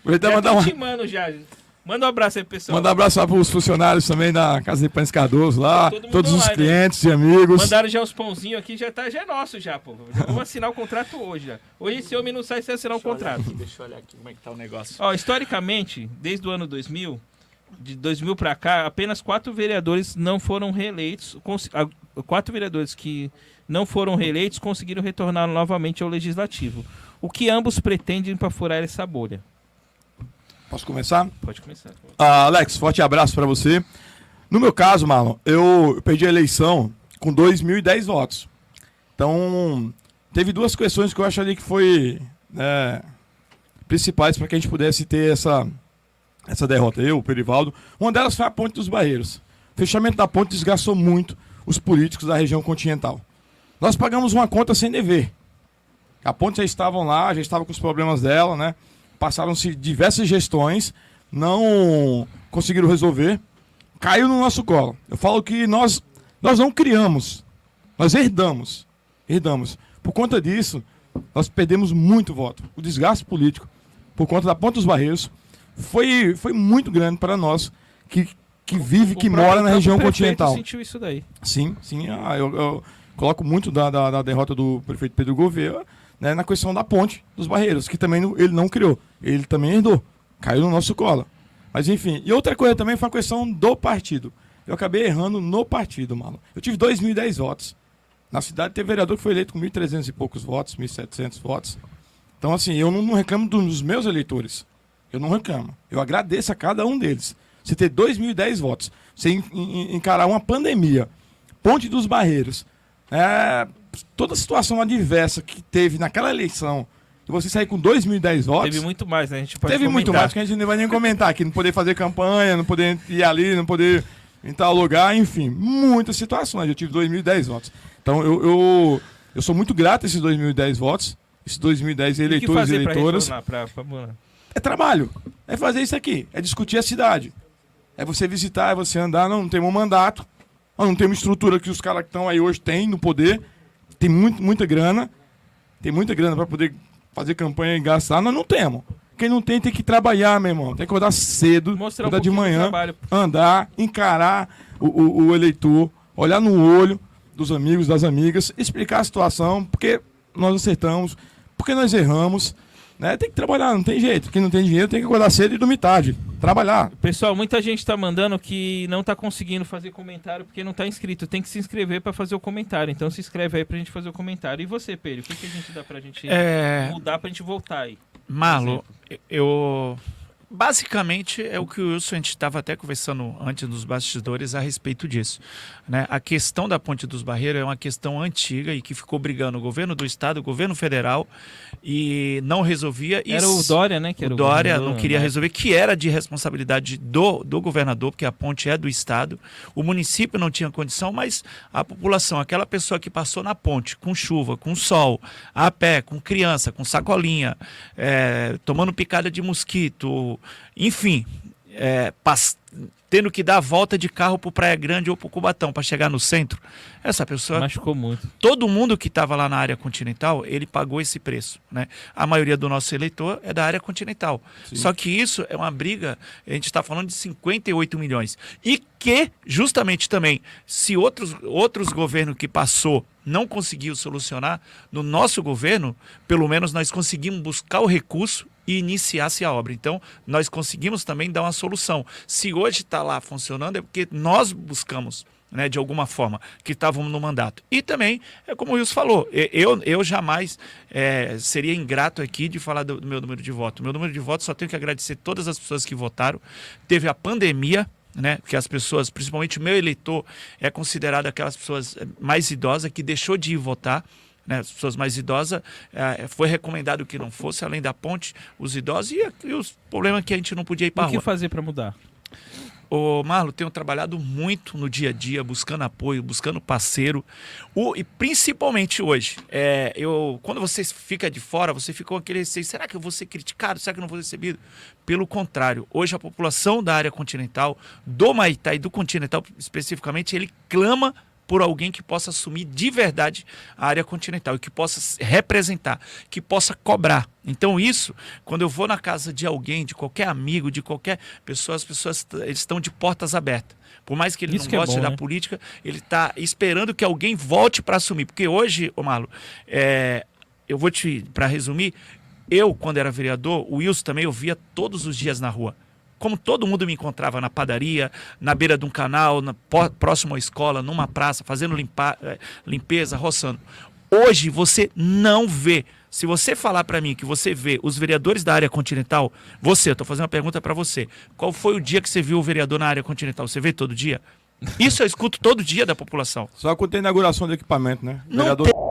Manda um abraço aí, pessoal. Manda um abraço lá para os funcionários também da Casa de Pães Cardoso lá, todos os clientes e amigos. Mandaram já uns pãozinhos aqui, já é nosso já, pô. Já vamos assinar o contrato hoje já. Hoje esse homem não sai sem assinar o contrato. Deixa eu olhar aqui como é que tá o negócio. Ó, historicamente, desde o ano 2000, de 2000 para cá, apenas 4 vereadores não foram reeleitos. 4 vereadores que não foram reeleitos conseguiram retornar novamente ao Legislativo. O que ambos pretendem para furar essa bolha? Posso começar? Pode começar. Alex, forte abraço para você. No meu caso, Marlon, eu perdi a eleição com 2.010 votos. Então, teve duas questões que eu acharia que foi principais para que a gente pudesse ter essa derrota. Eu, o Perivaldo. Uma delas foi a Ponte dos Barreiros. O fechamento da ponte desgastou muito os políticos da região continental. Nós pagamos uma conta sem dever. A ponte já estavam lá, já estava com os problemas dela, né? Passaram-se diversas gestões, não conseguiram resolver, caiu no nosso colo. Eu falo que nós não criamos, nós herdamos. Por conta disso, nós perdemos muito voto. O desgaste político, por conta da Ponte dos Barreiros, foi muito grande para nós, que vive, que mora na região continental. Você sentiu isso daí? Sim. Eu coloco muito da derrota do prefeito Pedro Gouveia, né, na questão da Ponte dos Barreiros, que também ele não criou, ele também herdou, caiu no nosso colo. Mas enfim, e outra coisa também foi a questão do partido. Eu acabei errando no partido, mano. Eu tive 2.010 votos. Na cidade teve vereador que foi eleito com 1.300 e poucos votos, 1.700 votos. Então assim, eu não reclamo dos meus eleitores. Eu não reclamo. Eu agradeço a cada um deles. Você ter 2.010 votos, você encarar uma pandemia, Ponte dos Barreiros, toda a situação adversa que teve naquela eleição, e você sair com 2.010 votos... Teve muito mais, né? A gente pode Teve comentar. muito mais, que a gente não vai nem comentar aqui. Não poder fazer campanha, não poder ir ali, não poder em tal lugar, enfim. Muitas situações. Eu tive 2.010 votos. Então, eu sou muito grato a esses 2.010 votos, esses 2.010 eleitores e eleitoras. Pra É trabalho. É fazer isso aqui. É discutir a cidade. É você visitar, é você andar, não temos um mandato, nós não temos estrutura que os caras que estão aí hoje têm no poder, tem muita grana para poder fazer campanha e gastar, nós não temos. Quem não tem que trabalhar, meu irmão, tem que acordar cedo, acordar de manhã, andar, encarar o eleitor, olhar no olho dos amigos, das amigas, explicar a situação, porque nós acertamos, porque nós erramos, né? Tem que trabalhar, não tem jeito. Quem não tem dinheiro tem que acordar cedo e dormir tarde, trabalhar. Pessoal, muita gente tá mandando que não tá conseguindo fazer comentário porque não tá inscrito. Tem que se inscrever para fazer o comentário. Então se inscreve aí pra gente fazer o comentário. E você, Pedro, o que a gente dá pra gente mudar pra gente voltar aí? Marlon, basicamente é o que o Wilson, a gente estava até conversando antes dos bastidores a respeito disso, né? A questão da Ponte dos Barreiros é uma questão antiga e que ficou brigando o governo do estado, o governo federal, e não resolvia. Era o Dória, né? Que era o Dória não queria resolver, que era de responsabilidade do governador, porque a ponte é do estado. O município não tinha condição, mas a população, aquela pessoa que passou na ponte com chuva, com sol, a pé, com criança, com sacolinha, tomando picada de mosquito, enfim, tendo que dar a volta de carro para Praia Grande ou para o Cubatão para chegar no centro, essa pessoa machucou muito. Todo mundo que estava lá na área continental, ele pagou esse preço, né? A maioria do nosso eleitor é da área continental. Sim. Só que isso é uma briga, a gente está falando de 58 milhões. E que, justamente também, se outros governos que passou não conseguiu solucionar, no nosso governo, pelo menos nós conseguimos buscar o recurso e iniciasse a obra. Então, nós conseguimos também dar uma solução. Se hoje está lá funcionando, é porque nós buscamos, né, de alguma forma, que estávamos no mandato. E também, é como o Wilson falou, eu jamais seria ingrato aqui de falar do meu número de voto. Meu número de voto, só tenho que agradecer todas as pessoas que votaram. Teve a pandemia, né, que as pessoas, principalmente o meu eleitor, é considerado aquelas pessoas mais idosas que deixou de ir votar, né, as pessoas mais idosas, foi recomendado que não fosse, além da ponte, os idosos e os problemas que a gente não podia ir para a rua. O que fazer para mudar? Ô, Marlon, tenho trabalhado muito no dia a dia, buscando apoio, buscando parceiro, e principalmente hoje, quando você fica de fora, você fica com aquele receio, será que eu vou ser criticado, será que eu não vou ser recebido? Pelo contrário, hoje a população da área continental, do Maitá e do continental especificamente, ele clama por alguém que possa assumir de verdade a área continental e que possa representar, que possa cobrar. Então isso, quando eu vou na casa de alguém, de qualquer amigo, de qualquer pessoa, as pessoas eles estão de portas abertas. Por mais que ele não goste da política, ele está esperando que alguém volte para assumir. Porque hoje, ô Marlon, eu vou para resumir, eu, quando era vereador, o Wilson também eu via todos os dias na rua. Como todo mundo me encontrava na padaria, na beira de um canal, próximo à escola, numa praça, fazendo limpeza, roçando. Hoje você não vê. Se você falar para mim que você vê os vereadores da área continental, eu estou fazendo uma pergunta para você. Qual foi o dia que você viu o vereador na área continental? Você vê todo dia? Isso eu escuto todo dia da população. Só quando tem inauguração de equipamento, né? Não vereador...